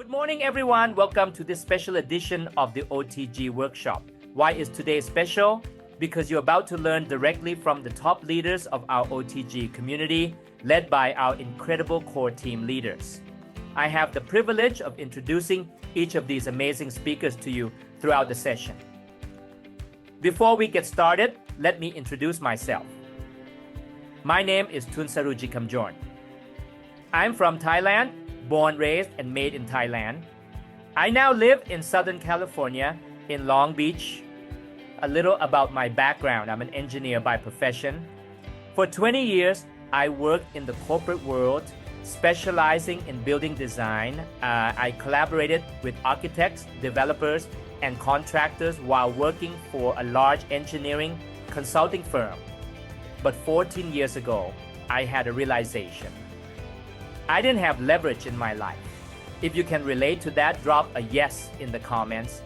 Good morning, everyone. Welcome to this special edition of the OTG Workshop. Why is today special? Because you're about to learn directly from the top leaders of our OTG community, led by our incredible core team leaders. I have the privilege of introducing each of these amazing speakers to you throughout the session. Before we get started, let me introduce myself. My name is Tunsaruji Kamjorn. I'm from Thailand, born, raised, and made in Thailand. I now live in Southern California, in Long Beach. A little about my background. I'm an engineer by profession. For 20 years, I worked in the corporate world, specializing in building design. I collaborated with architects, developers, and contractors while working for a large engineering consulting firm. But 14 years ago, I had a realization. I didn't have leverage in my life. If you can relate to that, drop a yes in the comments.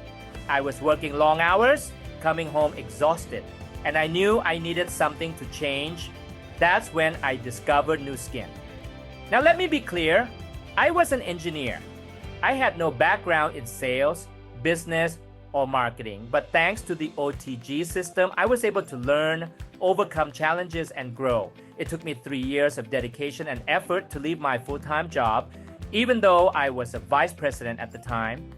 I was working long hours, coming home exhausted, and I knew I needed something to change. That's when I discovered Nu Skin. Now let me be clear, I was an engineer. I had no background in sales, business, or marketing, but thanks to the OTG system, I was able to learn, overcome challenges, and grow. It took me 3 years of dedication and effort to leave my full-time job, even though I was a vice president at the time.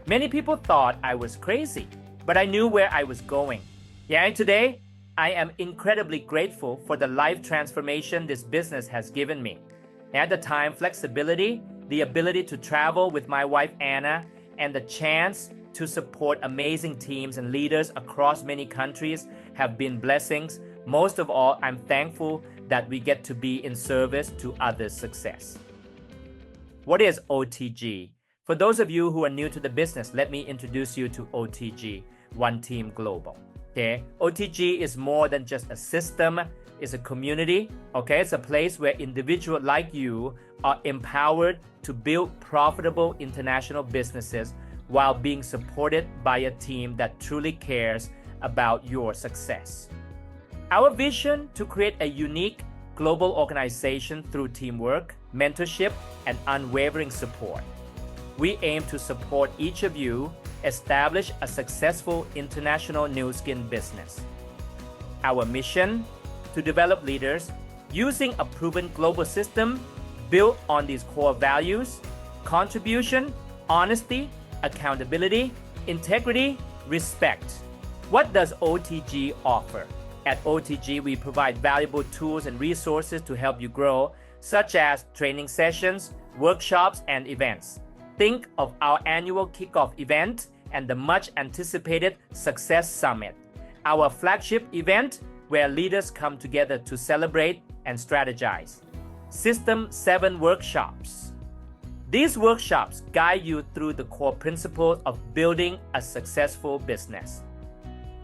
Many people thought I was crazy, but I knew where I was going. And today, I am incredibly grateful for the life transformation this business has given me. At the time, flexibility, the ability to travel with my wife Anna, and the chance to support amazing teams and leaders across many countries have been blessings. Most of all, I'm thankful that we get to be in service to others' success. What is OTG? For those of you who are new to the business, let me introduce you to OTG, One Team Global. Okay, OTG is more than just a system, it's a community. Okay, it's a place where individuals like you are empowered to build profitable international businesses while being supported by a team that truly cares about your success. Our vision to create a unique global organization through teamwork, mentorship, and unwavering support. We aim to support each of you establish a successful international Nu Skin business. Our mission to develop leaders using a proven global system built on these core values: contribution, honesty, accountability, integrity, respect. What does OTG offer? At OTG, we provide valuable tools and resources to help you grow, such as training sessions, workshops, and events. Think of our annual kickoff event and the much anticipated Success Summit, our flagship event where leaders come together to celebrate and strategize. System 7 workshops. These workshops guide you through the core principles of building a successful business.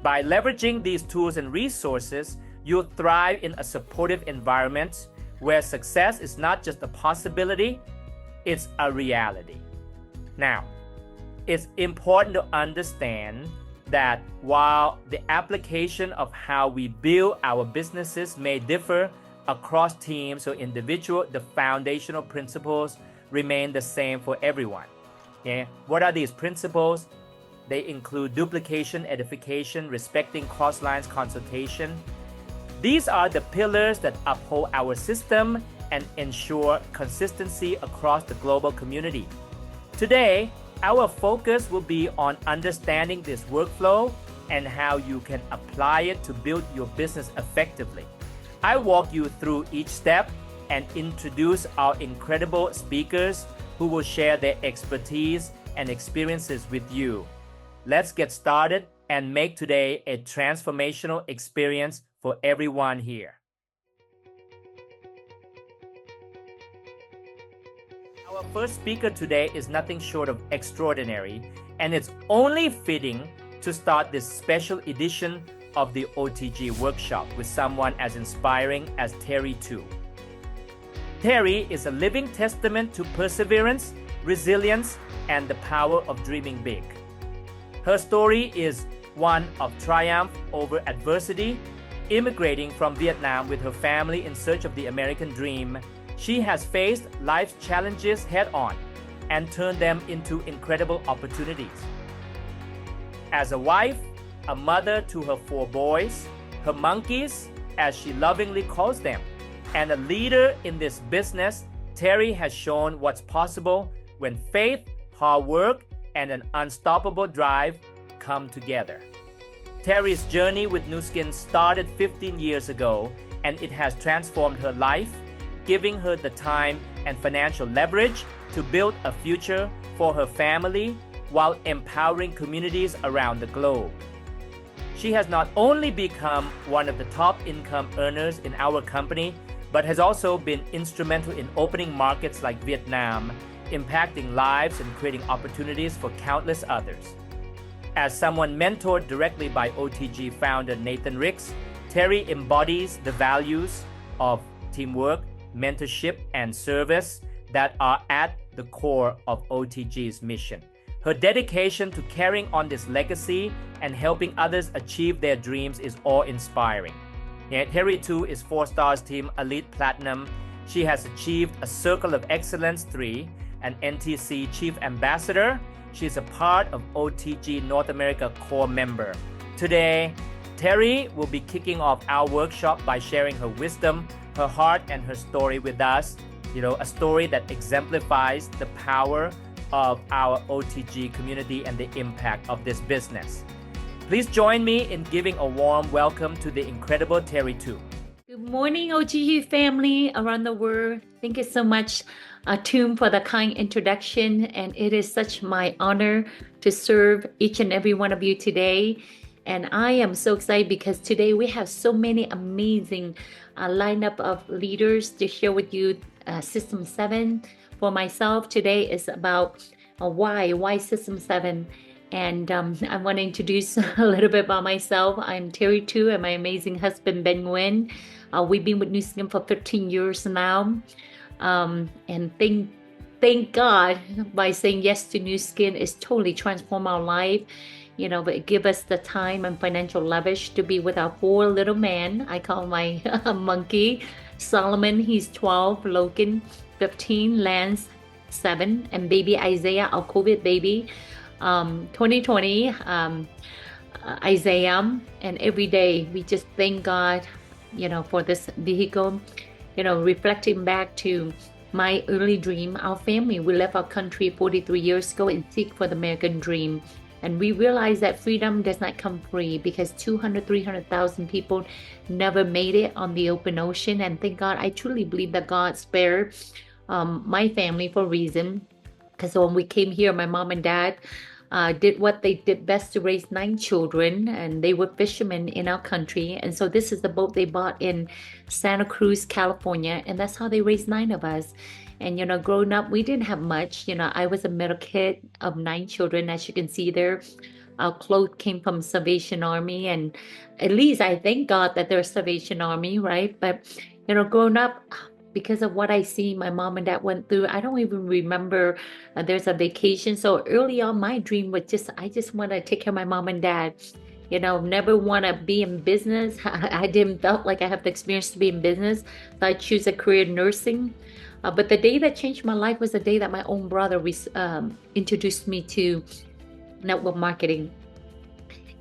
By leveraging these tools and resources, you'll thrive in a supportive environment where success is not just a possibility, it's a reality. Now, it's important to understand that while the application of how we build our businesses may differ across teams or individuals, the foundational principles remain the same for everyone. Okay? What are these principles? They include duplication, edification, respecting cross-lines, consultation. These are the pillars that uphold our system and ensure consistency across the global community. Today, our focus will be on understanding this workflow and how you can apply it to build your business effectively. I walk you through each step and introduce our incredible speakers who will share their expertise and experiences with you. Let's get started and make today a transformational experience for everyone here. Our first speaker today is nothing short of extraordinary, and it's only fitting to start this special edition of the OTG Workshop with someone as inspiring as Terry Tu. Terry is a living testament to perseverance, resilience, and the power of dreaming big. Her story is one of triumph over adversity. Immigrating from Vietnam with her family in search of the American dream, she has faced life's challenges head-on and turn them into incredible opportunities. As a wife, a mother to her 4 boys, her monkeys, as she lovingly calls them, and a leader in this business, Terry has shown what's possible when faith, hard work, and an unstoppable drive come together. Terry's journey with Nu Skin started 15 years ago, and it has transformed her life, giving her the time and financial leverage to build a future for her family while empowering communities around the globe. She has not only become one of the top income earners in our company, but has also been instrumental in opening markets like Vietnam, impacting lives and creating opportunities for countless others. As someone mentored directly by OTG founder Nathan Ricks, Terry embodies the values of teamwork, mentorship, and service that are at the core of OTG's mission. Her dedication to carrying on this legacy and helping others achieve their dreams is awe-inspiring. Terry too is 4 stars team Elite Platinum. She has achieved a Circle of Excellence 3, an NTC Chief Ambassador. She's a part of OTG North America core member. Today, Terry will be kicking off our workshop by sharing her wisdom, her heart, and her story with us. A story that exemplifies the power of our OTG community and the impact of this business. Please join me in giving a warm welcome to the incredible Terry too. Good morning, OTG family around the world. Thank you so much, Toom, for the kind introduction. And it is such my honor to serve each and every one of you today. And I am so excited because today we have so many amazing lineup of leaders to share with you. System 7 for myself today is about why System 7. And I want to introduce a little bit about myself. I'm Terry Tu and my amazing husband, Ben Nguyen. We've been with Nu Skin for 15 years now. And thank God by saying yes to Nu Skin is totally transformed our life. But it give us the time and financial leverage to be with our 4 little men. I call my monkey Solomon, he's 12, Logan 15, Lance 7, and baby Isaiah, our COVID baby 2020, Isaiah. And every day we just thank God for this vehicle. Reflecting back to my early dream, our family, we left our country 43 years ago and seek for the American dream. And we realized that freedom does not come free because 300,000 people never made it on the open ocean. And thank God, I truly believe that God spared my family for a reason. Because when we came here, my mom and dad did what they did best to raise 9 children. And they were fishermen in our country. And so this is the boat they bought in Santa Cruz, California. And that's how they raised 9 of us. And, growing up, we didn't have much. I was a middle kid of 9 children, as you can see there. Our clothes came from Salvation Army. And at least I thank God that they're Salvation Army, right? But, growing up, because of what I see my mom and dad went through, I don't even remember there's a vacation. So early on, my dream was I just want to take care of my mom and dad. Never want to be in business. I didn't felt like I have the experience to be in business. So I choose a career in nursing. But the day that changed my life was the day that my own brother introduced me to network marketing.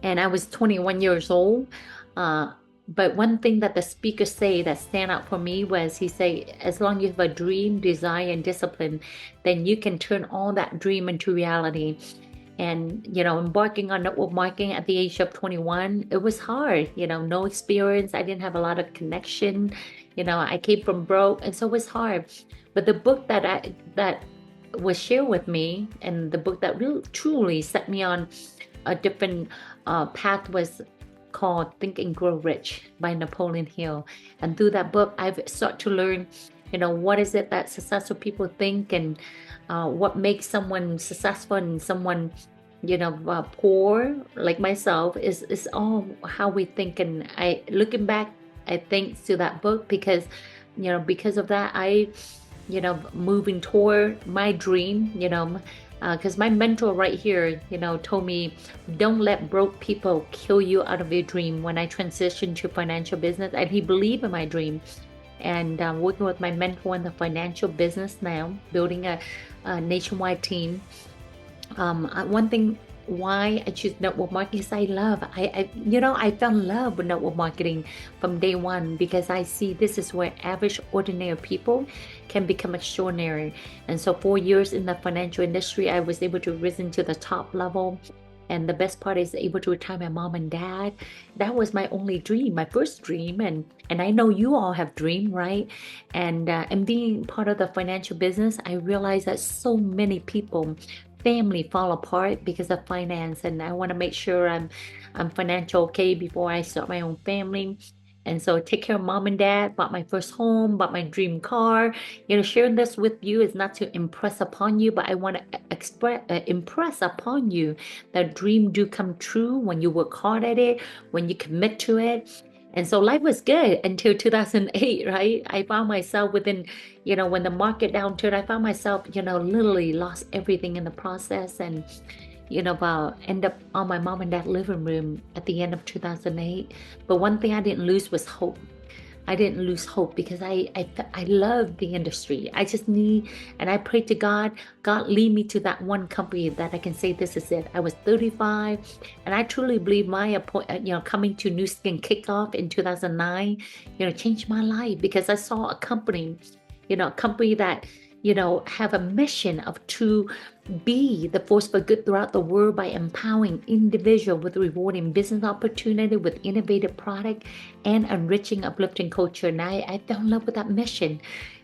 And I was 21 years old. But one thing that the speaker say that stand out for me was he say, as long as you have a dream, desire, and discipline, then you can turn all that dream into reality. And, embarking on network marketing at the age of 21, it was hard, no experience. I didn't have a lot of connection. I came from broke, and so it was hard. But the book that was shared with me, and the book that really truly set me on a different path was called Think and Grow Rich by Napoleon Hill. And through that book, I've started to learn, what is it that successful people think, and what makes someone successful and someone, poor like myself is all how we think. And looking back, I thanks to that book because of that, I, moving toward my dream, because my mentor right here, told me, don't let broke people kill you out of your dream when I transitioned to financial business. And he believed in my dream. and working with my mentor in the financial business now, building a nationwide team. One thing why I choose network marketing is I love, I fell in love with network marketing from day one because I see this is where average, ordinary people can become extraordinary. And so 4 years in the financial industry, I was able to risen to the top level. And the best part is able to retire my mom and dad. That was my only dream, my first dream. And I know you all have dream, right? And being part of the financial business, I realized that so many people family fall apart because of finance, and I want to make sure I'm financial okay before I start my own family. And so take care of mom and dad, bought my first home, bought my dream car. Sharing this with you is not to impress upon you, but I want to impress upon you that dream do come true when you work hard at it, when you commit to it. And so life was good until 2008, right? I found myself within, when the market downturned, I found myself, literally lost everything in the process, and, about end up on my mom and dad living room at the end of 2008. But one thing I didn't lose was hope. I didn't lose hope because I love the industry. I just need, and I prayed to God, God lead me to that one company that I can say this is it. I was 35, and I truly believe my coming to Nu Skin kickoff in 2009, changed my life because I saw a company, a company that have a mission of to be the force for good throughout the world by empowering individual with rewarding business opportunity with innovative product and enriching uplifting culture. And I fell in love with that mission.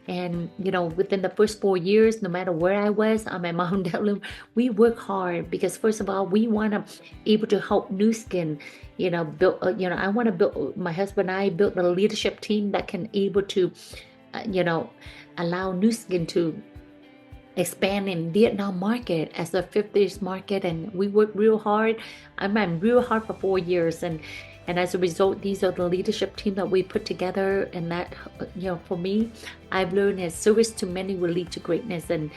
And within the first 4 years, no matter where I was on my mom and dad room, we work hard because first of all, we want to able to help Nu Skin, build. I want to build. My husband and I built a leadership team that can able to, allow Nu Skin to expand in Vietnam market as a 50s market, and we worked real hard. I ran real hard for 4 years, and as a result, these are the leadership team that we put together. And that, for me, I've learned that service to many will lead to greatness. And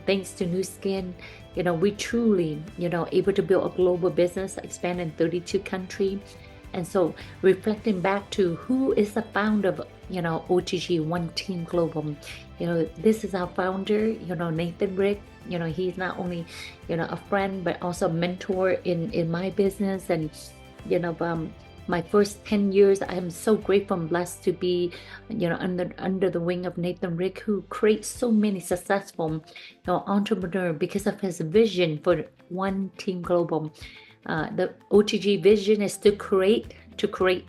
thanks to Nu Skin, we truly, able to build a global business, expand in 32 countries. And so reflecting back to who is the founder of, OTG One Team Global, this is our founder, Nathan Rick. He's not only, a friend, but also a mentor in my business. And, my first 10 years, I am so grateful and blessed to be, under the wing of Nathan Rick, who creates so many successful, entrepreneur because of his vision for One Team Global. The OTG vision is to create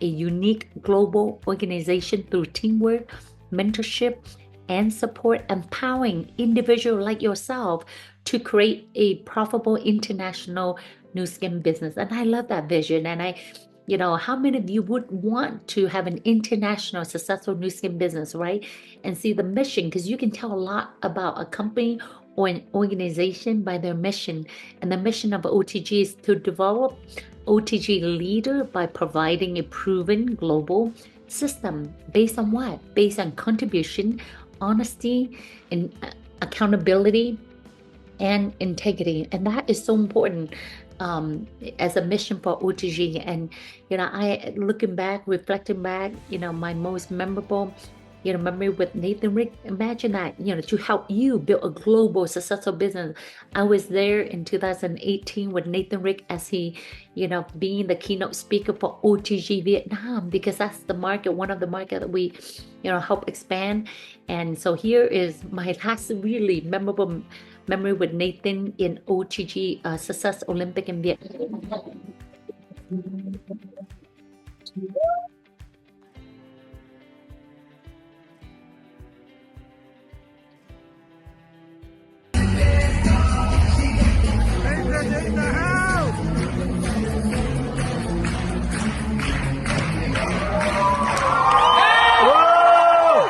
a unique global organization through teamwork, mentorship, and support, empowering individuals like yourself to create a profitable international Nu Skin business. And I love that vision. And how many of you would want to have an international successful Nu Skin business, right? And see the mission, because you can tell a lot about a company or an organization by their mission. And the mission of OTG is to develop OTG leader by providing a proven global system based on what? Based on contribution, honesty, and accountability, and integrity. And that is so important as a mission for OTG. And I looking back, reflecting back, my most memorable memory with Nathan Rick, imagine that, to help you build a global successful business. I was there in 2018 with Nathan Rick as he, being the keynote speaker for OTG Vietnam, because that's the market, one of the market that we, help expand. And so here is my last really memorable memory with Nathan in OTG Success Olympic in Vietnam. In the house! Whoa!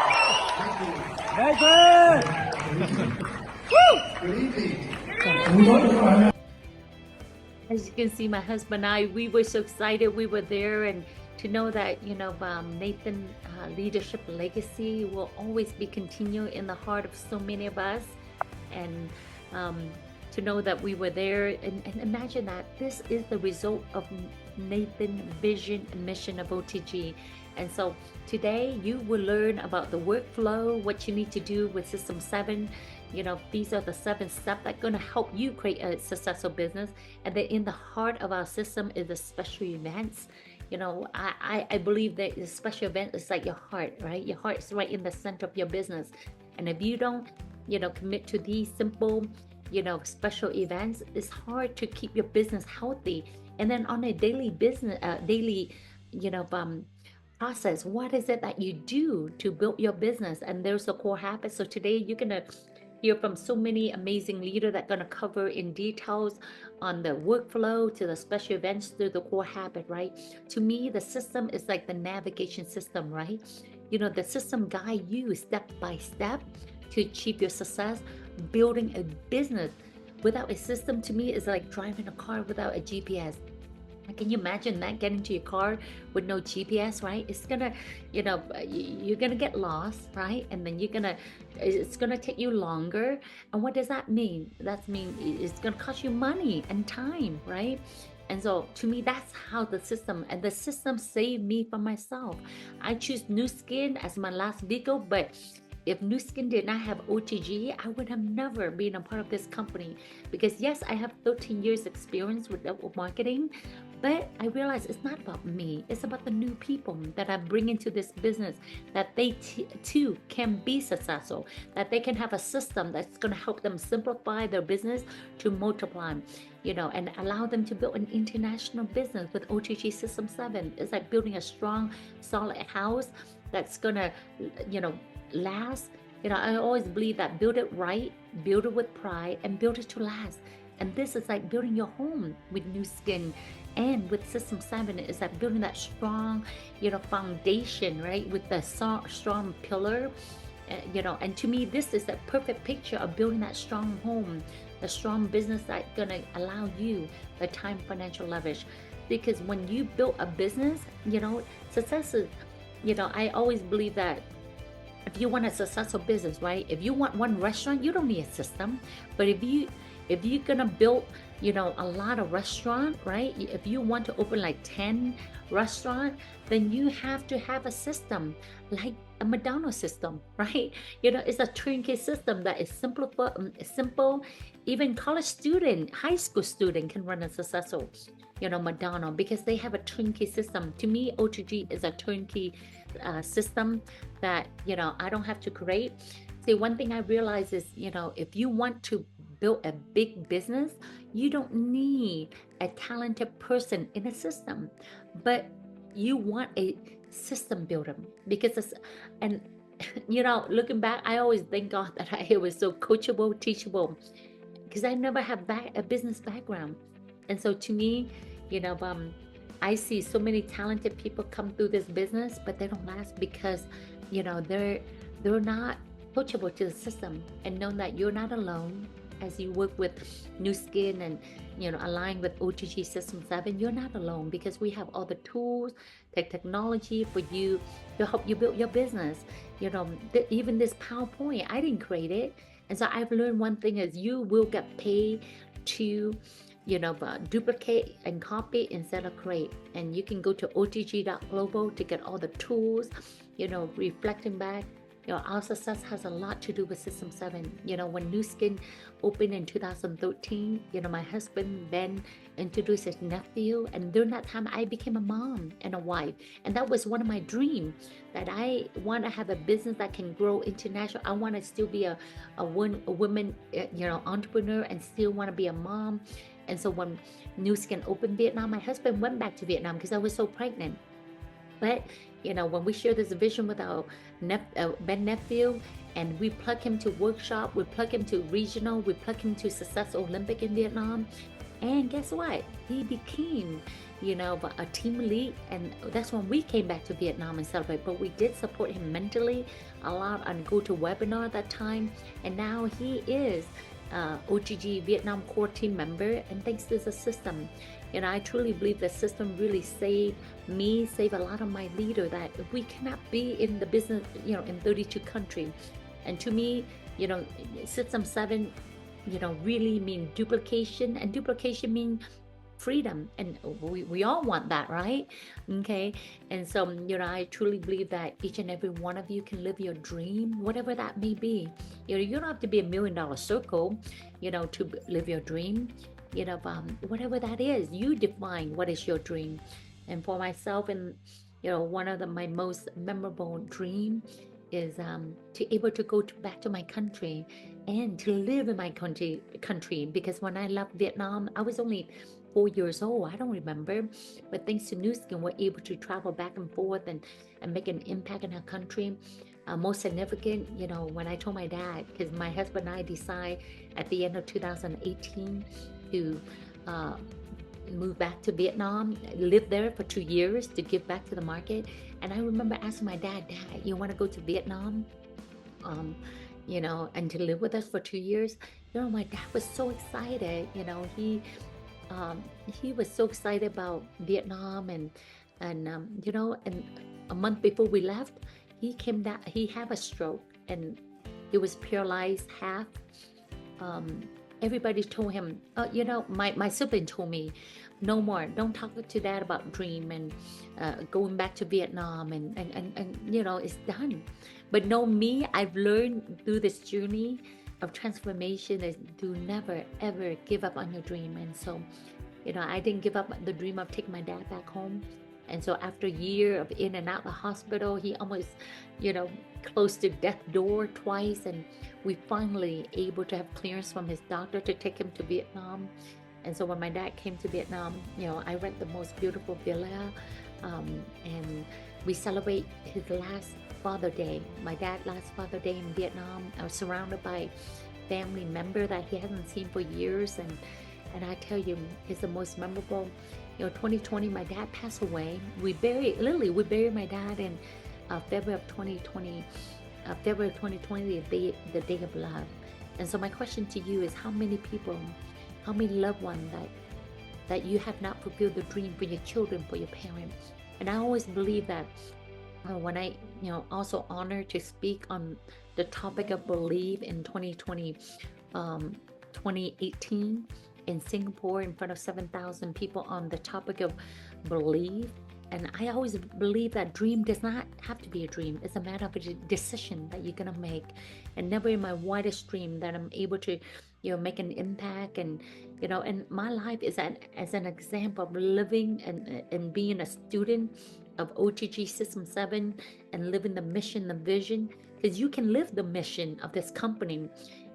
Nathan! Woo! As you can see, my husband and I, we were so excited we were there, and to know that, Nathan leadership legacy will always be continued in the heart of so many of us. And to know that we were there, and imagine that this is the result of Nathan vision and mission of OTG. And so today you will learn about the workflow, what you need to do with System 7. These are the 7 steps that are going to help you create a successful business. And then in the heart of our system is the special events. I believe that the special event is like your heart, right? Your heart is right in the center of your business. And if you don't, commit to these simple, special events, it's hard to keep your business healthy. And then on a daily process, what is it that you do to build your business? And there's a core habit. So today you're gonna hear from so many amazing leaders that are gonna cover in details on the workflow to the special events to the core habit, right? To me, the system is like the navigation system, right? The system guide you step by step to achieve your success. Building a business without a system, to me, is like driving a car without a GPS. Can you imagine that, getting into your car with no GPS, right? It's gonna, you're gonna get lost, right? And then it's gonna take you longer. And what does that mean? That means it's gonna cost you money and time, right? And so to me, that's how the system saved me from myself. I choose Nu Skin as my last vehicle, but if Nu Skin did not have OTG, I would have never been a part of this company. Because yes, I have 13 years experience with network marketing, but I realize it's not about me. It's about the new people that I bring into this business, that they too can be successful, that they can have a system that's going to help them simplify their business to multiply, and allow them to build an international business with OTG System 7. It's like building a strong, solid house that's going to, last. I always believe that build it right, build it with pride, and build it to last. And this is like building your home with Nu Skin. And with System 7, it's like building that strong, foundation, right? With the strong pillar, and to me, this is the perfect picture of building that strong home, the strong business that's gonna allow you the time financial leverage. Because when you build a business, success is, I always believe that if you want a successful business, right? If you want one restaurant, you don't need a system. But if you're gonna build, a lot of restaurant, right? If you want to open like 10 restaurant, then you have to have a system like a McDonald's system, right? It's a turnkey system that is simple. Even college student, high school student can run a successful, McDonald's, because they have a turnkey system. To me, OTG is a turnkey system that, I don't have to create. See, one thing I realize is, if you want to build a big business, you don't need a talented person in a system, but you want a system builder. Because looking back, I always thank God that I was so coachable, teachable, because I never have a business background. And so to me, I see so many talented people come through this business, but they don't last because, they're not coachable to the system. And know that you're not alone as you work with Nu Skin and, align with OTG System 7. You're not alone, because we have all the tools, the technology for you to help you build your business. Even this PowerPoint, I didn't create it. And so I've learned one thing is you will get paid to duplicate and copy instead of create. And you can go to otg.global to get all the tools, reflecting back. Our success has a lot to do with System 7. When Nu Skin opened in 2013, my husband then introduced his nephew. And during that time, I became a mom and a wife. And that was one of my dreams, that I want to have a business that can grow international. I want to still be a woman, entrepreneur, and still want to be a mom. And so when Nu Skin opened Vietnam, my husband went back to Vietnam because I was so pregnant. But when we share this vision with our Ben nephew, and we plug him to workshop, we plug him to regional, we plug him to Success Olympic in Vietnam, and guess what? He became, a team lead, and that's when we came back to Vietnam and celebrate. But we did support him mentally a lot and go to webinar at that time, and now he is OTG Vietnam core team member, and thanks to the system. I truly believe the system really saved me, saved a lot of my leaders, that we cannot be in the business, in 32 countries. And to me, System 7, really mean duplication, and duplication means freedom, and we all want that, right? Okay. And so, I truly believe that each and every one of you can live your dream, whatever that may be. You don't have to be $1 million circle, to live your dream. Whatever that is, you define what is your dream. And for myself, and one of my most memorable dream is to able to go back to my country and to live in my country. Because when I left Vietnam, I was only 4 years old. I don't remember, but thanks to Nu Skin, we're able to travel back and forth and make an impact in our country. Most significant, when I told my dad, because my husband and I decide at the end of 2018 to move back to Vietnam, live there for 2 years to give back to the market. And I remember asking my dad, you want to go to Vietnam? And to live with us for 2 years. My dad was so excited. He was so excited about Vietnam, and a month before we left, he came down. He had a stroke, and he was paralyzed half. Everybody told him, my sibling told me, no more, don't talk to dad about dream and going back to Vietnam, and it's done. But me, I've learned through this journey of transformation is to never ever give up on your dream. And so I didn't give up the dream of taking my dad back home. And so after a year of in and out of the hospital, he almost close to death door twice, and we finally able to have clearance from his doctor to take him to Vietnam. And so when my dad came to Vietnam, I rent the most beautiful villa, and we celebrate his last Father Day, my dad's last Father Day in Vietnam. I was surrounded by family member that he hasn't seen for years, and I tell you, it's the most memorable. 2020, my dad passed away. We buried my dad in February of 2020, the day of love. And so my question to you is, how many people, how many loved ones that you have not fulfilled the dream for your children, for your parents? And I always believe that when I, also honored to speak on the topic of belief in 2018 in Singapore in front of 7,000 people on the topic of belief. And I always believe that dream does not have to be a dream. It's a matter of a decision that you're going to make. And never in my wildest dream that I'm able to, make an impact. And, and my life is as an example of living and being a student of OTG System 7 and living the mission, the vision. Because you can live the mission of this company.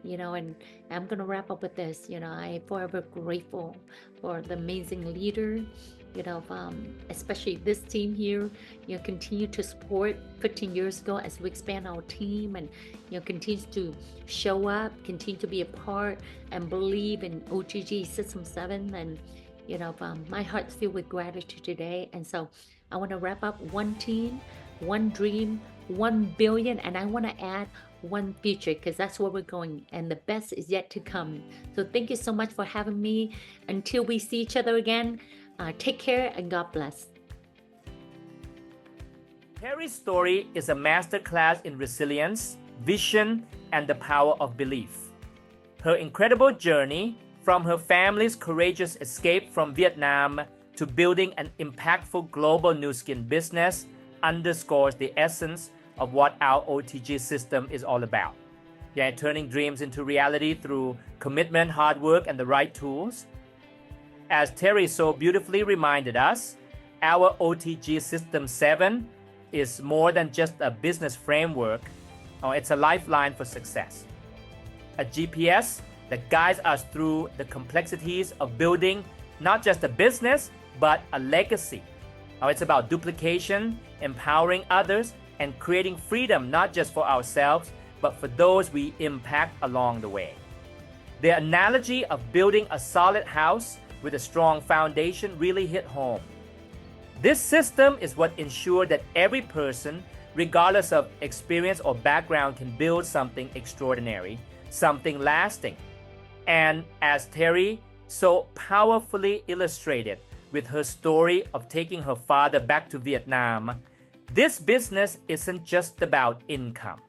And I'm going to wrap up with this. I'm forever grateful for the amazing leader, especially this team here, continue to support 15 years ago as we expand our team and, continue to show up, continue to be a part and believe in OTG System 7. And, my heart's filled with gratitude today. And so I want to wrap up: one team, one dream, 1 billion. And I want to add one future, because that's where we're going, and the best is yet to come. So thank you so much for having me. Until we see each other again, take care and God bless. Terry's story is a masterclass in resilience, vision, and the power of belief. Her incredible journey from her family's courageous escape from Vietnam to building an impactful global Nu Skin business underscores the essence of what our OTG system is all about. Turning dreams into reality through commitment, hard work, and the right tools. As Terry so beautifully reminded us, our OTG System 7 is more than just a business framework. It's a lifeline for success. A GPS that guides us through the complexities of building not just a business, but a legacy. It's about duplication, empowering others, and creating freedom not just for ourselves, but for those we impact along the way. The analogy of building a solid house with a strong foundation really hit home. This system is what ensures that every person, regardless of experience or background, can build something extraordinary, something lasting. And as Terry so powerfully illustrated with her story of taking her father back to Vietnam, this business isn't just about income.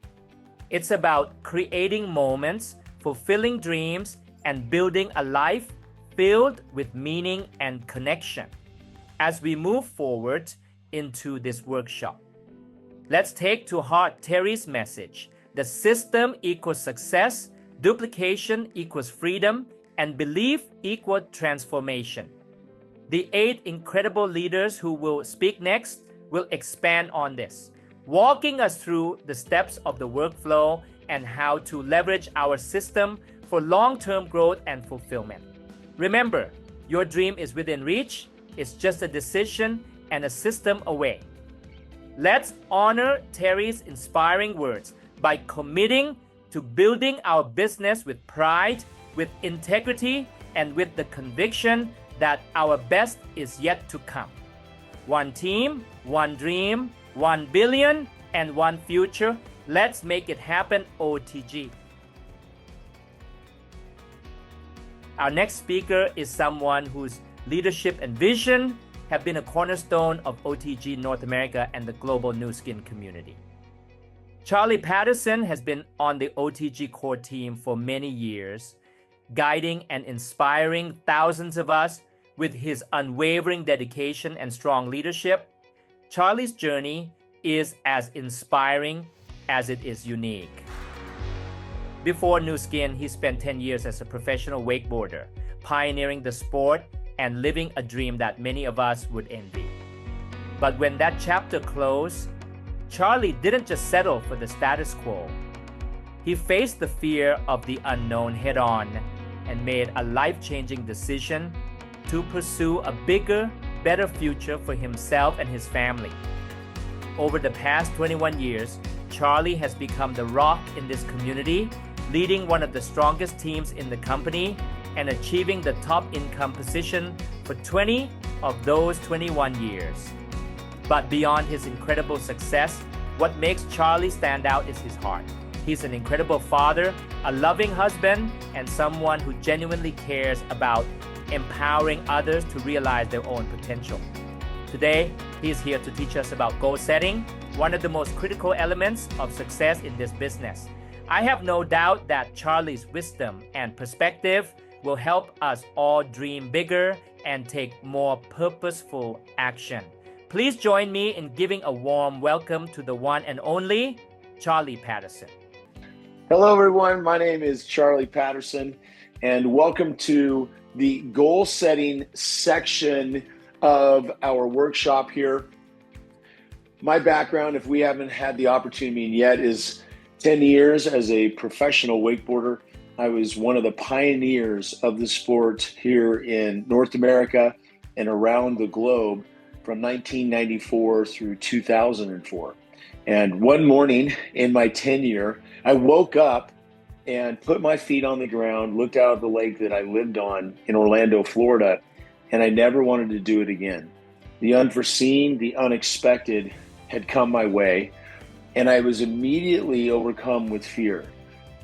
It's about creating moments, fulfilling dreams, and building a life filled with meaning and connection. As we move forward into this workshop, let's take to heart Terry's message. The system equals success, duplication equals freedom, and belief equals transformation. The 8 incredible leaders who will speak next will expand on this, walking us through the steps of the workflow and how to leverage our system for long-term growth and fulfillment. Remember, your dream is within reach. It's just a decision and a system away. Let's honor Terry's inspiring words by committing to building our business with pride, with integrity, and with the conviction that our best is yet to come. One team, one dream, 1 billion, and one future. Let's make it happen, OTG. Our next speaker is someone whose leadership and vision have been a cornerstone of OTG North America and the global Nu Skin community. Charlie Patterson has been on the OTG core team for many years, guiding and inspiring thousands of us with his unwavering dedication and strong leadership. Charlie's journey is as inspiring as it is unique. Before Nu Skin, he spent 10 years as a professional wakeboarder, pioneering the sport and living a dream that many of us would envy. But when that chapter closed, Charlie didn't just settle for the status quo. He faced the fear of the unknown head-on and made a life-changing decision to pursue a bigger, better future for himself and his family. Over the past 21 years, Charlie has become the rock in this community, leading one of the strongest teams in the company and achieving the top income position for 20 of those 21 years. But beyond his incredible success, what makes Charlie stand out is his heart. He's an incredible father, a loving husband, and someone who genuinely cares about empowering others to realize their own potential. Today, he is here to teach us about goal setting, one of the most critical elements of success in this business. I have no doubt that Charlie's wisdom and perspective will help us all dream bigger and take more purposeful action. Please join me in giving a warm welcome to the one and only Charlie Patterson. Hello, everyone. My name is Charlie Patterson, and welcome to the goal setting section of our workshop here. My background, if we haven't had the opportunity yet, is 10 years as a professional wakeboarder. I was one of the pioneers of the sport here in North America and around the globe from 1994 through 2004. And one morning in my tenure, I woke up and put my feet on the ground, looked out at the lake that I lived on in Orlando, Florida, and I never wanted to do it again. The unforeseen, the unexpected had come my way, and I was immediately overcome with fear.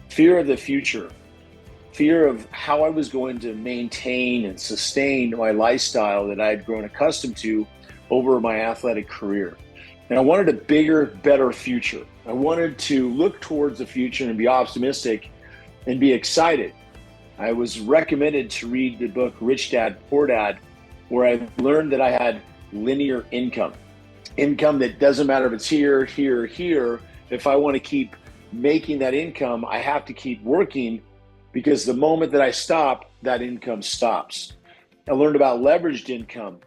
Fear of the future, fear of how I was going to maintain and sustain my lifestyle that I had grown accustomed to over my athletic career. And I wanted a bigger, better future. I wanted to look towards the future and be optimistic and be excited. I was recommended to read the book Rich Dad, Poor Dad, where I learned that I had linear income that doesn't matter if it's here, here, here. If I want to keep making that income, I have to keep working, because the moment that I stop, that income stops. I learned about leveraged income,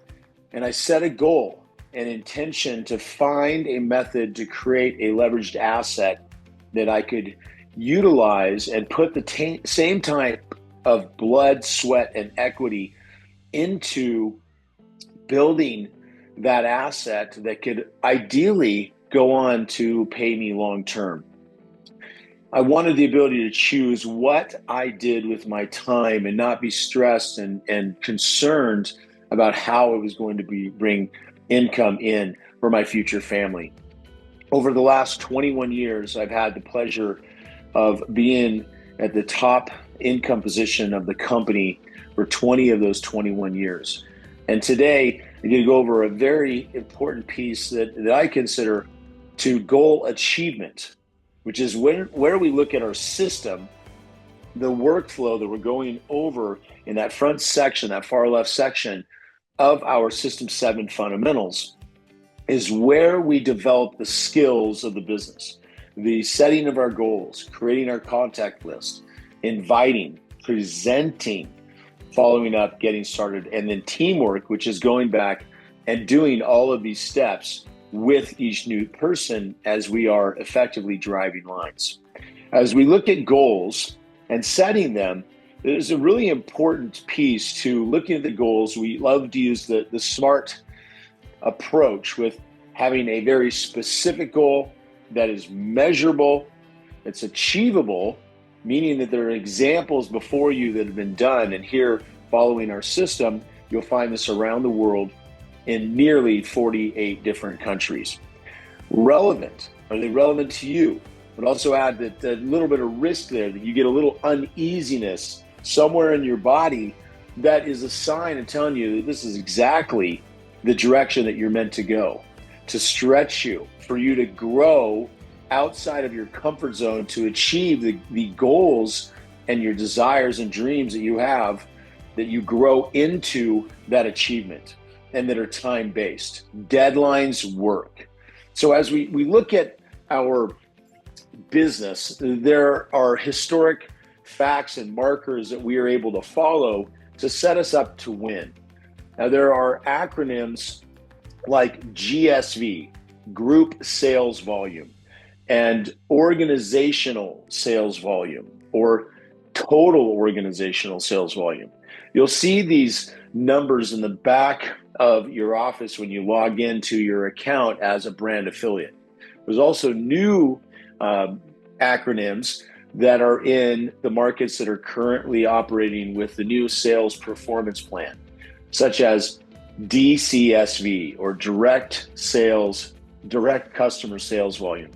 and I set a goal, an intention to find a method to create a leveraged asset that I could utilize and put the same type of blood, sweat, and equity into building that asset that could ideally go on to pay me long term. I wanted the ability to choose what I did with my time and not be stressed and concerned about how it was going to bring income in for my future family. Over the last 21 years, I've had the pleasure of being at the top income position of the company for 20 of those 21 years. And today, I'm going to go over a very important piece that I consider to goal achievement, which is where we look at our system the workflow that we're going over in that front section, that far left section of our System 7 fundamentals, is where we develop the skills of the business, the setting of our goals, creating our contact list, inviting, presenting, following up, getting started, and then teamwork, which is going back and doing all of these steps with each new person as we are effectively driving lines. As we look at goals and setting them, there's a really important piece to looking at the goals. We love to use the SMART approach with having a very specific goal that is measurable, it's achievable, meaning that there are examples before you that have been done. And here, following our system, you'll find this around the world in nearly 48 different countries. Relevant, are they relevant to you? But also add that a little bit of risk there, that you get a little uneasiness somewhere in your body that is a sign of telling you that this is exactly the direction that you're meant to go, to stretch you, for you to grow outside of your comfort zone to achieve the goals and your desires and dreams that you have, that you grow into that achievement and that are time-based. Deadlines work. So as we look at our business, there are historic facts and markers that we are able to follow to set us up to win. Now, there are acronyms like GSV, Group Sales Volume, and Organizational Sales Volume, or Total Organizational Sales Volume. You'll see these numbers in the back of your office when you log into your account as a brand affiliate. There's also new acronyms that are in the markets that are currently operating with the new sales performance plan, such as DCSV, or direct customer sales volume.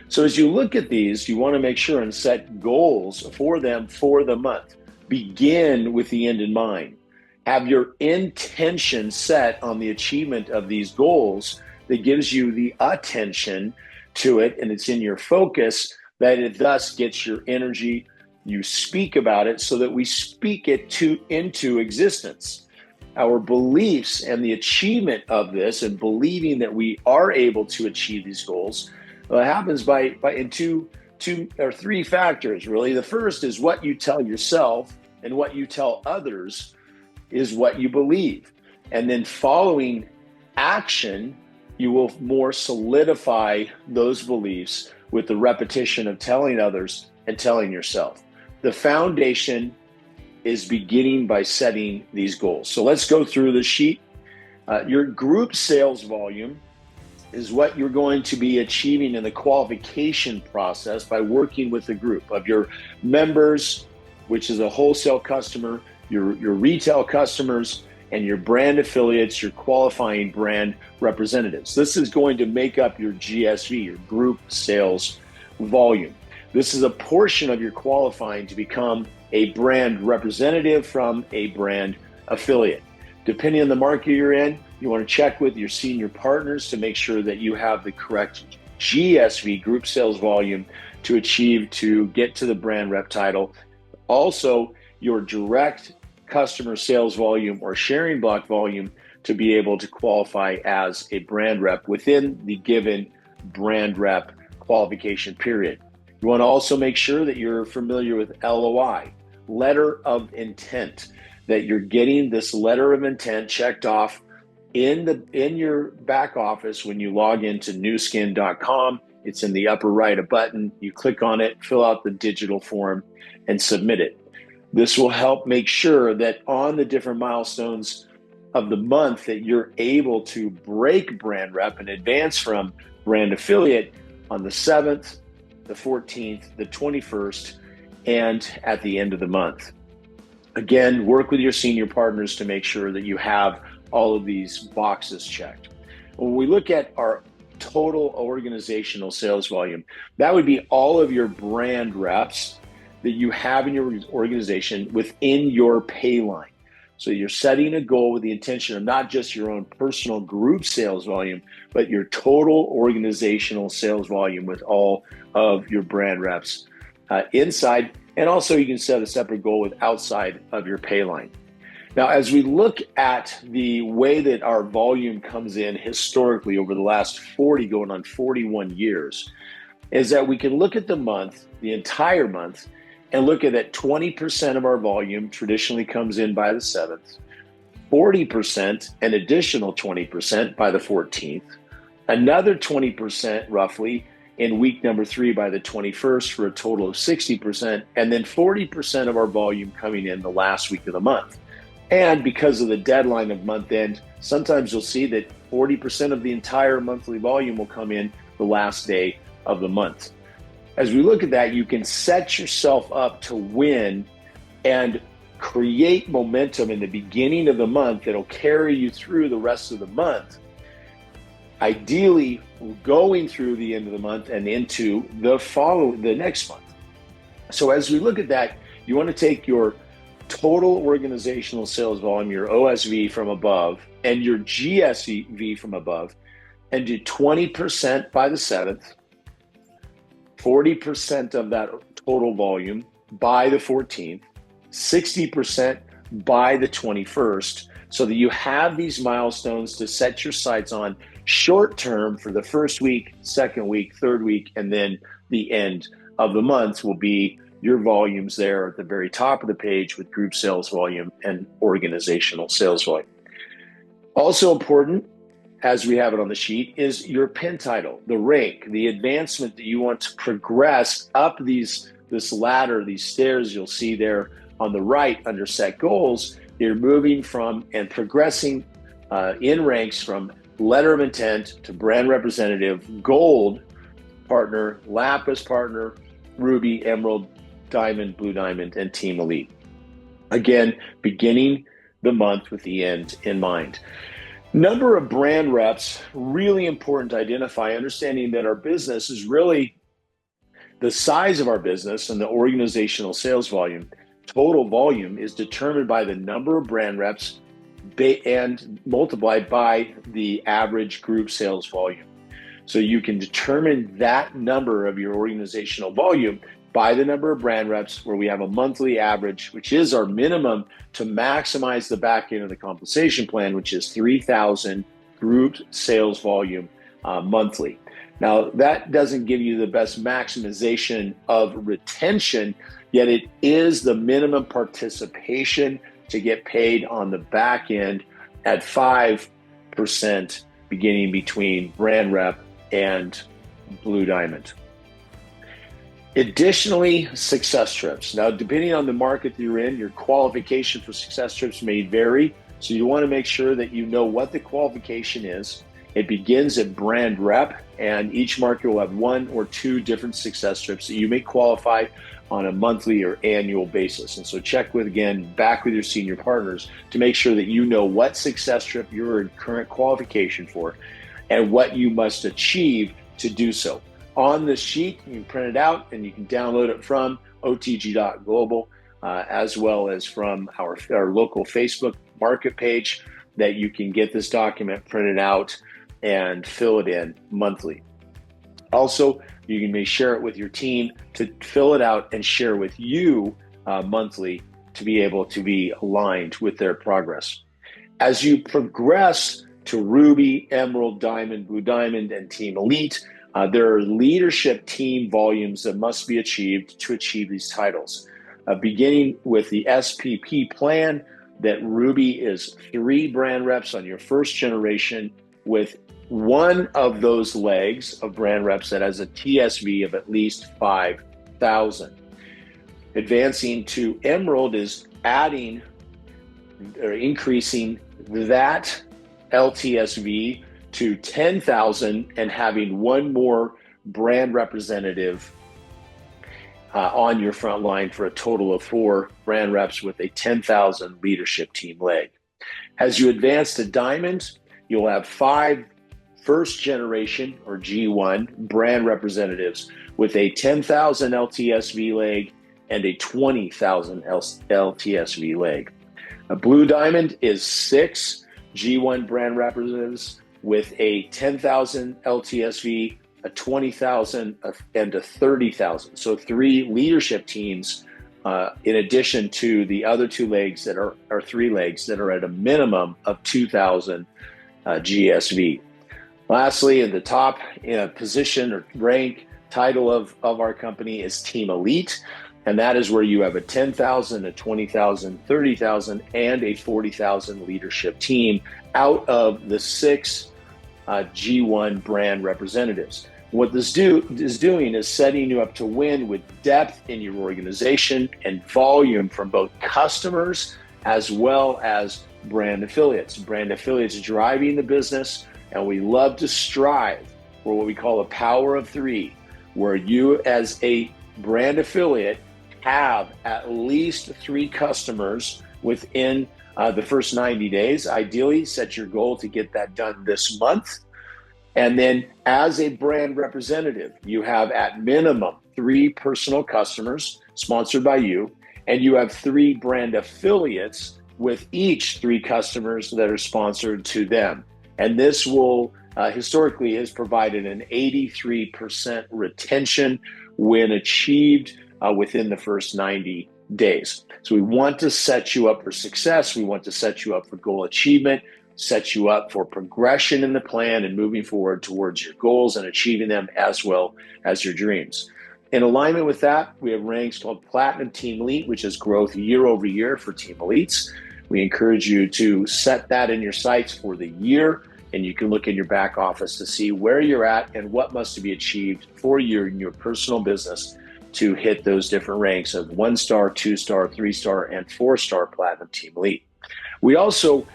So as you look at these, you want to make sure and set goals for them for the month. Begin with the end in mind. Have your intention set on the achievement of these goals that gives you the attention to it, and it's in your focus, that it thus gets your energy. You speak about it so that we speak it into existence. Our beliefs and the achievement of this, and believing that we are able to achieve these goals, happens by in two or three factors, really. The first is what you tell yourself, and what you tell others is what you believe. And then following action, you will more solidify those beliefs with the repetition of telling others and telling yourself. The foundation is beginning by setting these goals. So let's go through the sheet. Your group sales volume is what you're going to be achieving in the qualification process by working with a group of your members, which is a wholesale customer, your retail customers, and your brand affiliates, your qualifying brand representatives. This is going to make up your GSV, your group sales volume. This is a portion of your qualifying to become a brand representative from a brand affiliate. Depending on the market you're in, you want to check with your senior partners to make sure that you have the correct GSV, group sales volume, to get to the brand rep title. Also, your direct customer sales volume or sharing block volume to be able to qualify as a brand rep within the given brand rep qualification period. You want to also make sure that you're familiar with LOI, letter of intent, that you're getting this letter of intent checked off in your back office when you log into newskin.com. It's in the upper right, a button. You click on it, fill out the digital form, and submit it. This will help make sure that on the different milestones of the month that you're able to break brand rep and advance from brand affiliate on the 7th, the 14th, the 21st, and at the end of the month. Again, work with your senior partners to make sure that you have all of these boxes checked. When we look at our total organizational sales volume, that would be all of your brand reps that you have in your organization within your pay line. So you're setting a goal with the intention of not just your own personal group sales volume, but your total organizational sales volume with all of your brand reps inside, and also you can set a separate goal with outside of your pay line. Now, as we look at the way that our volume comes in historically over the last 40 going on 41 years, is that we can look at the month, the entire month, and look at that 20% of our volume traditionally comes in by the 7th, 40%, an additional 20% by the 14th, another 20% roughly in week number 3 by the 21st for a total of 60%, and then 40% of our volume coming in the last week of the month. And because of the deadline of month end, sometimes you'll see that 40% of the entire monthly volume will come in the last day of the month. As we look at that, you can set yourself up to win and create momentum in the beginning of the month that'll carry you through the rest of the month. Ideally, going through the end of the month and into the next month. So as we look at that, you want to take your total organizational sales volume, your OSV from above, and your GSV from above, and do 20% by the 7th, 40% of that total volume by the 14th, 60% by the 21st, so that you have these milestones to set your sights on short term for the first week, second week, third week, and then the end of the month will be your volumes there at the very top of the page with group sales volume and organizational sales volume. Also important, as we have it on the sheet, is your pin title, the rank, the advancement that you want to progress up this ladder, these stairs you'll see there on the right under set goals. You're moving from and progressing in ranks from letter of intent to brand representative, gold partner, lapis partner, ruby, emerald, diamond, blue diamond, and team elite. Again, beginning the month with the end in mind. Number of brand reps, really important to identify, understanding that our business is really the size of our business and the organizational sales volume. Total volume is determined by the number of brand reps and multiplied by the average group sales volume. So you can determine that number of your organizational volume by the number of brand reps, where we have a monthly average, which is our minimum to maximize the back end of the compensation plan, which is 3,000 group sales volume monthly. Now, that doesn't give you the best maximization of retention, yet it is the minimum participation to get paid on the back end at 5% beginning between brand rep and blue diamond. Additionally, success trips. Now, depending on the market that you're in, your qualification for success trips may vary. So you want to make sure that you know what the qualification is. It begins at brand rep, and each market will have 1 or 2 different success trips that you may qualify on a monthly or annual basis. And so check back with your senior partners to make sure that you know what success trip you're in current qualification for and what you must achieve to do so. On the sheet, you can print it out and you can download it from otg.global, as well as from our local Facebook market page, that you can get this document printed out and fill it in monthly. Also, you may share it with your team to fill it out and share with you monthly to be able to be aligned with their progress. As you progress to Ruby, Emerald, Diamond, Blue Diamond, and Team Elite, there are leadership team volumes that must be achieved to achieve these titles. Beginning with the SPP plan, that Ruby is 3 brand reps on your first generation, with one of those legs of brand reps that has a TSV of at least 5,000. Advancing to Emerald is adding or increasing that LTSV to 10,000 and having one more brand representative on your front line for a total of 4 brand reps with a 10,000 leadership team leg. As you advance to Diamond, you'll have 5 first generation or G1 brand representatives with a 10,000 LTSV leg and a 20,000 LTSV leg. A Blue Diamond is 6 G1 brand representatives with a 10,000 LTSV, a 20,000, and a 30,000. So 3 leadership teams in addition to the other 2 legs that are 3 legs that are at a minimum of 2,000 GSV. Lastly, in the top position or rank title of our company is Team Elite. And that is where you have a 10,000, a 20,000, 30,000, and a 40,000 leadership team out of the 6 G1 brand representatives. What this is doing is setting you up to win with depth in your organization and volume from both customers as well as brand affiliates. Brand affiliates driving the business, and we love to strive for what we call a power of 3, where you as a brand affiliate have at least 3 customers within the first 90 days. Ideally, set your goal to get that done this month. And then as a brand representative, you have at minimum 3 personal customers sponsored by you, and you have 3 brand affiliates with each 3 customers that are sponsored to them. And this will historically has provided an 83% retention when achieved within the first 90 days. So we want to set you up for success. We want to set you up for goal achievement, set you up for progression in the plan and moving forward towards your goals and achieving them as well as your dreams. In alignment with that, we have ranks called Platinum Team Elite, which is growth year over year for Team Elites. We encourage you to set that in your sights for the year, and you can look in your back office to see where you're at and what must be achieved for you in your personal business to hit those different ranks of 1-star, 2-star, 3-star, and 4-star Platinum Team Elite. We also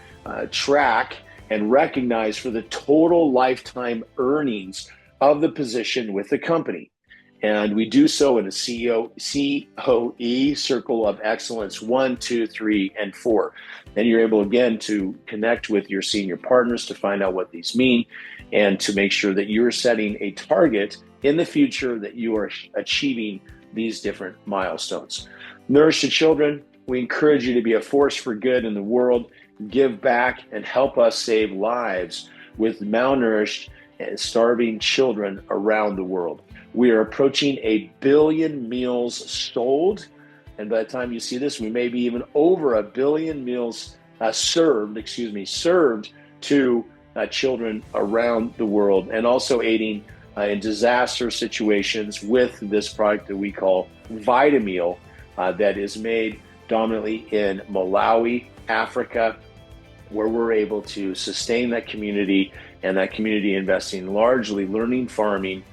track and recognize for the total lifetime earnings of the position with the company. And we do so in a COE, Circle of Excellence 1, 2, 3, and 4. And you're able, again, to connect with your senior partners to find out what these mean and to make sure that you're setting a target in the future that you are achieving these different milestones. Nourish the Children, we encourage you to be a force for good in the world, give back, and help us save lives with malnourished and starving children around the world. We are approaching 1 billion meals sold, and by the time you see this, we may be even over 1 billion meals served to children around the world, and also aiding in disaster situations with this product that we call Vitameal that is made dominantly in Malawi, Africa, where we're able to sustain that community and that community investing largely learning farming,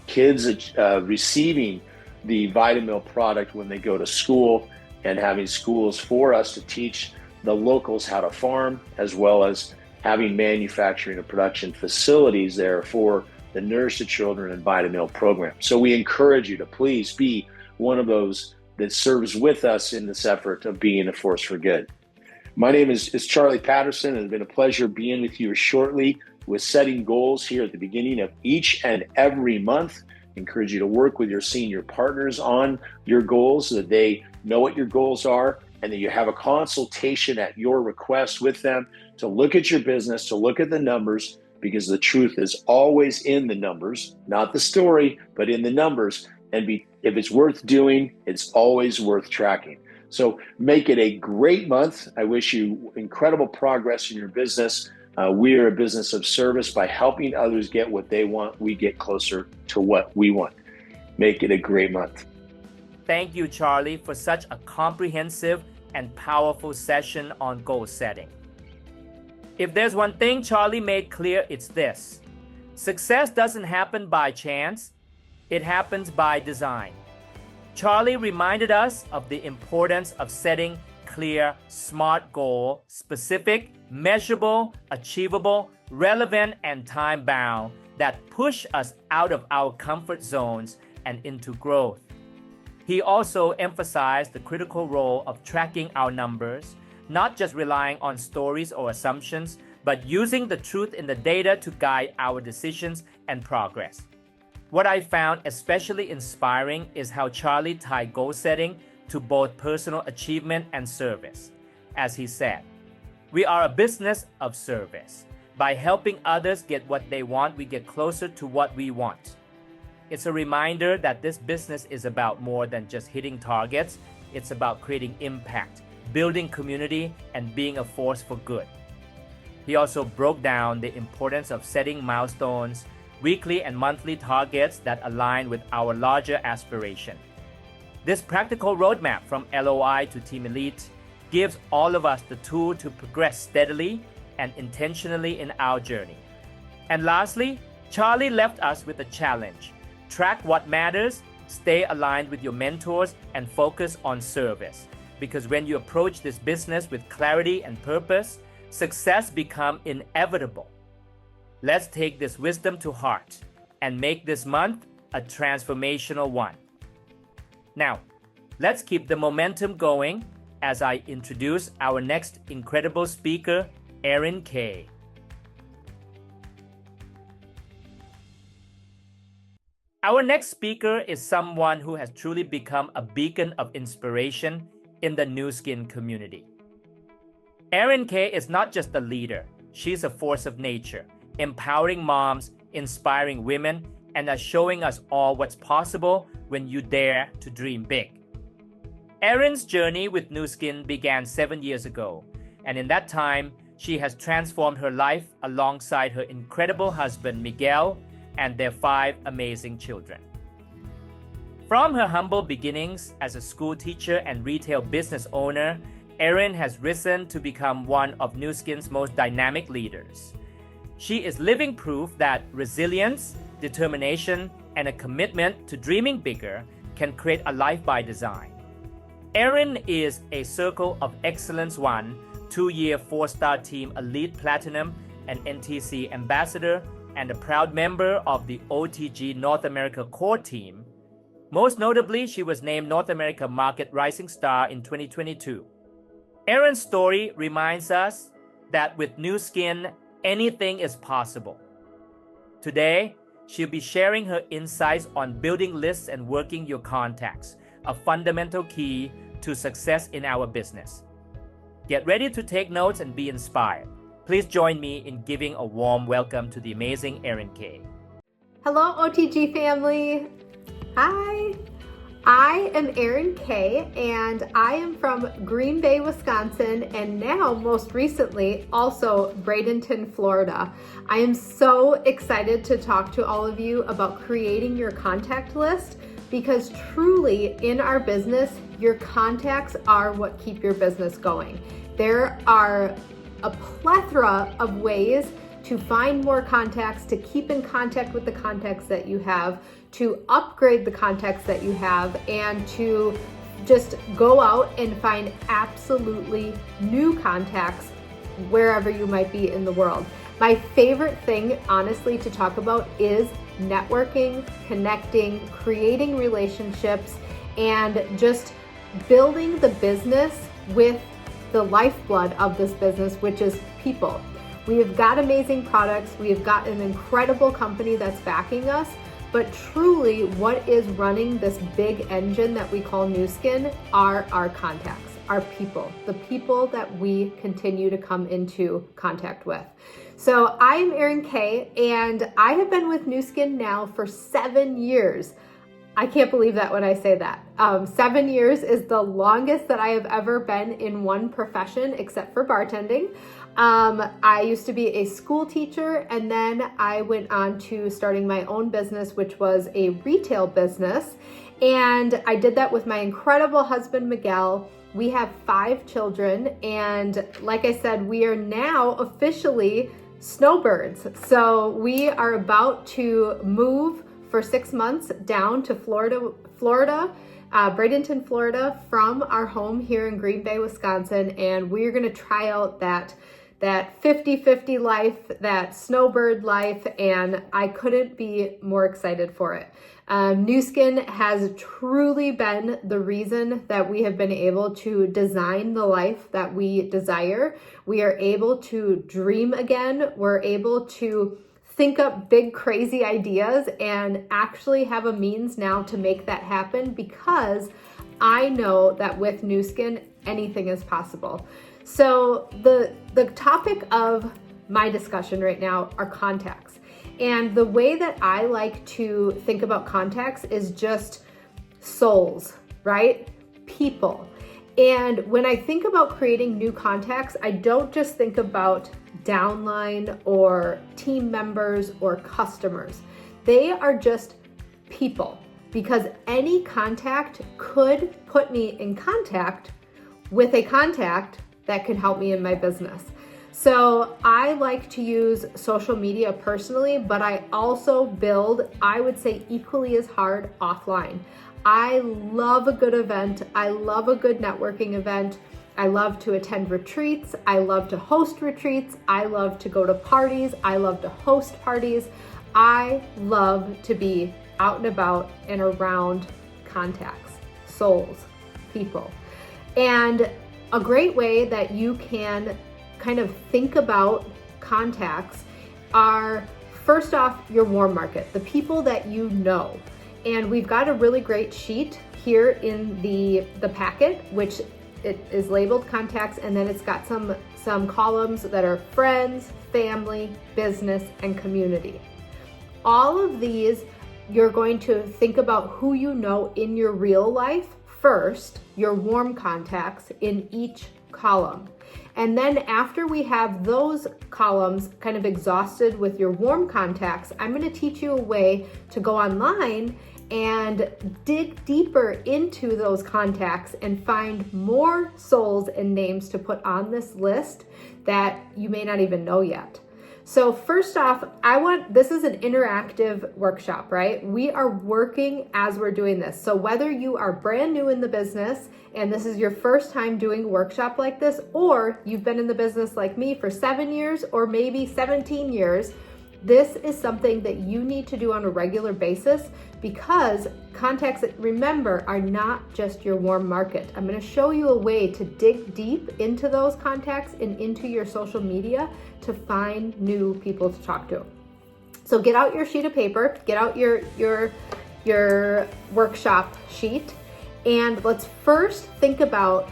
kids receiving the Vitameal product when they go to school, and having schools for us to teach the locals how to farm, as well as having manufacturing and production facilities there for the Nourish the Children and Vitameal program. So we encourage you to please be one of those that serves with us in this effort of being a force for good. My name is Charlie Patterson, and it's been a pleasure being with you shortly with setting goals here at the beginning of each and every month. I encourage you to work with your senior partners on your goals so that they know what your goals are, and that you have a consultation at your request with them to look at your business, to look at the numbers, because the truth is always in the numbers, not the story, but in the numbers. And if it's worth doing, it's always worth tracking. So make it a great month. I wish you incredible progress in your business. We are a business of service. By helping others get what they want, we get closer to what we want. Make it a great month. Thank you, Charlie, for such a comprehensive and powerful session on goal setting. If there's one thing Charlie made clear, it's this: success doesn't happen by chance, it happens by design. Charlie reminded us of the importance of setting clear, smart goals, specific, measurable, achievable, relevant, and time-bound that push us out of our comfort zones and into growth. He also emphasized the critical role of tracking our numbers, not just relying on stories or assumptions, but using the truth in the data to guide our decisions and progress. What I found especially inspiring is how Charlie tied goal setting to both personal achievement and service. As he said, we are a business of service. By helping others get what they want, we get closer to what we want. It's a reminder that this business is about more than just hitting targets. It's about creating impact, building community, and being a force for good. He also broke down the importance of setting milestones, weekly and monthly targets that align with our larger aspiration. This practical roadmap from LOI to Team Elite gives all of us the tool to progress steadily and intentionally in our journey. And lastly, Charlie left us with a challenge. Track what matters, stay aligned with your mentors, and focus on service. Because when you approach this business with clarity and purpose, success becomes inevitable. Let's take this wisdom to heart and make this month a transformational one. Now, let's keep the momentum going as I introduce our next incredible speaker, Erin Kay. Our next speaker is someone who has truly become a beacon of inspiration in the Nu Skin community. Erin Kay is not just a leader, she's a force of nature, empowering moms, inspiring women, and showing us all what's possible when you dare to dream big. Erin's journey with Nu Skin began 7 years ago, and in that time, she has transformed her life alongside her incredible husband, Miguel, and their 5 amazing children. From her humble beginnings as a school teacher and retail business owner, Erin has risen to become one of Nu Skin's most dynamic leaders. She is living proof that resilience, determination, and a commitment to dreaming bigger can create a life by design. Erin is a Circle of Excellence 1, 2-year 4-star Team Elite Platinum and NTC Ambassador, and a proud member of the OTG North America Core Team. Most notably, she was named North America Market Rising Star in 2022. Erin's story reminds us that with Nu Skin, anything is possible. Today, she'll be sharing her insights on building lists and working your contacts, a fundamental key to success in our business. Get ready to take notes and be inspired. Please join me in giving a warm welcome to the amazing Erin Kay. Hello, OTG family. Hi. I am Erin Kay, and I am from Green Bay, Wisconsin, and now most recently also Bradenton, Florida. I am so excited to talk to all of you about creating your contact list, because truly in our business, your contacts are what keep your business going. There are a plethora of ways to find more contacts, to keep in contact with the contacts that you have, to upgrade the contacts that you have, and to just go out and find absolutely new contacts wherever you might be in the world. My favorite thing, honestly, to talk about is networking, connecting, creating relationships, and just building the business with the lifeblood of this business, which is people. We have got amazing products. We have got an incredible company that's backing us, but truly what is running this big engine that we call Nu Skin are our contacts, our people, the people that we continue to come into contact with. So I'm Erin Kay, and I have been with Nu Skin now for 7 years. I can't believe that when I say that. 7 years is the longest that I have ever been in one profession, except for bartending. I used to be a school teacher, and then I went on to starting my own business, which was a retail business. And I did that with my incredible husband, Miguel. We have 5 children, and like I said, we are now officially snowbirds. So we are about to move for 6 months down to Bradenton, Florida, from our home here in Green Bay, Wisconsin, and we're going to try out that 50-50 life, that snowbird life, and I couldn't be more excited for it. Nu Skin has truly been the reason that we have been able to design the life that we desire. We are able to dream again. We're able to think up big, crazy ideas and actually have a means now to make that happen, because I know that with Nu Skin, anything is possible. So the topic of my discussion right now are contacts. And the way that I like to think about contacts is just souls, right? People. And when I think about creating new contacts, I don't just think about downline or team members or customers. They are just people, because any contact could put me in contact with a contact that could help me in my business. So I like to use social media personally, but I also build, I would say, equally as hard offline. I love a good event. I love a good networking event. I love to attend retreats. I love to host retreats. I love to go to parties. I love to host parties. I love to be out and about and around contacts, souls, people. And a great way that you can kind of think about contacts are, first off, your warm market, the people that you know. And we've got a really great sheet here in the packet, which it is labeled contacts, and then it's got some columns that are friends, family, business, and community. All of these, you're going to think about who you know in your real life first, your warm contacts in each column. And then after we have those columns kind of exhausted with your warm contacts, I'm going to teach you a way to go online and dig deeper into those contacts and find more souls and names to put on this list that you may not even know yet. So first off, this is an interactive workshop, right? We are working as we're doing this. So whether you are brand new in the business and this is your first time doing a workshop like this, or you've been in the business like me for 7 years or maybe 17 years, this is something that you need to do on a regular basis, because contacts, remember, are not just your warm market. I'm going to show you a way to dig deep into those contacts and into your social media to find new people to talk to. So get out your sheet of paper, get out your workshop sheet, and let's first think about,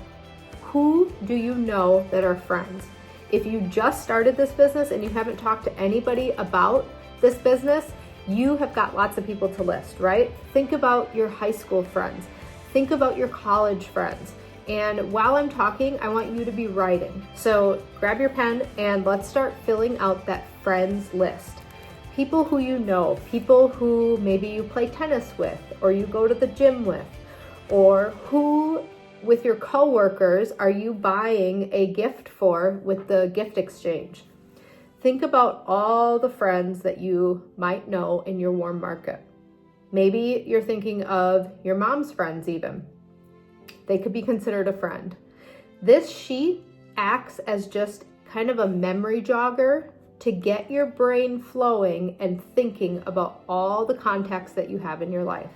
who do you know that are friends? If you just started this business and you haven't talked to anybody about this business, you have got lots of people to list, right? Think about your high school friends. Think about your college friends. And while I'm talking, I want you to be writing. So grab your pen and let's start filling out that friends list. People who you know, people who maybe you play tennis with, or you go to the gym with, or who with your coworkers are you buying a gift for with the gift exchange. Think about all the friends that you might know in your warm market. Maybe you're thinking of your mom's friends even. They could be considered a friend. This sheet acts as just kind of a memory jogger to get your brain flowing and thinking about all the contacts that you have in your life.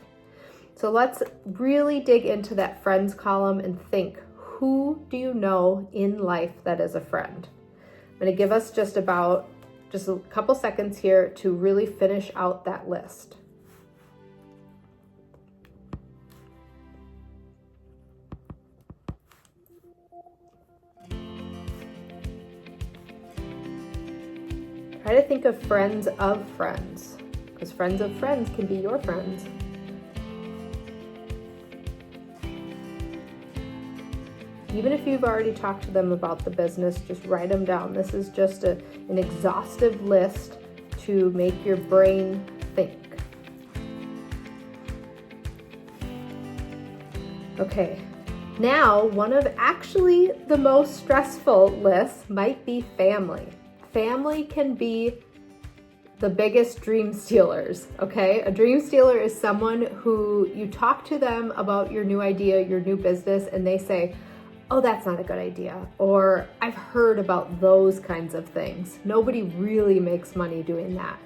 So let's really dig into that friends column and think, who do you know in life that is a friend? I'm going to give us just a couple seconds here to really finish out that list. Try to think of friends of friends, because friends of friends can be your friends. Even if you've already talked to them about the business, just write them down. This is just an exhaustive list to make your brain think. Okay, now one of actually the most stressful lists might be family. Family can be the biggest dream stealers, okay? A dream stealer is someone who you talk to them about your new idea, your new business, and they say, oh, that's not a good idea, or I've heard about those kinds of things. Nobody really makes money doing that.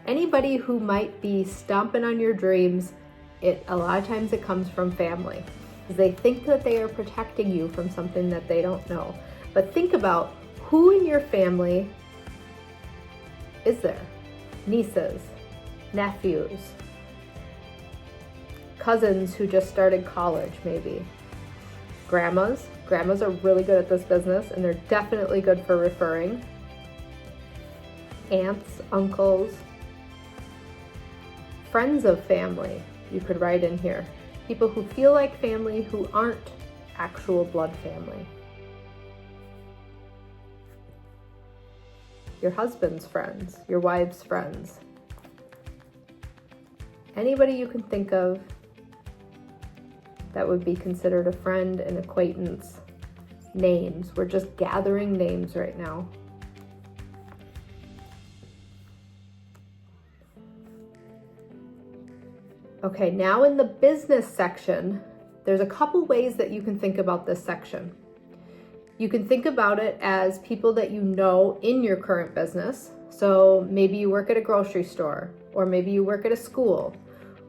Anybody who might be stomping on your dreams, a lot of times it comes from family, because they think that they are protecting you from something that they don't know. But think about who in your family is there? Nieces, nephews, cousins who just started college maybe, grandmas. Grandmas are really good at this business and they're definitely good for referring. Aunts, uncles, friends of family, you could write in here. People who feel like family who aren't actual blood family. Your husband's friends, your wife's friends. Anybody you can think of that would be considered a friend, an acquaintance. Names. We're just gathering names right now. Okay, now in the business section, there's a couple ways that you can think about this section. You can think about it as people that you know in your current business. So maybe you work at a grocery store, or maybe you work at a school.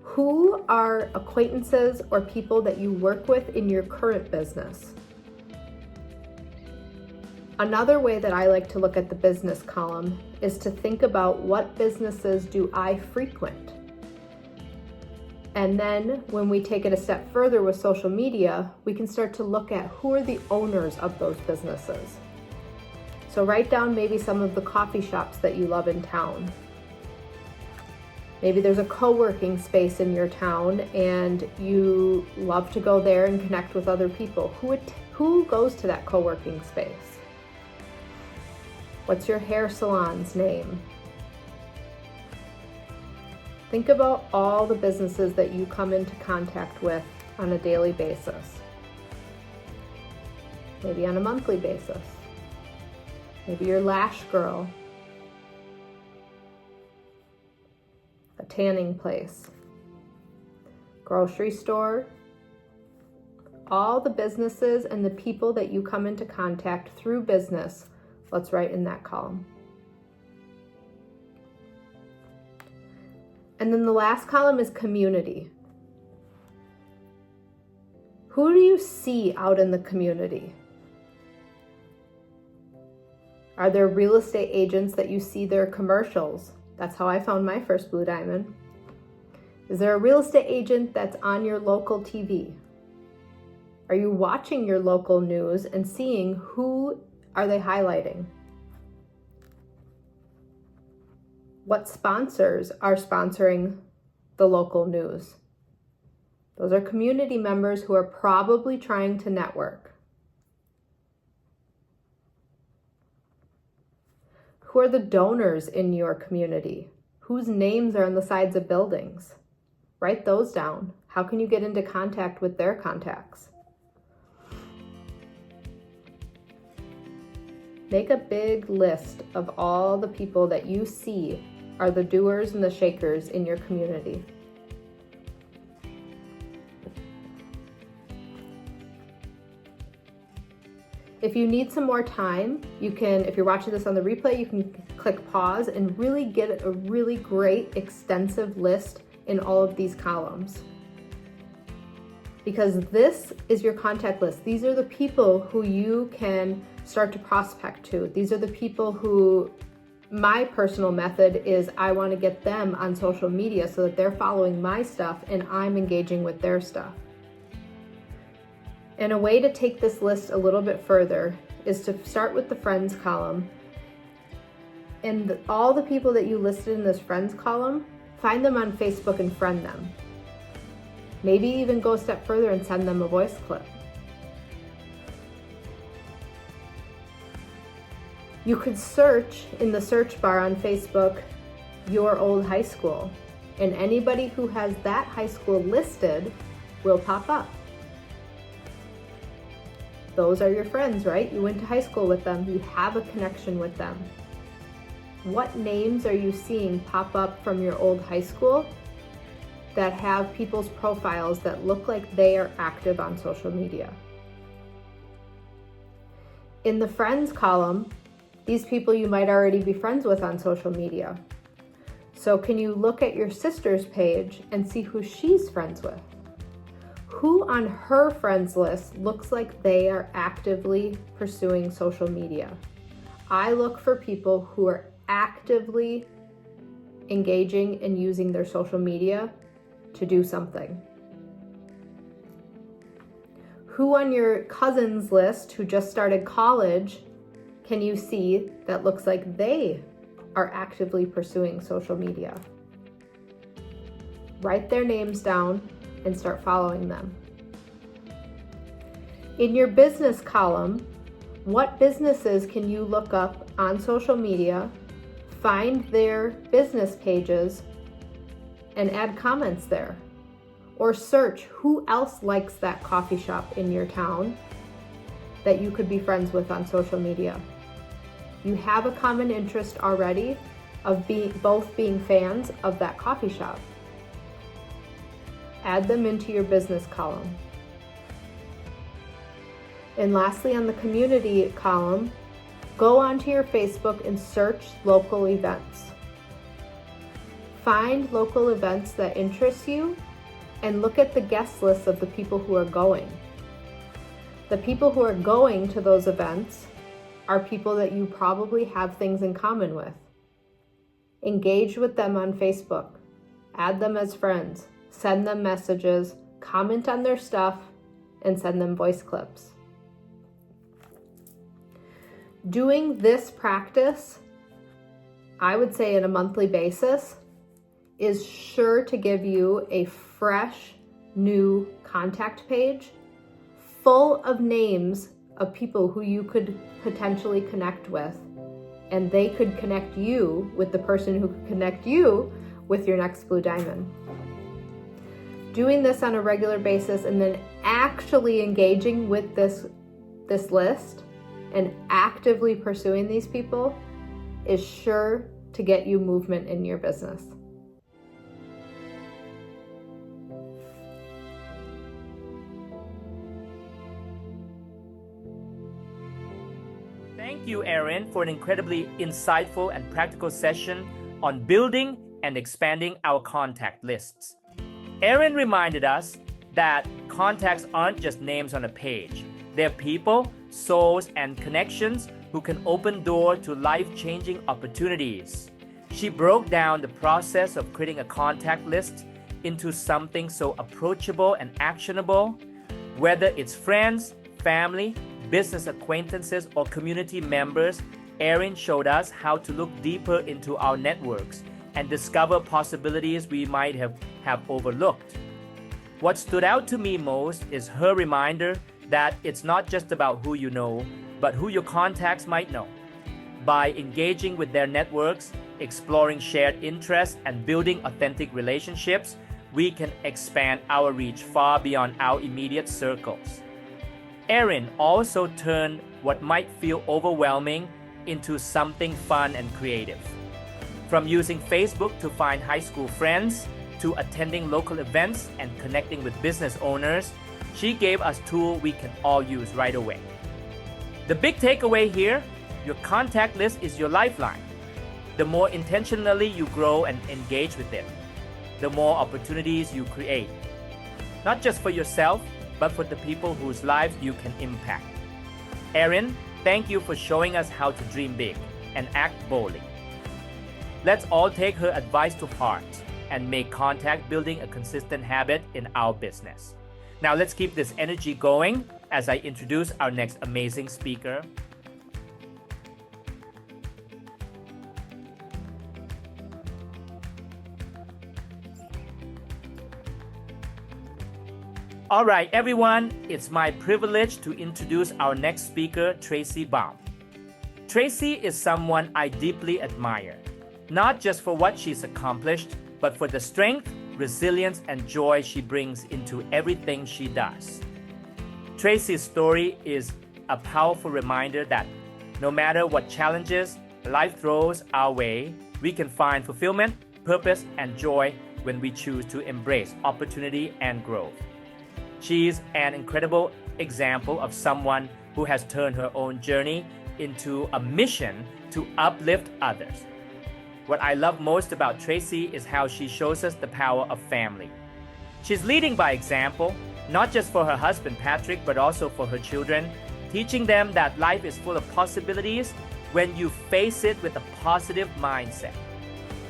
Who are acquaintances or people that you work with in your current business? Another way that I like to look at the business column is to think about what businesses do I frequent? And then when we take it a step further with social media, we can start to look at who are the owners of those businesses. So write down maybe some of the coffee shops that you love in town. Maybe there's a co-working space in your town and you love to go there and connect with other people. Who goes to that co-working space? What's your hair salon's name? Think about all the businesses that you come into contact with on a daily basis. Maybe on a monthly basis. Maybe your lash girl. A tanning place. Grocery store. All the businesses and the people that you come into contact through business, let's write in that column. And then the last column is community. Who do you see out in the community? Are there real estate agents that you see their commercials? That's how I found my first Blue Diamond. Is there a real estate agent that's on your local TV? Are you watching your local news and seeing who are they highlighting? What sponsors are sponsoring the local news? Those are community members who are probably trying to network. Who are the donors in your community? Whose names are on the sides of buildings? Write those down. How can you get into contact with their contacts? Make a big list of all the people that you see are the doers and the shakers in your community. If you need some more time, you can, if you're watching this on the replay, you can click pause and really get a really great extensive list in all of these columns. Because this is your contact list. These are the people who you can start to prospect to. These are the people who, my personal method is I want to get them on social media so that they're following my stuff and I'm engaging with their stuff. And a way to take this list a little bit further is to start with the friends column. And all the people that you listed in this friends column, find them on Facebook and friend them. Maybe even go a step further and send them a voice clip. You could search in the search bar on Facebook, your old high school, and anybody who has that high school listed will pop up. Those are your friends, right? You went to high school with them. You have a connection with them. What names are you seeing pop up from your old high school that have people's profiles that look like they are active on social media? In the friends column, these people you might already be friends with on social media. So can you look at your sister's page and see who she's friends with? Who on her friends list looks like they are actively pursuing social media? I look for people who are actively engaging and using their social media to do something. Who on your cousin's list who just started college can you see that looks like they are actively pursuing social media? write their names down, and start following them. In your business column, what businesses can you look up on social media, find their business pages, and add comments there? Or search who else likes that coffee shop in your town that you could be friends with on social media. You have a common interest already of both being fans of that coffee shop. Add them into your business column. And lastly, on the community column, go onto your Facebook and search local events. Find local events that interest you and look at the guest lists of the people who are going. The people who are going to those events are people that you probably have things in common with. Engage with them on Facebook. Add them as friends. Send them messages. Comment on their stuff and send them voice clips. Doing this practice, I would say on a monthly basis, is sure to give you a fresh, new contact page full of names of people who you could potentially connect with, and they could connect you with the person who could connect you with your next blue diamond. Doing this on a regular basis and then actually engaging with this list and actively pursuing these people is sure to get you movement in your business. Thank you, Erin, for an incredibly insightful and practical session on building and expanding our contact lists. Erin reminded us that contacts aren't just names on a page. They're people, souls, and connections who can open doors to life-changing opportunities. She broke down the process of creating a contact list into something so approachable and actionable. Whether it's friends, family, business acquaintances, or community members, Erin showed us how to look deeper into our networks and discover possibilities we might have overlooked. What stood out to me most is her reminder that it's not just about who you know, but who your contacts might know. By engaging with their networks, exploring shared interests, and building authentic relationships, we can expand our reach far beyond our immediate circles. Erin also turned what might feel overwhelming into something fun and creative. From using Facebook to find high school friends, to attending local events and connecting with business owners, she gave us tools we can all use right away. The big takeaway here, your contact list is your lifeline. The more intentionally you grow and engage with it, the more opportunities you create. Not just for yourself, but for the people whose lives you can impact. Erin, thank you for showing us how to dream big and act boldly. Let's all take her advice to heart and make contact building a consistent habit in our business. Now let's keep this energy going as I introduce our next amazing speaker. All right, everyone, it's my privilege to introduce our next speaker, Tracy Baum. Tracy is someone I deeply admire, not just for what she's accomplished, but for the strength, resilience, and joy she brings into everything she does. Tracy's story is a powerful reminder that no matter what challenges life throws our way, we can find fulfillment, purpose, and joy when we choose to embrace opportunity and growth. She's an incredible example of someone who has turned her own journey into a mission to uplift others. What I love most about Tracy is how she shows us the power of family. She's leading by example, not just for her husband Patrick, but also for her children, teaching them that life is full of possibilities when you face it with a positive mindset.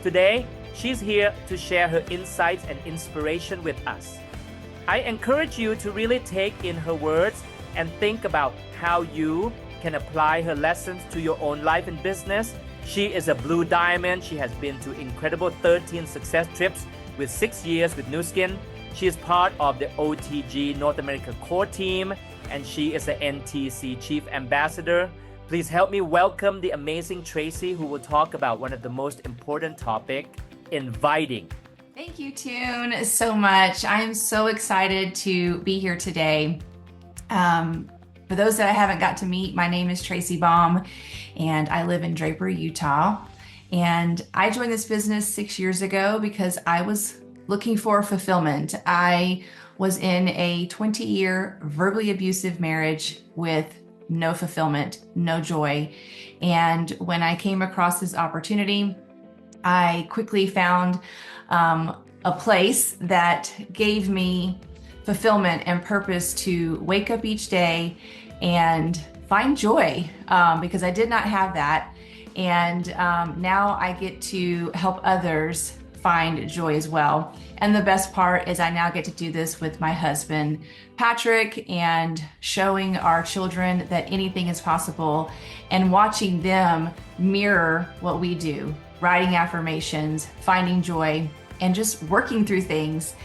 Today, she's here to share her insights and inspiration with us. I encourage you to really take in her words and think about how you can apply her lessons to your own life and business. She is a blue diamond. She has been to incredible 13 success trips with 6 years with Nu Skin. She is part of the OTG North America core team, and she is the NTC Chief Ambassador. Please help me welcome the amazing Tracy, who will talk about one of the most important topics, inviting. Thank you, Toon, so much. I am so excited to be here today. For those that I haven't got to meet, my name is Tracy Baum, and I live in Draper, Utah. And I joined this business 6 years ago because I was looking for fulfillment. I was in a 20-year verbally abusive marriage with no fulfillment, no joy. And when I came across this opportunity, I quickly found a place that gave me fulfillment and purpose to wake up each day and find joy, because I did not have that. And now I get to help others find joy as well. And the best part is I now get to do this with my husband, Patrick, and showing our children that anything is possible and watching them mirror what we do, writing affirmations, finding joy, and just working through things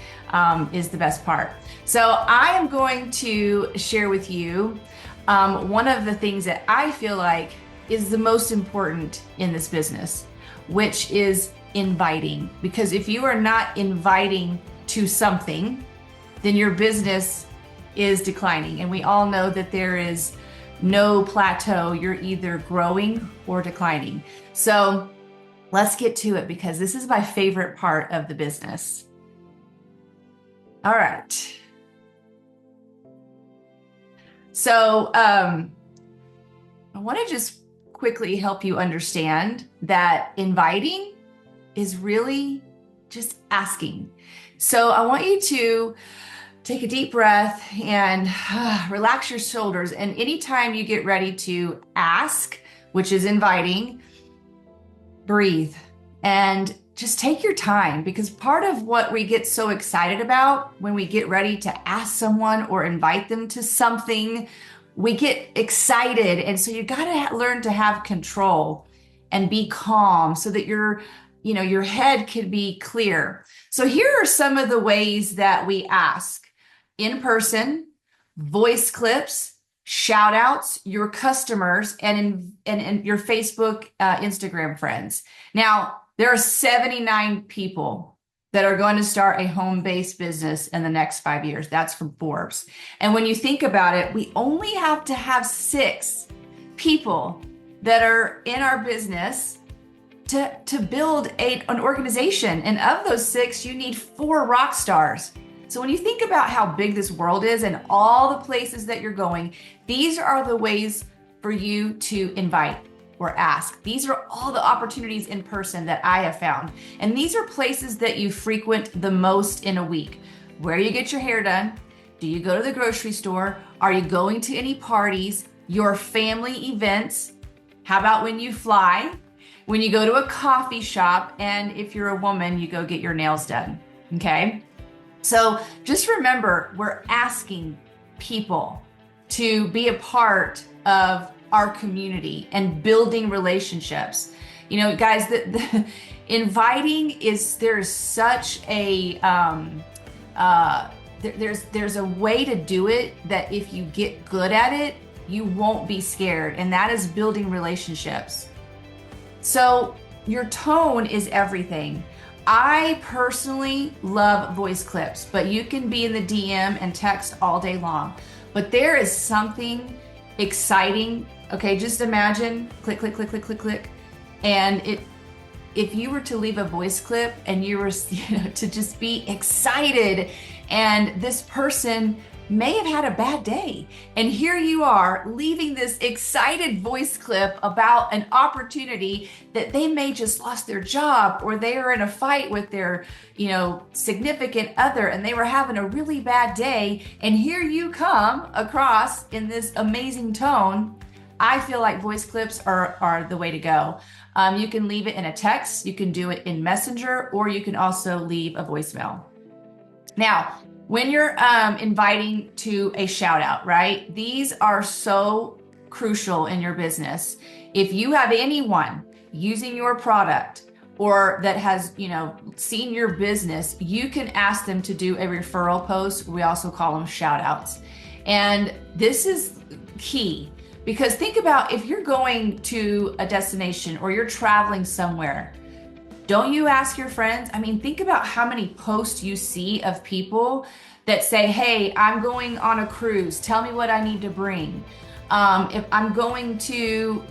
is the best part. So I am going to share with you one of the things that I feel like is the most important in this business, which is inviting. Because if you are not inviting to something, then your business is declining. And we all know that there is no plateau. You're either growing or declining. So let's get to it, because this is my favorite part of the business. All right. So I want to just quickly help you understand that inviting is really just asking. So I want you to take a deep breath and relax your shoulders. And anytime you get ready to ask, which is inviting, breathe and just take your time, because part of what we get so excited about when we get ready to ask someone or invite them to something, we get excited. And so you got to learn to have control and be calm so that your head can be clear. So here are some of the ways that we ask: in person, voice clips, shout outs, your customers, and your Facebook, Instagram friends. Now, there are 79 people that are going to start a home-based business in the next 5 years. That's from Forbes. And when you think about it, we only have to have 6 people that are in our business to build an organization. And of those 6, you need 4 rock stars. So when you think about how big this world is and all the places that you're going, these are the ways for you to invite or ask. These are all the opportunities in person that I have found. And these are places that you frequent the most in a week. Where you get your hair done? Do you go to the grocery store? Are you going to any parties? Your family events? How about when you fly? When you go to a coffee shop? And if you're a woman, you go get your nails done, okay? So just remember, we're asking people to be a part of our community and building relationships. You know, guys, the inviting is, there's such a, there's a way to do it that if you get good at it, you won't be scared. And that is building relationships. So your tone is everything. I personally love voice clips, but you can be in the DM and text all day long. But there is something exciting. Okay, just imagine, click, click, click, click, click, click. And if you were to leave a voice clip and you were, to just be excited, and this person may have had a bad day, and here you are leaving this excited voice clip about an opportunity that they may just lost their job, or they are in a fight with their significant other and they were having a really bad day, and here you come across in this amazing tone. I feel like voice clips are the way to go. You can leave it in a text, you can do it in Messenger, or you can also leave a voicemail. Now, when you're inviting to a shout out, right? These are so crucial in your business. If you have anyone using your product or that has, seen your business, you can ask them to do a referral post. We also call them shout outs. And this is key, because think about if you're going to a destination or you're traveling somewhere, don't you ask your friends? I mean, think about how many posts you see of people that say, hey, I'm going on a cruise. Tell me what I need to bring. If I'm going to,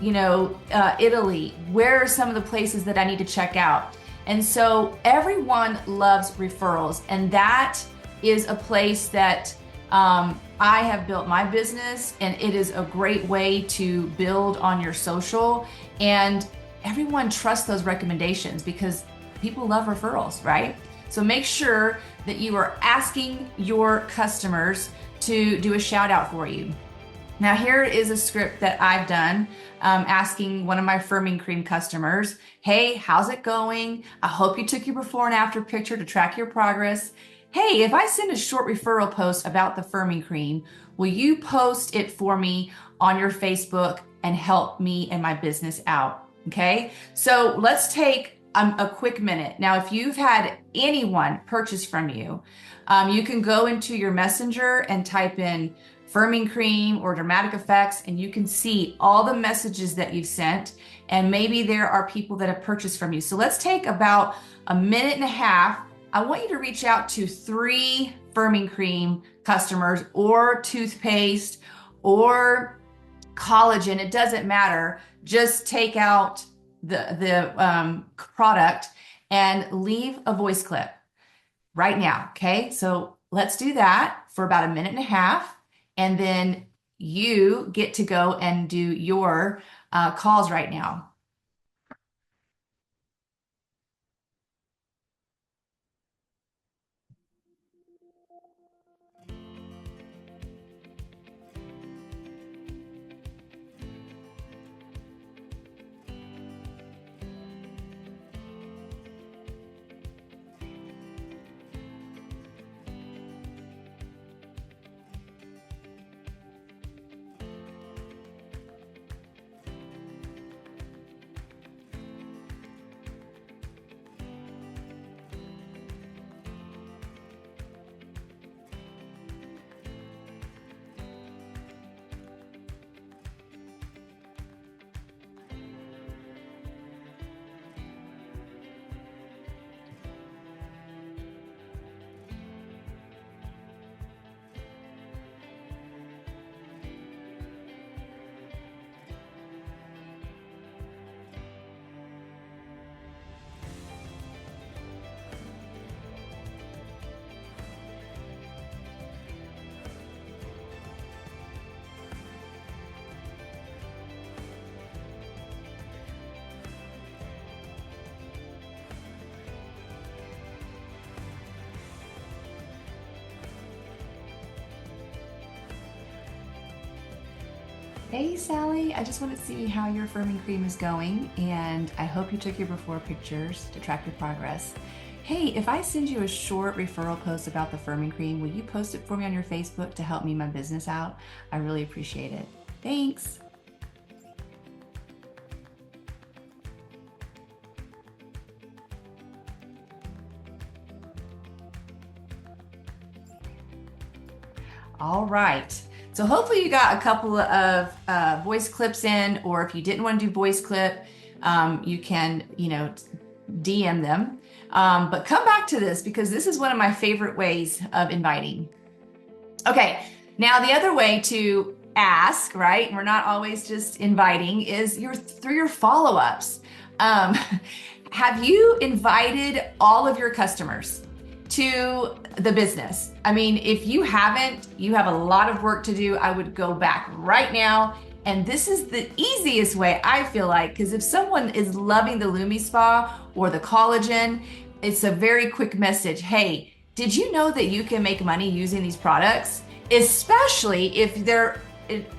Italy, where are some of the places that I need to check out? And so everyone loves referrals. And that is a place that I have built my business, and it is a great way to build on your social. And everyone trusts those recommendations because people love referrals, right? So make sure that you are asking your customers to do a shout out for you. Now, here is a script that I've done, asking one of my firming cream customers, hey, how's it going? I hope you took your before and after picture to track your progress. Hey, if I send a short referral post about the firming cream, will you post it for me on your Facebook and help me and my business out? Okay, so let's take a quick minute. Now, if you've had anyone purchase from you, you can go into your messenger and type in firming cream or dramatic effects, and you can see all the messages that you've sent, and maybe there are people that have purchased from you. So let's take about a minute and a half. I want you to reach out to 3 firming cream customers, or toothpaste, or collagen. It doesn't matter. Just take out the product and leave a voice clip right now. Okay, so let's do that for about a minute and a half. And then you get to go and do your calls right now. Hey Sally, I just want to see how your firming cream is going, and I hope you took your before pictures to track your progress. Hey, if I send you a short referral post about the firming cream, will you post it for me on your Facebook to help me my business out? I really appreciate it. Thanks. All right. So hopefully you got a couple of voice clips in, or if you didn't want to do voice clip, you can, DM them. But come back to this, because this is one of my favorite ways of inviting. Okay, now the other way to ask, right? We're not always just inviting, is through your follow-ups. Have you invited all of your customers to the business? I mean, if you haven't, you have a lot of work to do. I would go back right now. And this is the easiest way, I feel like, because if someone is loving the Lumi Spa or the collagen, it's a very quick message. Hey, did you know that you can make money using these products? Especially if they're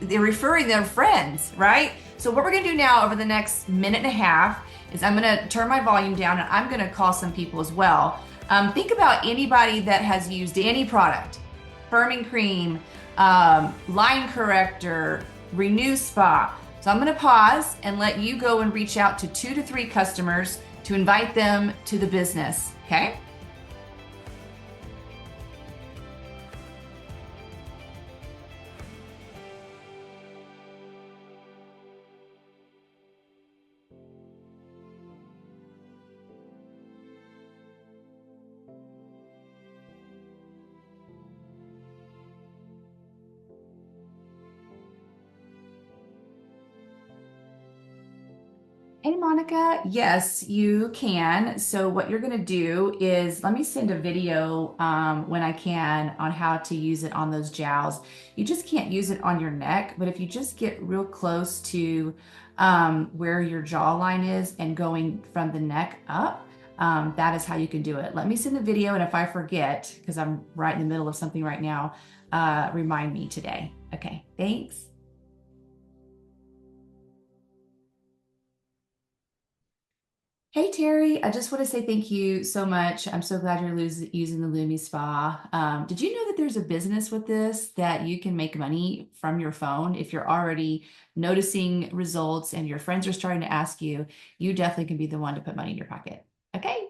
referring their friends, right? So what we're gonna do now over the next minute and a half is I'm gonna turn my volume down, and I'm gonna call some people as well. Think about anybody that has used any product, firming cream, line corrector, Renew Spa. So I'm going to pause and let you go and reach out to 2 to 3 customers to invite them to the business, okay? Hey, Monica. Yes, you can. So what you're going to do is let me send a video when I can on how to use it on those jowls. You just can't use it on your neck, but if you just get real close to where your jawline is and going from the neck up, that is how you can do it. Let me send the video, and if I forget, because I'm right in the middle of something right now, remind me today. Okay, thanks. Hey, Terry, I just want to say thank you so much. I'm so glad you're using the Lumi Spa. Did you know that there's a business with this that you can make money from your phone? If you're already noticing results and your friends are starting to ask you, you definitely can be the one to put money in your pocket. Okay.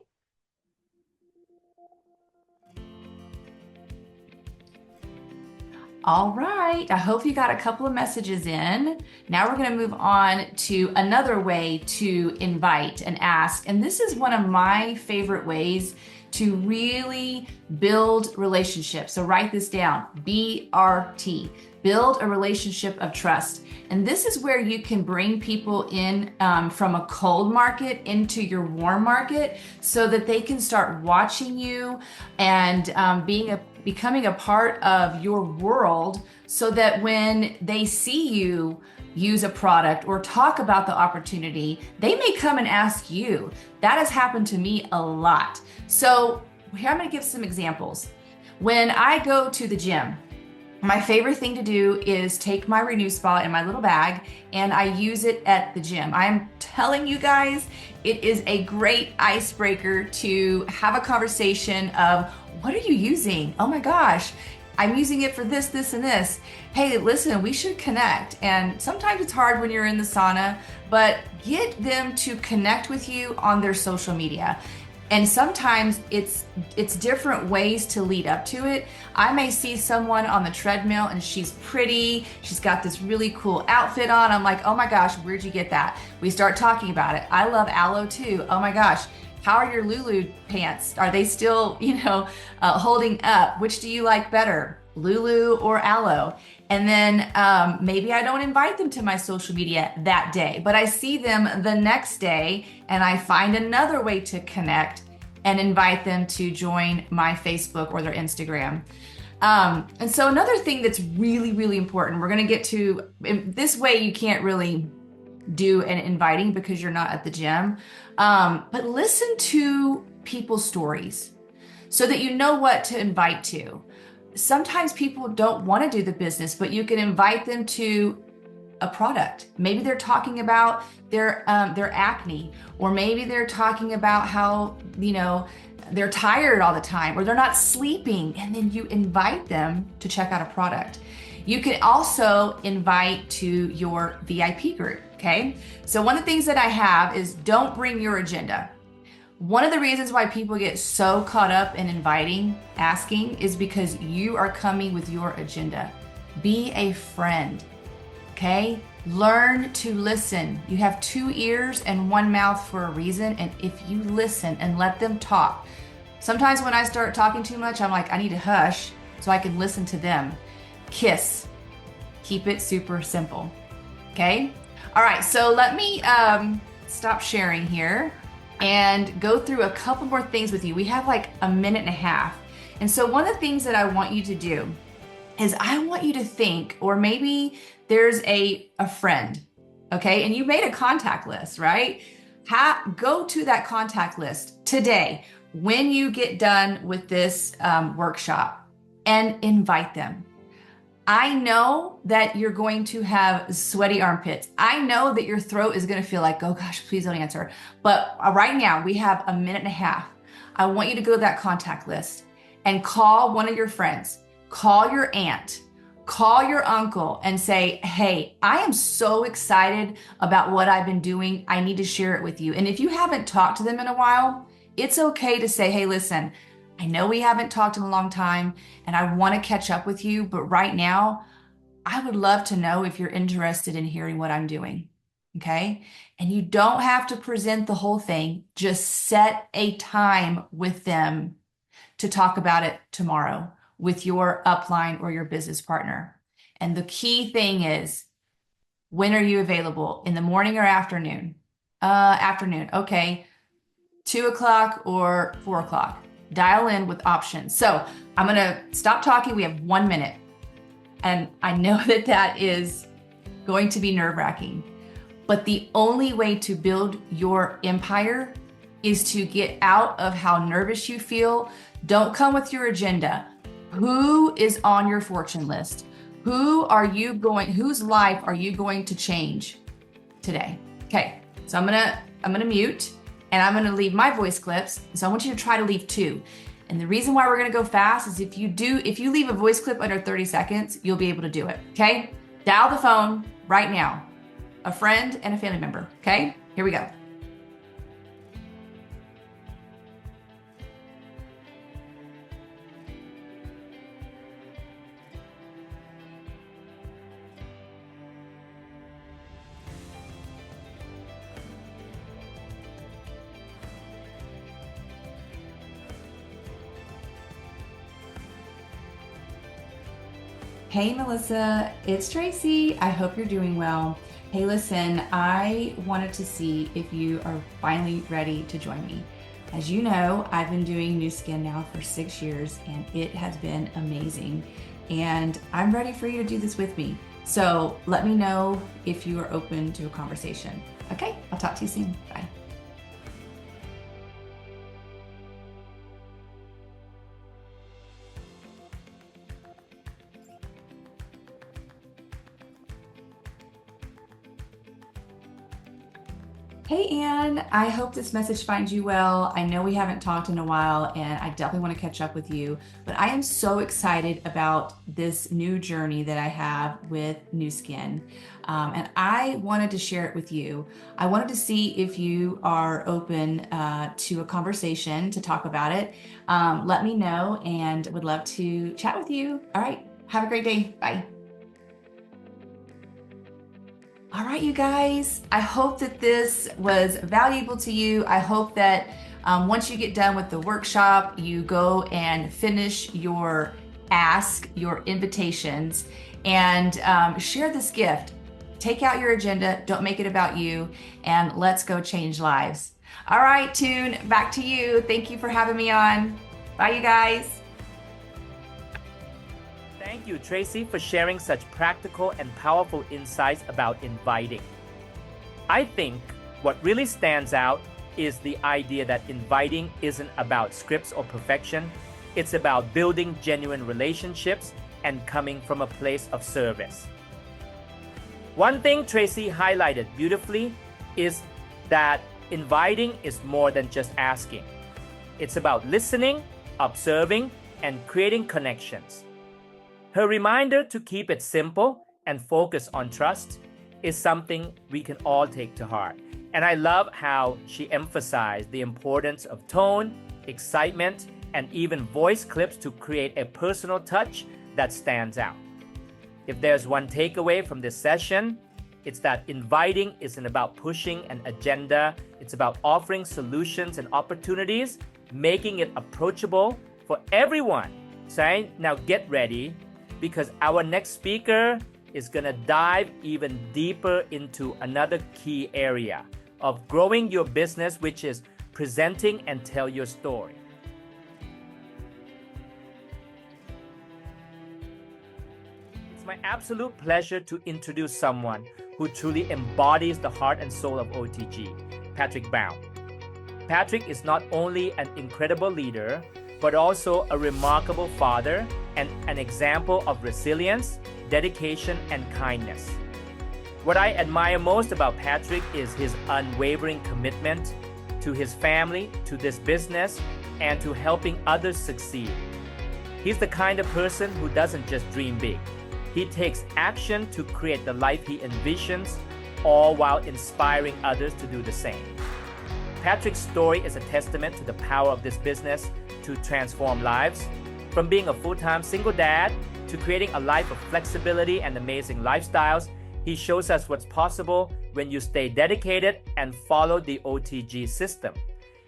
All right, I hope you got a couple of messages in. Now we're going to move on to another way to invite and ask. And this is one of my favorite ways to really build relationships. So write this down, BRT, build a relationship of trust. And this is where you can bring people in from a cold market into your warm market so that they can start watching you and becoming a part of your world, so that when they see you use a product or talk about the opportunity, they may come and ask you. That has happened to me a lot. So here I'm going to give some examples. When I go to the gym, my favorite thing to do is take my Renew Spa in my little bag and I use it at the gym. I'm telling you guys, it is a great icebreaker to have a conversation of, what are you using? Oh my gosh, I'm using it for this, this, and this. Hey, listen, we should connect. And sometimes it's hard when you're in the sauna, but get them to connect with you on their social media. And sometimes it's different ways to lead up to it. I may see someone on the treadmill and she's pretty, she's got this really cool outfit on. I'm like, oh my gosh, where'd you get that? We start talking about it. I love aloe too. Oh my gosh, how are your Lulu pants? Are they still, holding up? Which do you like better, Lulu or aloe? And then maybe I don't invite them to my social media that day, but I see them the next day and I find another way to connect and invite them to join my Facebook or their Instagram. And so another thing that's really, really important, we're going to get to, this way you can't really do an inviting because you're not at the gym, but listen to people's stories so that you know what to invite to. Sometimes people don't want to do the business, but you can invite them to a product. Maybe they're talking about their acne, or maybe they're talking about how, they're tired all the time, or they're not sleeping, and then you invite them to check out a product. You can also invite to your VIP group, okay? So one of the things that I have is don't bring your agenda. One of the reasons why people get so caught up in inviting, asking, is because you are coming with your agenda. Be a friend, okay? Learn to listen. You have 2 ears and 1 mouth for a reason, and if you listen and let them talk. Sometimes when I start talking too much, I'm like, I need to hush so I can listen to them. KISS. Keep it super simple, okay? All right, so let me stop sharing here and go through a couple more things with you. We have like a minute and a half. And so one of the things that I want you to do is I want you to think, or maybe there's a friend, okay? And you made a contact list, right? Go to that contact list today when you get done with this workshop and invite them. I know that you're going to have sweaty armpits. I know that your throat is going to feel like, oh gosh, please don't answer. But right now we have a minute and a half. I want you to go to that contact list and call one of your friends, call your aunt, Call your uncle and say, hey, I am so excited about what I've been doing. I need to share it with you. And if you haven't talked to them in a while, it's okay to say, hey, listen, I know we haven't talked in a long time and I want to catch up with you, but right now, I would love to know if you're interested in hearing what I'm doing. Okay. And you don't have to present the whole thing. Just set a time with them to talk about it tomorrow with your upline or your business partner. And the key thing is, when are you available? In the morning or afternoon? Afternoon. Okay. 2 o'clock or 4 o'clock. Dial in with options. So I'm going to stop talking. We have 1 minute. And I know that that is going to be nerve-wracking. But the only way to build your empire is to get out of how nervous you feel. Don't come with your agenda. Who is on your fortune list? Whose life are you going to change today? Okay, so I'm gonna mute and I'm gonna leave my voice clips. So I want you to try to leave 2. And the reason why we're gonna go fast is if you leave a voice clip under 30 seconds, you'll be able to do it, okay? Dial the phone right now. A friend and a family member, okay? Here we go. Hey, Melissa, it's Tracy. I hope you're doing well. Hey, listen, I wanted to see if you are finally ready to join me. As you know, I've been doing Nu Skin now for 6 years and it has been amazing. And I'm ready for you to do this with me. So let me know if you are open to a conversation. Okay, I'll talk to you soon. Bye. Hey, Anne, I hope this message finds you well. I know we haven't talked in a while and I definitely want to catch up with you, but I am so excited about this new journey that I have with Nu Skin. And I wanted to share it with you. I wanted to see if you are open to a conversation to talk about it. Let me know and would love to chat with you. All right, have a great day. Bye. All right, you guys, I hope that this was valuable to you. I hope that once you get done with the workshop, you go and finish your ask, your invitations, and share this gift. Take out your agenda, don't make it about you, and let's go change lives. All right, Tune, back to you. Thank you for having me on. Bye, you guys. Thank you, Tracy, for sharing such practical and powerful insights about inviting. I think what really stands out is the idea that inviting isn't about scripts or perfection. It's about building genuine relationships and coming from a place of service. One thing Tracy highlighted beautifully is that inviting is more than just asking. It's about listening, observing, and creating connections. Her reminder to keep it simple and focus on trust is something we can all take to heart. And I love how she emphasized the importance of tone, excitement, and even voice clips to create a personal touch that stands out. If there's one takeaway from this session, it's that inviting isn't about pushing an agenda. It's about offering solutions and opportunities, making it approachable for everyone. So now get ready, because our next speaker is going to dive even deeper into another key area of growing your business, which is presenting and tell your story. It's my absolute pleasure to introduce someone who truly embodies the heart and soul of OTG, Patrick Baum. Patrick is not only an incredible leader, but also a remarkable father and an example of resilience, dedication, and kindness. What I admire most about Patrick is his unwavering commitment to his family, to this business, and to helping others succeed. He's the kind of person who doesn't just dream big. He takes action to create the life he envisions, all while inspiring others to do the same. Patrick's story is a testament to the power of this business to transform lives. From being a full-time single dad to creating a life of flexibility and amazing lifestyles, he shows us what's possible when you stay dedicated and follow the OTG system.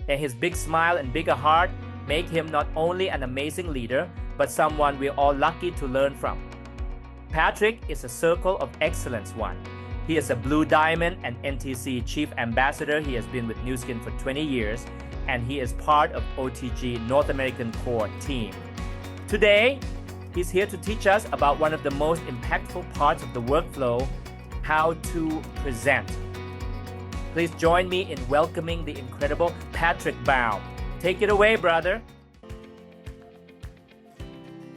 And his big smile and bigger heart make him not only an amazing leader, but someone we're all lucky to learn from. Patrick is a Circle of Excellence one. He is a Blue Diamond and NTC Chief Ambassador. He has been with Nu Skin for 20 years, and he is part of OTG North American Core team. Today, he's here to teach us about one of the most impactful parts of the workflow, how to present. Please join me in welcoming the incredible Patrick Baum. Take it away, brother.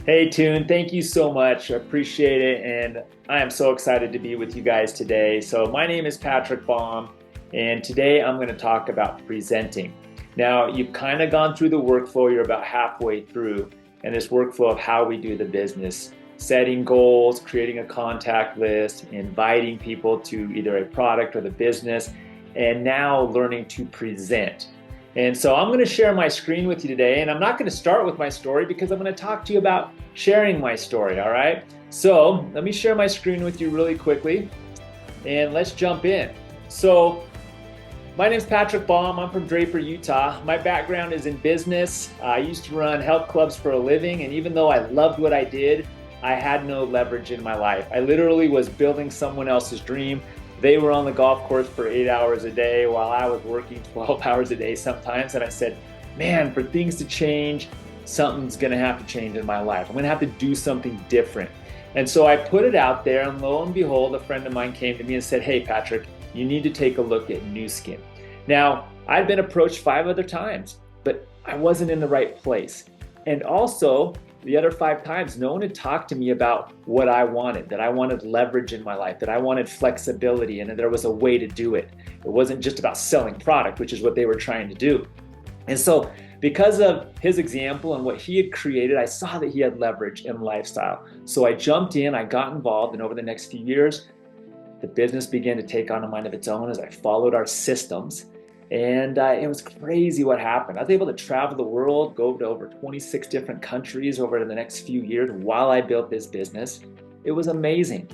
Hey, Toon, thank you so much. I appreciate it, and I am so excited to be with you guys today. So my name is Patrick Baum, and today I'm going to talk about presenting. Now, you've kind of gone through the workflow. You're about halfway through, and this workflow of how we do the business. Setting goals, creating a contact list, inviting people to either a product or the business, and now learning to present. And so I'm going to share my screen with you today, and I'm not going to start with my story because I'm going to talk to you about sharing my story, all right? So let me share my screen with you really quickly, and let's jump in. So my name is Patrick Baum. I'm from Draper, Utah. My background is in business. I used to run health clubs for a living, and even though I loved what I did, I had no leverage in my life. I literally was building someone else's dream. They were on the golf course for 8 hours a day while I was working 12 hours a day sometimes. And I said, man, for things to change, something's gonna have to change in my life. I'm gonna have to do something different. And so I put it out there, and lo and behold, a friend of mine came to me and said, hey, Patrick, you need to take a look at Nu Skin. Now, I'd been approached 5 other times, but I wasn't in the right place. And also, the other 5 times, no one had talked to me about what I wanted, that I wanted leverage in my life, that I wanted flexibility, and that there was a way to do it. It wasn't just about selling product, which is what they were trying to do. And so because of his example and what he had created, I saw that he had leverage in lifestyle. So I jumped in, I got involved, and over the next few years, the business began to take on a mind of its own as I followed our systems. And it was crazy what happened. I was able to travel the world, go to over 26 different countries over the next few years while I built this business. It was amazing.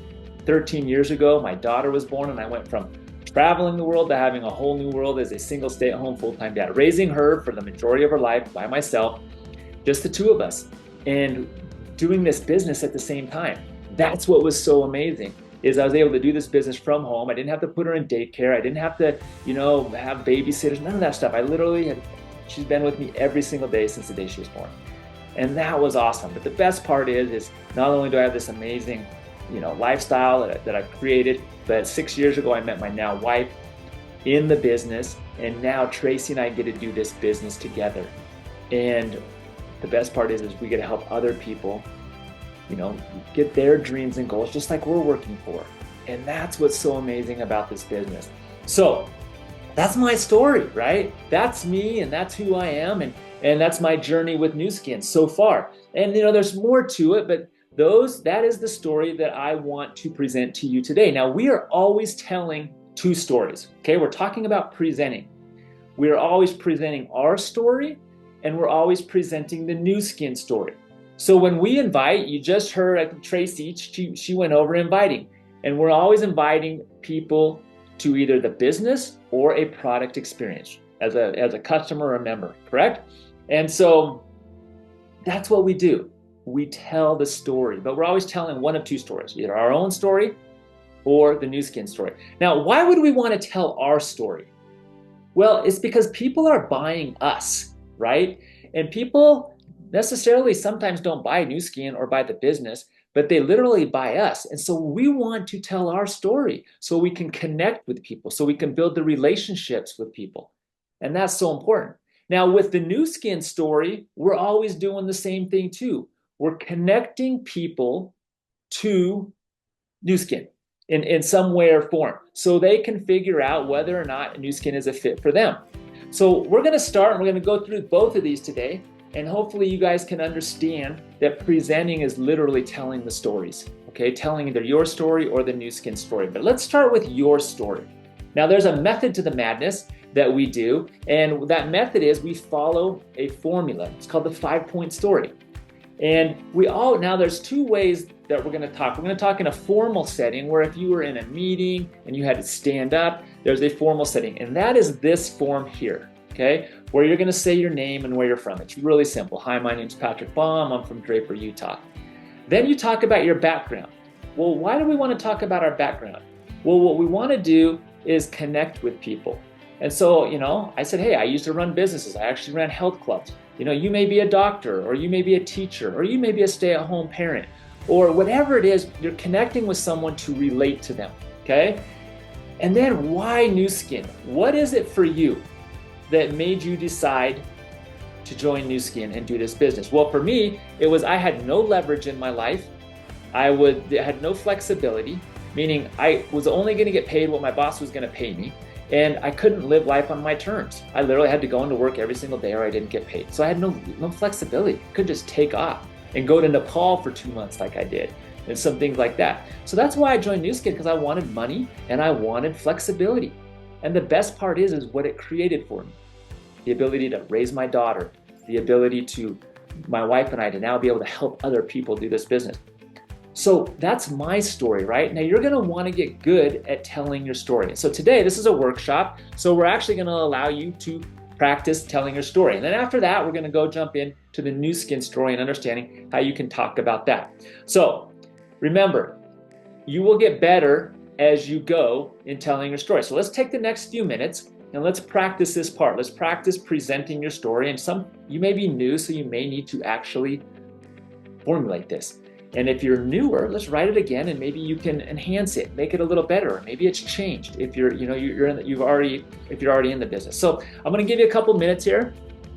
13 years ago, my daughter was born, and I went from traveling the world to having a whole new world as a single stay-at-home full-time dad, raising her for the majority of her life by myself, just the 2 of us, and doing this business at the same time. That's what was so amazing. Is I was able to do this business from home. I didn't have to put her in daycare. I didn't have to, have babysitters, none of that stuff. She's been with me every single day since the day she was born. And that was awesome. But the best part is not only do I have this amazing, lifestyle that I've created, but 6 years ago, I met my now wife in the business. And now Tracy and I get to do this business together. And the best part is we get to help other people get their dreams and goals just like we're working for. And that's what's so amazing about this business. So that's my story, right? That's me, and that's who I am, and that's my journey with Nu Skin so far. And there's more to it, but that is the story that I want to present to you today. Now, we are always telling 2 stories, okay? We're talking about presenting. We're always presenting our story, and we're always presenting the Nu Skin story. So when we invite, you just heard Tracy, she went over inviting. And we're always inviting people to either the business or a product experience as a customer or a member, correct? And so that's what we do. We tell the story, but we're always telling one of 2 stories, either our own story or the Nu Skin story. Now, why would we want to tell our story? Well, it's because people are buying us, right? And people necessarily sometimes don't buy Nu Skin or buy the business, but they literally buy us. And so we want to tell our story so we can connect with people, so we can build the relationships with people. And that's so important. Now, with the Nu Skin story, we're always doing the same thing too. We're connecting people to Nu Skin in some way or form so they can figure out whether or not Nu Skin is a fit for them. So we're going to start, and we're going to go through both of these today. And hopefully you guys can understand that presenting is literally telling the stories, okay? Telling either your story or the new skin story. But let's start with your story. Now, there's a method to the madness that we do, and that method is we follow a formula. It's called the 5-point story. And now there's two ways that we're gonna talk. We're gonna talk in a formal setting where if you were in a meeting and you had to stand up, there's a formal setting. And that is this form here, okay? Where you're gonna say your name and where you're from. It's really simple. Hi, my name's Patrick Baum. I'm from Draper, Utah. Then you talk about your background. Well, why do we wanna talk about our background? Well, what we wanna do is connect with people. And so, I said, hey, I used to run businesses. I actually ran health clubs. You may be a doctor, or you may be a teacher, or you may be a stay-at-home parent, or whatever it is, you're connecting with someone to relate to them, okay? And then why Nu Skin? What is it for you that made you decide to join Nu Skin and do this business? Well, for me, it was I had no leverage in my life. I had no flexibility, meaning I was only gonna get paid what my boss was gonna pay me. And I couldn't live life on my terms. I literally had to go into work every single day or I didn't get paid. So I had no flexibility. I could just take off and go to Nepal for 2 months like I did and some things like that. So that's why I joined Nu Skin, because I wanted money and I wanted flexibility. And the best part is what it created for me. The ability to raise my daughter, the ability to, my wife and I, to now be able to help other people do this business. So that's my story, right? Now you're gonna wanna get good at telling your story. So today, this is a workshop, so we're actually gonna allow you to practice telling your story. And then after that, we're gonna go jump in to the Nu Skin story and understanding how you can talk about that. So remember, you will get better as you go in telling your story. So let's take the next few minutes and let's practice this part. Let's practice presenting your story. And you may be new, so you may need to actually formulate this. And if you're newer, let's write it again, and maybe you can enhance it, make it a little better. Maybe it's changed if you're already in the business. So I'm going to give you a couple minutes here,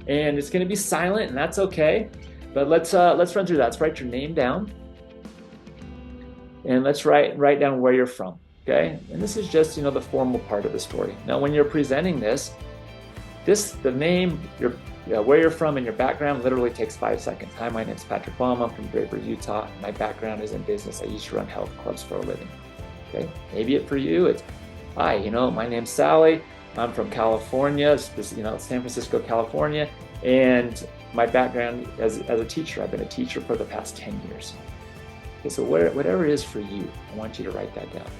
and it's going to be silent, and that's okay. But let's run through that. Let's write your name down, and let's write down where you're from. Okay, and this is just the formal part of the story. Now, when you're presenting the name, where you're from and your background literally takes 5 seconds. Hi, my name's Patrick Baum. I'm from Draper, Utah. My background is in business. I used to run health clubs for a living. Okay, maybe for you, it's, hi, my name's Sally. I'm from California, San Francisco, California. And my background as a teacher, I've been a teacher for the past 10 years. Okay, so whatever it is for you, I want you to write that down.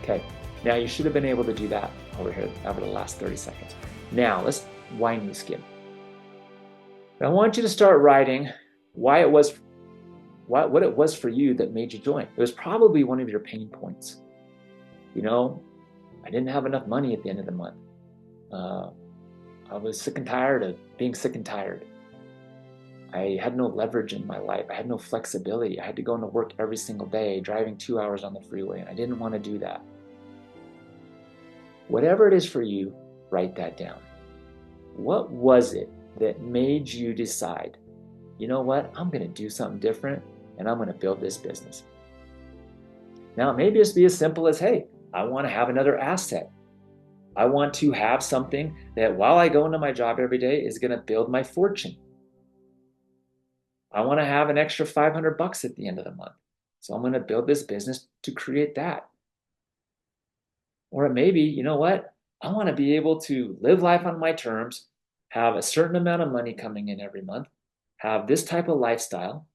Okay, now you should have been able to do that over here over the last 30 seconds. Now, why Nu Skin? I want you to start writing what it was for you that made you join. It was probably one of your pain points. I didn't have enough money at the end of the month. I was sick and tired of being sick and tired. I had no leverage in my life. I had no flexibility. I had to go into work every single day, driving 2 hours on the freeway, and I didn't want to do that. Whatever it is for you, write that down. What was it that made you decide, you know what, I'm going to do something different and I'm going to build this business? Now, it may just be as simple as, hey, I want to have another asset. I want to have something that while I go into my job every day is going to build my fortune. I want to have an extra $500 at the end of the month. So I'm going to build this business to create that. Or it may be, you know what, I want to be able to live life on my terms, have a certain amount of money coming in every month, have this type of lifestyle.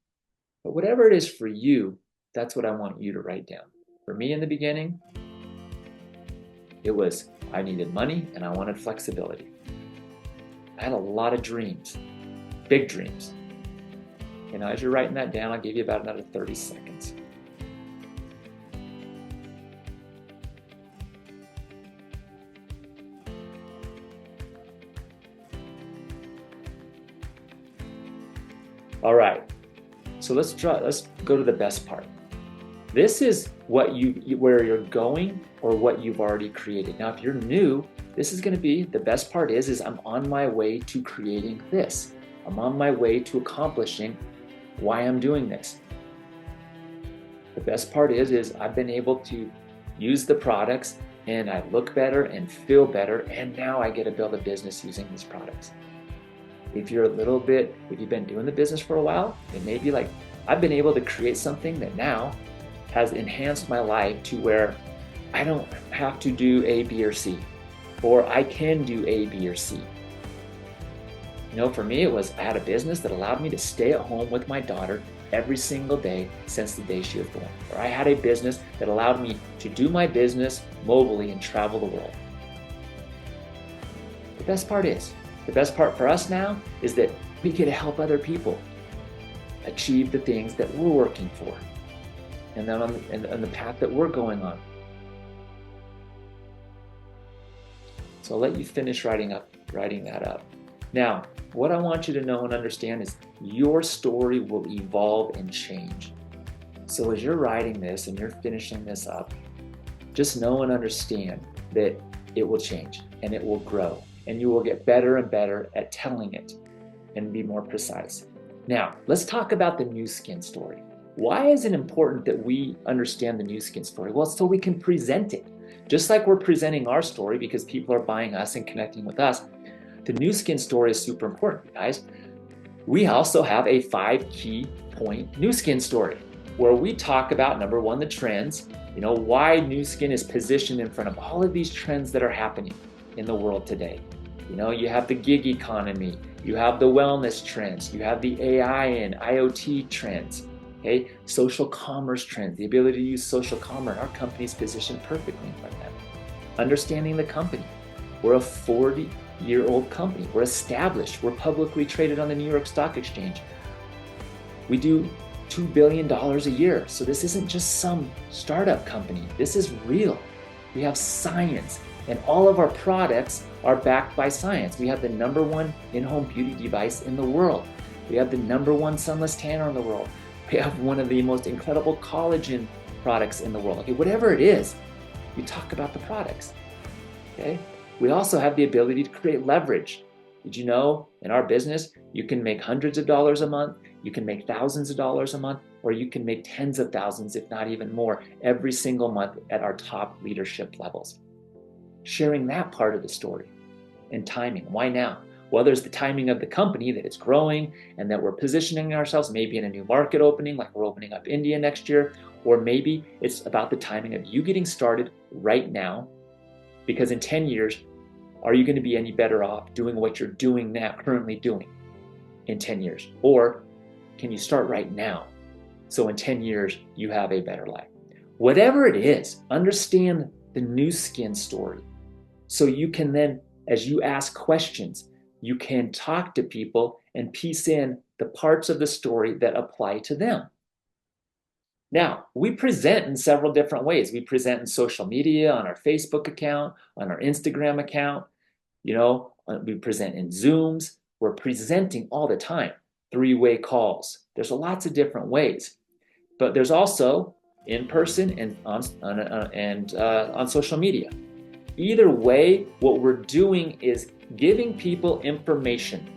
But whatever it is for you, that's what I want you to write down. For me in the beginning, it was I needed money and I wanted flexibility. I had a lot of dreams, big dreams. As you're writing that down, I'll give you about another 30 seconds. All right, so let's go to the best part. This is where you're going or what you've already created. Now, if you're new, this is going to be the best part is I'm on my way to creating this. I'm on my way to accomplishing why I'm doing this. The best part is I've been able to use the products and I look better and feel better, and now I get to build a business using these products. If you've been doing the business for a while, it may be like, I've been able to create something that now has enhanced my life to where I don't have to do A, B, or C, or I can do A, B, or C. You know, for me, it was I had a business that allowed me to stay at home with my daughter every single day since the day she was born. Or I had a business that allowed me to do my business mobily and travel the world. The best part for us now is that we get to help other people achieve the things that we're working for and then on the path that we're going on. So I'll let you finish writing that up. Now, what I want you to know and understand is your story will evolve and change. So as you're writing this and you're finishing this up, just know and understand that it will change and it will grow and you will get better and better at telling it and be more precise. Now, let's talk about the new skin story. Why is it important that we understand the new skin story? Well, so we can present it. Just like we're presenting our story because people are buying us and connecting with us, the new skin story is super important, guys. We also have a 5 key point new skin story where we talk about, number one, the trends, why new skin is positioned in front of all of these trends that are happening in the world today. You have the gig economy, you have the wellness trends, you have the AI and IoT trends, okay? Social commerce trends, the ability to use social commerce. Our company's positioned perfectly in front of that. Understanding the company. We're a 40-year-old company. We're established. We're publicly traded on the New York Stock Exchange. We do $2 billion a year. So this isn't just some startup company. This is real. We have science, and all of our products are backed by science. We have the #1 in-home beauty device in the world. We have the #1 sunless tanner in the world. We have one of the most incredible collagen products in the world. Okay, whatever it is, you talk about the products. Okay? We also have the ability to create leverage. Did you know in our business, you can make hundreds of dollars a month, you can make thousands of dollars a month, or you can make tens of thousands, if not even more, every single month at our top leadership levels. Sharing that part of the story and timing. Why now? Well, there's the timing of the company that it's growing and that we're positioning ourselves maybe in a new market opening, like we're opening up India next year, or maybe it's about the timing of you getting started right now, because in 10 years, are you going to be any better off doing what you're doing now, currently doing in 10 years? Or can you start right now? So in 10 years, you have a better life. Whatever it is, understand the new skin story. So you can then, as you ask questions, you can talk to people and piece in the parts of the story that apply to them. Now, we present in several different ways. We present in social media, on our Facebook account, on our Instagram account. We present in Zooms. We're presenting all the time. 3-way calls. There's lots of different ways. But there's also in person and on social media. Either way, what we're doing is giving people information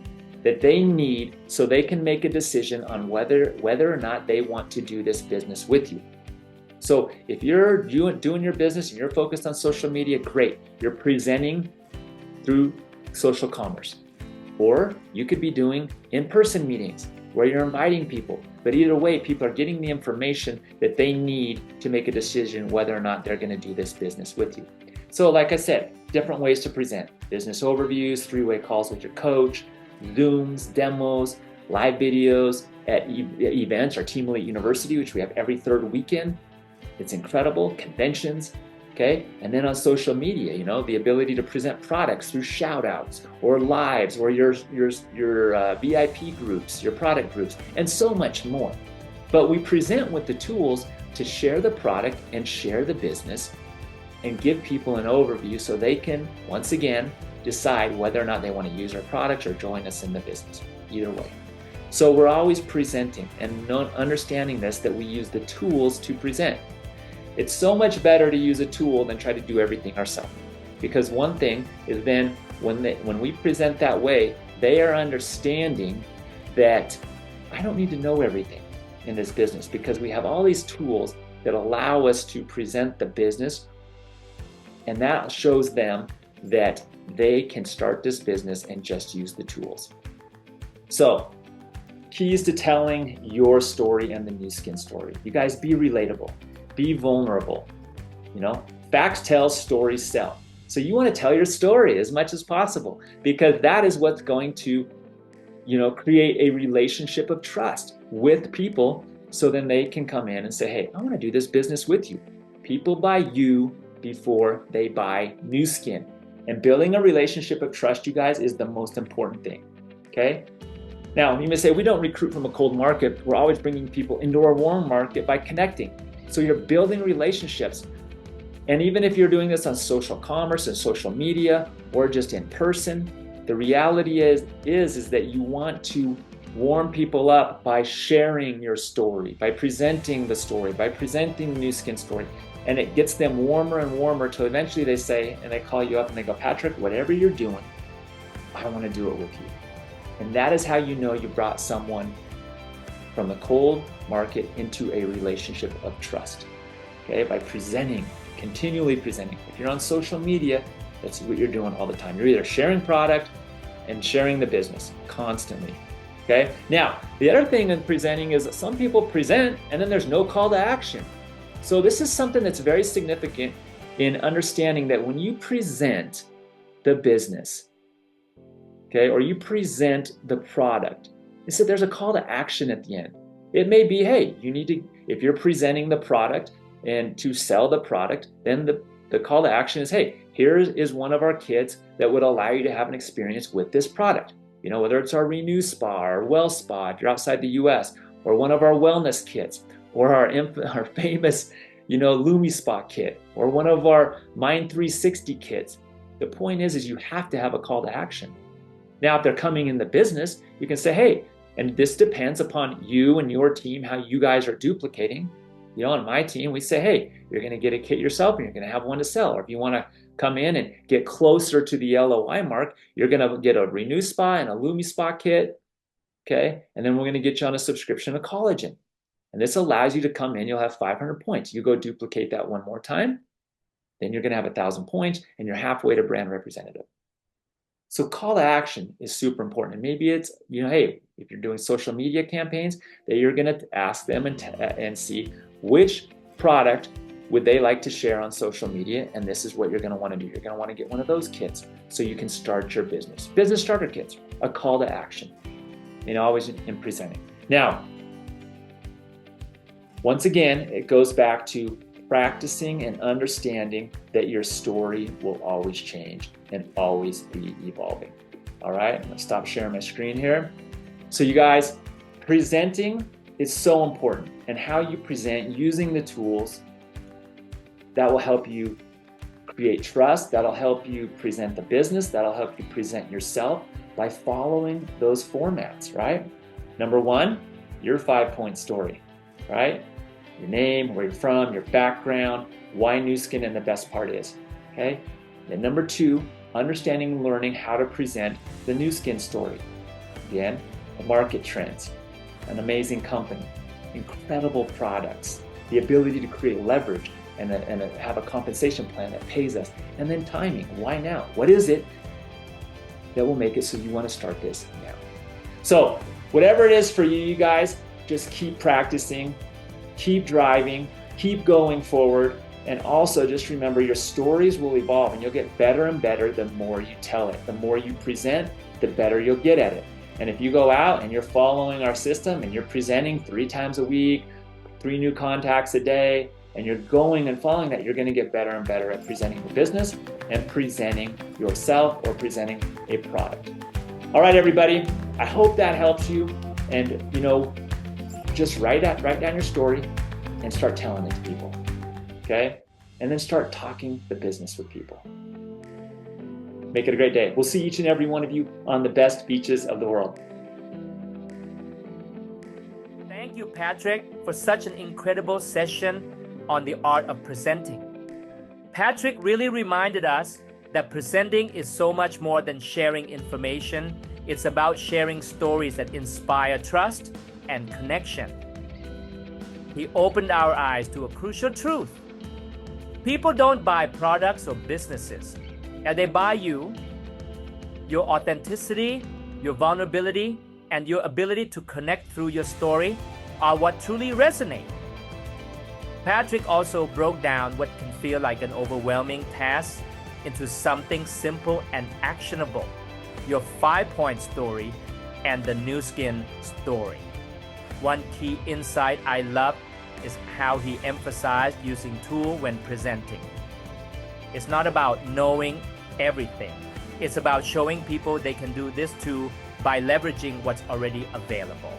that they need so they can make a decision on whether or not they want to do this business with you. So if you're doing your business and you're focused on social media, great. You're presenting through social commerce. Or you could be doing in-person meetings where you're inviting people. But either way, people are getting the information that they need to make a decision whether or not they're going to do this business with you. So like I said, different ways to present. Business overviews, 3-way calls with your coach, Zooms, demos, live videos at events, our Team Elite University, which we have every 3rd weekend. It's incredible. Conventions, okay? And then on social media, the ability to present products through shout outs or lives or your VIP groups, your product groups, and so much more. But we present with the tools to share the product and share the business and give people an overview so they can, once again, decide whether or not they want to use our products or join us in the business, either way. So we're always presenting and understanding this, that we use the tools to present. It's so much better to use a tool than try to do everything ourselves. Because one thing is then when we present that way, they are understanding that I don't need to know everything in this business because we have all these tools that allow us to present the business, and that shows them that they can start this business and just use the tools. So, keys to telling your story and the new skin story. You guys, be relatable. be vulnerable. Facts tell, stories sell. So you want to tell your story as much as possible, because that is what's going to, create a relationship of trust with people. So then they can come in and say, hey, I want to do this business with you. People buy you before they buy Nu Skin. And building a relationship of trust, you guys, is the most important thing. Okay? Now, you may say, we don't recruit from a cold market. We're always bringing people into our warm market by connecting. So you're building relationships. And even if you're doing this on social commerce and social media or just in person, the reality is that you want to warm people up by sharing your story, by presenting the story, by presenting the Nu Skin story. And it gets them warmer and warmer till eventually they say, and they call you up and they go, Patrick, whatever you're doing, I want to do it with you. And that is how you know you brought someone from the cold market into a relationship of trust. Okay, by presenting, continually presenting. If you're on social media, that's what you're doing all the time. You're either sharing product and sharing the business constantly. Okay, now the other thing in presenting is that some people present and then there's no call to action. So this is something that's very significant in understanding that when you present the business, okay, or you present the product, it's that there's a call to action at the end. It may be, hey, you need to, if you're presenting the product and to sell the product, then the call to action is, hey, here is one of our kits that would allow you to have an experience with this product. Whether it's our Renew Spa or Well Spa if you're outside the US, or one of our wellness kits, or our famous, Lumi Spa kit, or one of our Mind 360 kits. The point is you have to have a call to action. Now, if they're coming in the business, you can say, hey, and this depends upon you and your team, how you guys are duplicating. On my team, we say, hey, you're going to get a kit yourself and you're going to have one to sell. Or if you want to come in and get closer to the LOI mark, you're going to get a Renew Spa and a Lumi Spa kit. Okay. And then we're going to get you on a subscription to collagen. And this allows you to come in, you'll have 500 points. You go duplicate that one more time, then you're going to have 1,000 points and you're halfway to brand representative. So call to action is super important. And maybe it's, hey, if you're doing social media campaigns, that you're going to ask them and see which product would they like to share on social media. And this is what you're going to want to do. You're going to want to get one of those kits so you can start your business. Business starter kits, a call to action, always in presenting. Now, once again, it goes back to practicing and understanding that your story will always change and always be evolving. All right, I'm gonna stop sharing my screen here. So you guys, presenting is so important, and how you present using the tools that will help you create trust, that'll help you present the business, that'll help you present yourself by following those formats, right? Number one, your 5-point story, right? Your name, where you're from, your background, why Nu Skin, and the best part is, okay? Then number two, understanding and learning how to present the Nu Skin story. Again, the market trends, an amazing company, incredible products, the ability to create leverage and have a compensation plan that pays us, and then timing. Why now? What is it that will make it so you want to start this now? So whatever it is for you, you guys, just keep practicing, keep driving, keep going forward, and also just remember your stories will evolve and you'll get better and better the more you tell it. The more you present, the better you'll get at it. And if you go out and you're following our system and you're presenting 3 times a week, 3 new contacts a day, and you're going and following that, you're going to get better and better at presenting the business and presenting yourself or presenting a product. All right, everybody, I hope that helps you. And just write down your story and start telling it to people, okay? And then start talking the business with people. Make it a great day. We'll see each and every one of you on the best beaches of the world. Thank you, Patrick, for such an incredible session on the art of presenting. Patrick really reminded us that presenting is so much more than sharing information. It's about sharing stories that inspire trust and connection. He opened our eyes to a crucial truth. People don't buy products or businesses, and they buy you, your authenticity, your vulnerability, and your ability to connect through your story are what truly resonate. Patrick also broke down what can feel like an overwhelming task into something simple and actionable. Your 5-point story and the Nu Skin story. One key insight I love is how he emphasized using tool when presenting. It's not about knowing everything. It's about showing people they can do this too by leveraging what's already available.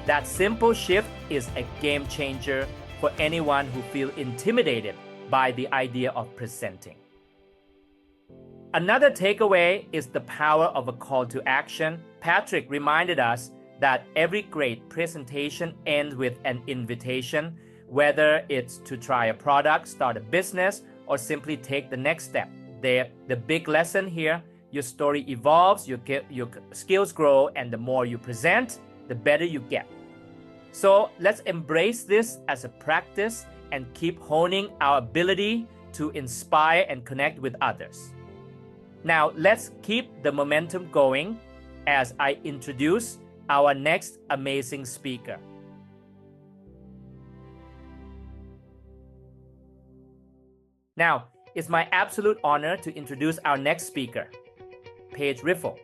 That simple shift is a game changer for anyone who feels intimidated by the idea of presenting. Another takeaway is the power of a call to action. Patrick reminded us that every great presentation ends with an invitation, whether it's to try a product, start a business, or simply take the next step. The big lesson here, your story evolves, your skills grow, and the more you present, the better you get. So let's embrace this as a practice and keep honing our ability to inspire and connect with others. Now, let's keep the momentum going as I introduce our next amazing speaker. Now, it's my absolute honor to introduce our next speaker, Paige Riffle.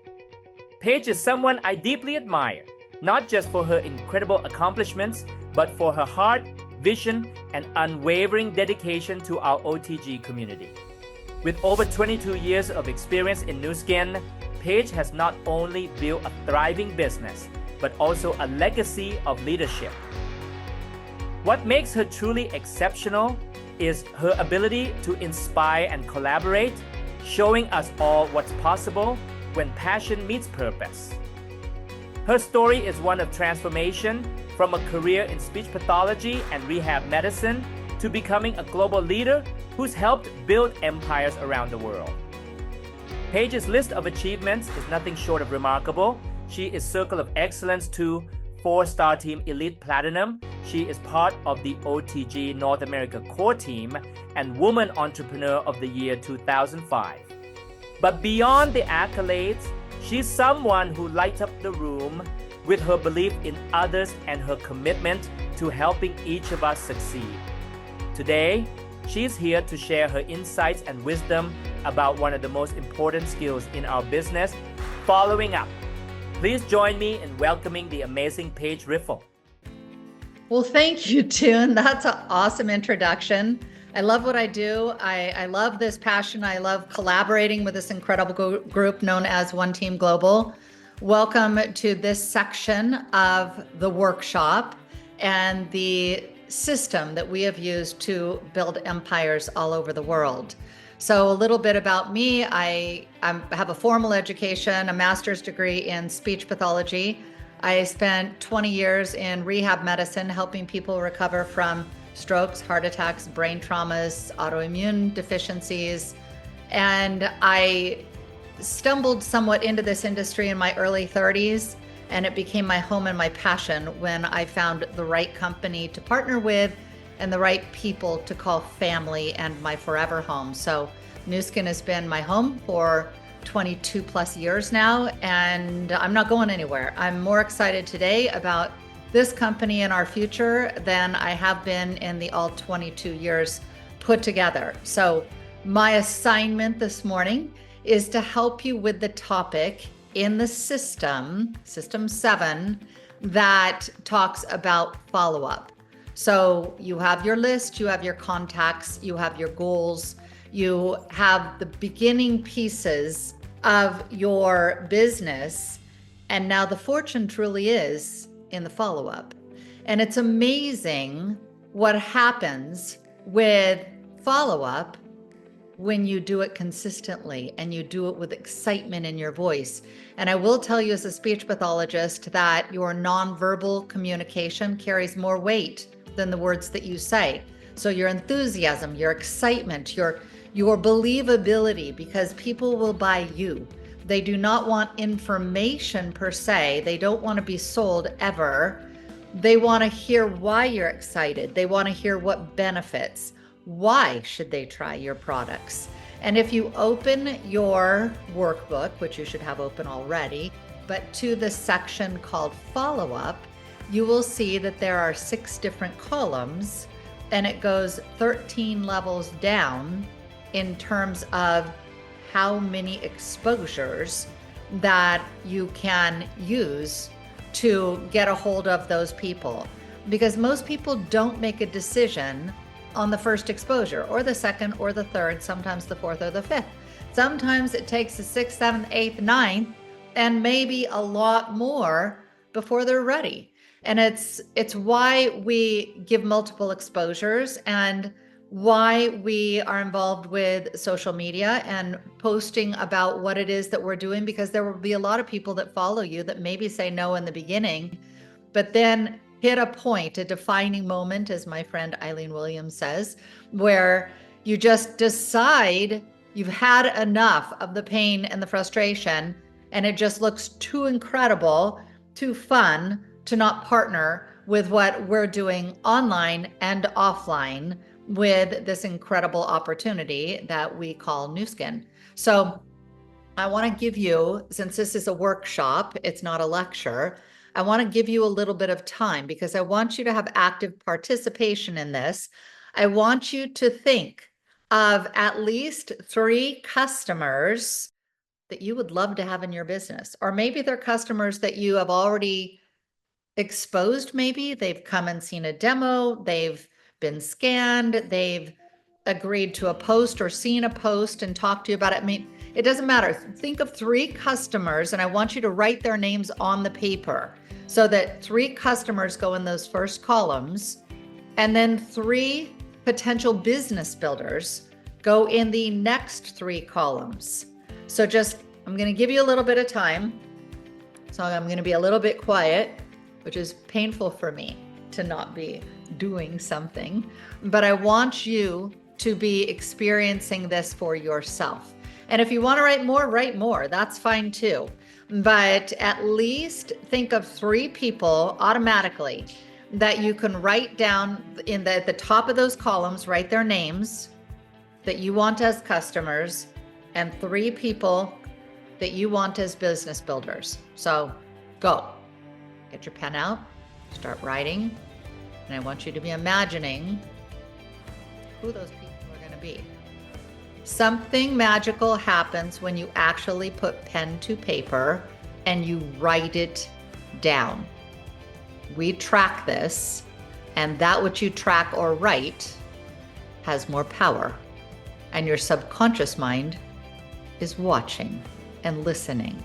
Paige is someone I deeply admire, not just for her incredible accomplishments, but for her heart, vision, and unwavering dedication to our OTG community. With over 22 years of experience in Nu Skin, Paige has not only built a thriving business, but also a legacy of leadership. What makes her truly exceptional is her ability to inspire and collaborate, showing us all what's possible when passion meets purpose. Her story is one of transformation from a career in speech pathology and rehab medicine to becoming a global leader who's helped build empires around the world. Paige's list of achievements is nothing short of remarkable. She is Circle of Excellence 2 4-star Team Elite Platinum. She is part of the OTG North America Core Team and Woman Entrepreneur of the Year 2005. But beyond the accolades, she's someone who lights up the room with her belief in others and her commitment to helping each of us succeed. Today, she's here to share her insights and wisdom about one of the most important skills in our business, following up. Please join me in welcoming the amazing Paige Riffle. Well, thank you, Toon. That's an awesome introduction. I love what I do. I love this passion. I love collaborating with this incredible group known as One Team Global. Welcome to this section of the workshop and the system that we have used to build empires all over the world. So a little bit about me. I have a formal education, a master's degree in speech pathology. I spent 20 years in rehab medicine, helping people recover from strokes, heart attacks, brain traumas, autoimmune deficiencies. And I stumbled somewhat into this industry in my early 30s, and it became my home and my passion when I found the right company to partner with and the right people to call family and my forever home. So Nu Skin has been my home for 22 plus years now, and I'm not going anywhere. I'm more excited today about this company and our future than I have been in the all 22 years put together. So my assignment this morning is to help you with the topic in the system 7, that talks about follow-up. So you have your list, you have your contacts, you have your goals, you have the beginning pieces of your business, and now the fortune truly is in the follow-up. And it's amazing what happens with follow-up when you do it consistently and you do it with excitement in your voice. And I will tell you as a speech pathologist that your nonverbal communication carries more weight than the words that you say. So your enthusiasm, your excitement, your believability, because people will buy you. They do not want information per se. They don't want to be sold ever. They want to hear why you're excited. They want to hear what benefits. Why should they try your products? And if you open your workbook, which you should have open already, but to the section called follow-up, you will see that there are 6 different columns, and it goes 13 levels down in terms of how many exposures that you can use to get a hold of those people. Because most people don't make a decision on the first exposure or the second or the third, sometimes the fourth or the fifth. Sometimes it takes the sixth, seventh, eighth, ninth, and maybe a lot more before they're ready. And it's why we give multiple exposures and why we are involved with social media and posting about what it is that we're doing, because there will be a lot of people that follow you that maybe say no in the beginning, but then hit a point, a defining moment, as my friend Eileen Williams says, where you just decide you've had enough of the pain and the frustration, and it just looks too incredible, too fun to not partner with what we're doing online and offline with this incredible opportunity that we call Nu Skin. So I want to give you, since this is a workshop, it's not a lecture, I want to give you a little bit of time because I want you to have active participation in this. I want you to think of at least 3 customers that you would love to have in your business, or maybe they're customers that you have already exposed. Maybe they've come and seen a demo, they've been scanned, they've agreed to a post or seen a post and talked to you about it. I mean, it doesn't matter. Think of 3 customers, and I want you to write their names on the paper so that 3 customers go in those first columns, and then 3 potential business builders go in the next 3 columns. So I'm going to give you a little bit of time. So I'm going to be a little bit quiet, which is painful for me to not be doing something, but I want you to be experiencing this for yourself. And if you want to write more, that's fine too. But at least think of 3 people automatically that you can write down in the top of those columns, write their names that you want as customers, and 3 people that you want as business builders. So go, get your pen out, start writing, and I want you to be imagining who those people are going to be. Something magical happens when you actually put pen to paper and you write it down. We track this, and that which you track or write has more power, and your subconscious mind is watching and listening.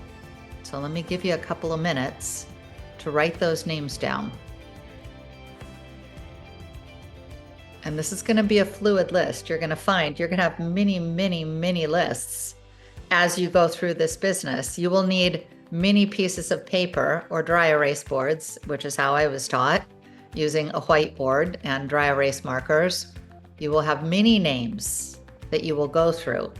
So let me give you a couple of minutes to write those names down. And this is going to be a fluid list. You're going to have many lists as you go through this business. You will need many pieces of paper or dry erase boards, which is how I was taught, using a whiteboard and dry erase markers. You will have many names that you will go through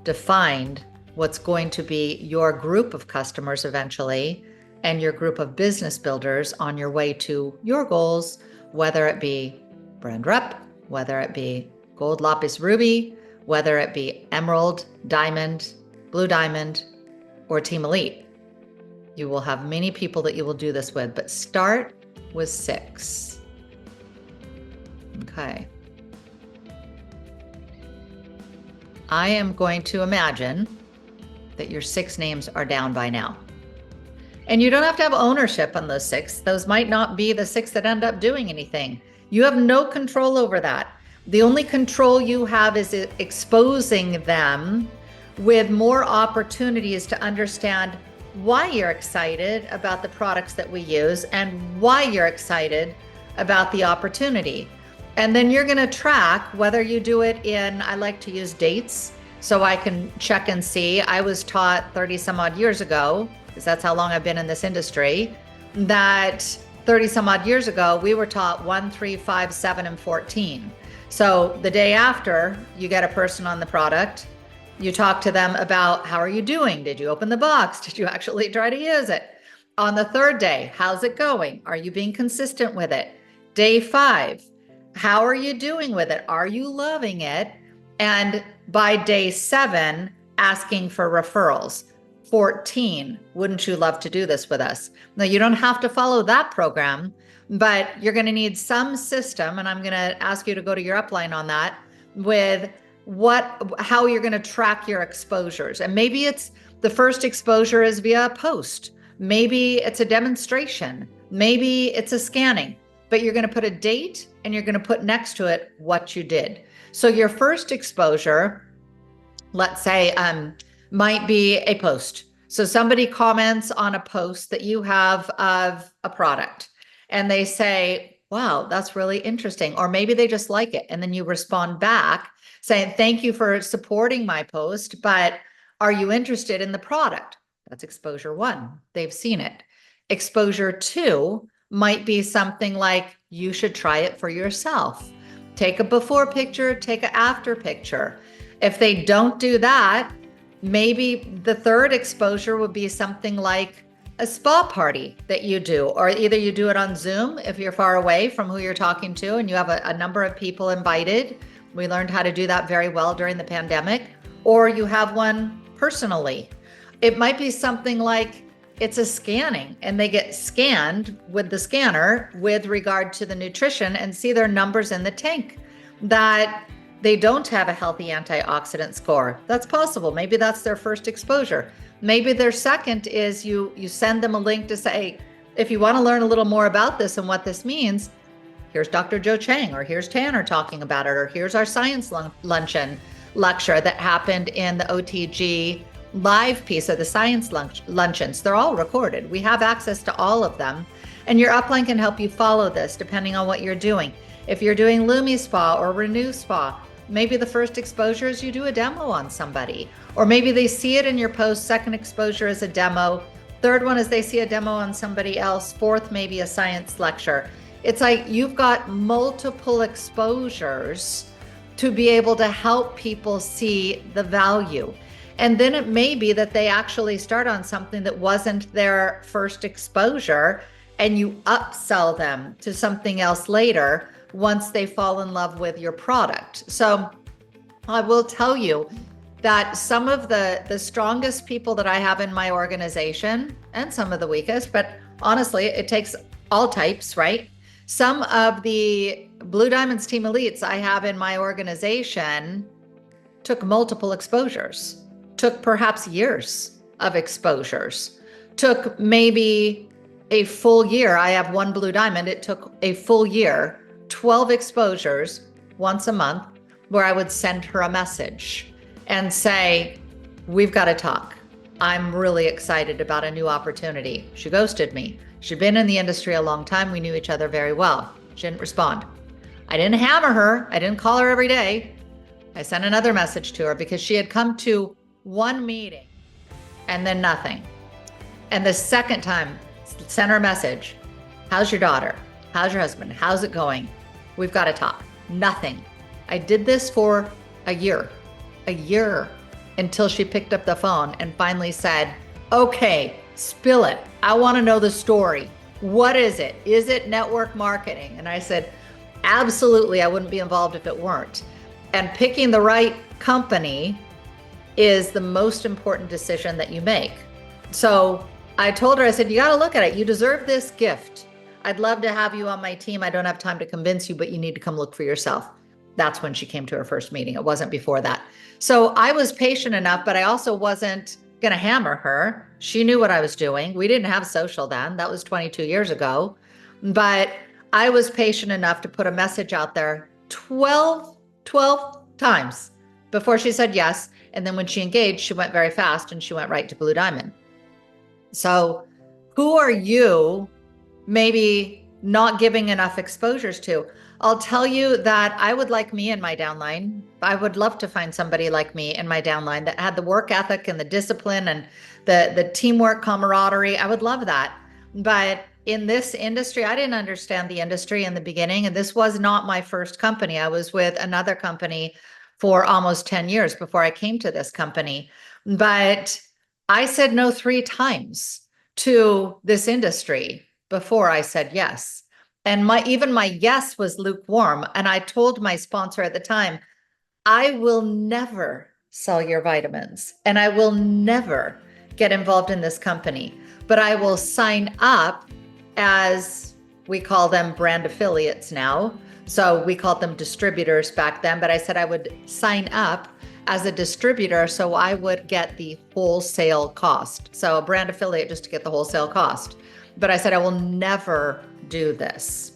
to find what's going to be your group of customers eventually, and your group of business builders on your way to your goals, whether it be brand rep, whether it be gold, lapis, ruby, whether it be emerald, diamond, blue diamond, or team elite. You will have many people that you will do this with, but start with 6. Okay. I am going to imagine that your 6 names are down by now. And you don't have to have ownership on those 6. Those might not be the 6 that end up doing anything. You have no control over that. The only control you have is exposing them with more opportunities to understand why you're excited about the products that we use and why you're excited about the opportunity. And then you're going to track whether you do it in, I like to use dates so I can check and see. I was taught 30 some odd years ago, because that's how long I've been in this industry, that 30 some odd years ago, we were taught 1, 3, 5, 7, and 14. So the day after you get a person on the product, you talk to them about, how are you doing? Did you open the box? Did you actually try to use it? On the 3rd day, how's it going? Are you being consistent with it? Day 5, how are you doing with it? Are you loving it? And by day 7, asking for referrals. 14, wouldn't you love to do this with us? Now, you don't have to follow that program, but you're going to need some system, and I'm going to ask you to go to your upline on that, with how you're going to track your exposures. And maybe it's the first exposure is via a post. Maybe it's a demonstration. Maybe it's a scanning, but you're going to put a date and you're going to put next to it what you did. So your first exposure, let's say, might be a post. So somebody comments on a post that you have of a product and they say, wow, that's really interesting. Or maybe they just like it. And then you respond back saying, thank you for supporting my post, but are you interested in the product? That's exposure 1. They've seen it. Exposure 2 might be something like, you should try it for yourself. Take a before picture, take an after picture. If they don't do that, maybe the third exposure would be something like a spa party that you do, or either you do it on Zoom if you're far away from who you're talking to and you have a number of people invited. We learned how to do that very well during the pandemic. Or you have one personally. It might be something like it's a scanning and they get scanned with the scanner with regard to the nutrition and see their numbers in the tank, that they don't have a healthy antioxidant score. That's possible. Maybe that's their first exposure. Maybe their second is you send them a link to say, if you want to learn a little more about this and what this means, here's Dr. Joe Chang, or here's Tanner talking about it, or here's our science luncheon lecture that happened in the OTG live piece of the science luncheons. They're all recorded. We have access to all of them. And your upline can help you follow this depending on what you're doing. If you're doing Lumi Spa or Renew Spa, maybe the first exposure is you do a demo on somebody, or maybe they see it in your post. Second exposure is a demo. Third one is they see a demo on somebody else. Fourth, maybe a science lecture. It's like you've got multiple exposures to be able to help people see the value. And then it may be that they actually start on something that wasn't their first exposure, and you upsell them to something else later once they fall in love with your product. So I will tell you that some of the strongest people that I have in my organization, and some of the weakest, but honestly, it takes all types, right? Some of the Blue Diamonds Team Elites I have in my organization took multiple exposures, took perhaps years of exposures, took maybe a full year. I have one Blue Diamond. It took a full year, 12 exposures once a month, where I would send her a message and say, we've got to talk. I'm really excited about a new opportunity. She ghosted me. She'd been in the industry a long time. We knew each other very well. She didn't respond. I didn't hammer her. I didn't call her every day. I sent another message to her because she had come to one meeting and then nothing. And the second time, sent her a message. How's your daughter? How's your husband? How's it going? We've got to talk. Nothing. I did this for a year, until she picked up the phone and finally said, okay, spill it. I want to know the story. What is it? Is it network marketing? And I said, absolutely. I wouldn't be involved if it weren't. And picking the right company is the most important decision that you make. So I told her, I said, you got to look at it. You deserve this gift. I'd love to have you on my team. I don't have time to convince you, but you need to come look for yourself. That's when she came to her first meeting. It wasn't before that. So I was patient enough, but I also wasn't going to hammer her. She knew what I was doing. We didn't have social then. That was 22 years ago. But I was patient enough to put a message out there 12 times before she said yes. And then when she engaged, she went very fast and she went right to Blue Diamond. So who are you maybe not giving enough exposures to? I'll tell you that I would like me in my downline. I would love to find somebody like me in my downline that had the work ethic and the discipline and the teamwork, camaraderie. I would love that. But in this industry, I didn't understand the industry in the beginning. And this was not my first company. I was with another company for almost 10 years before I came to this company. But I said no 3 times to this industry before I said yes. And even my yes was lukewarm. And I told my sponsor at the time, I will never sell your vitamins and I will never get involved in this company, but I will sign up as We call them brand affiliates now. So we called them distributors back then, but I said I would sign up as a distributor so I would get the wholesale cost. So a brand affiliate just to get the wholesale cost. But I said I will never do this.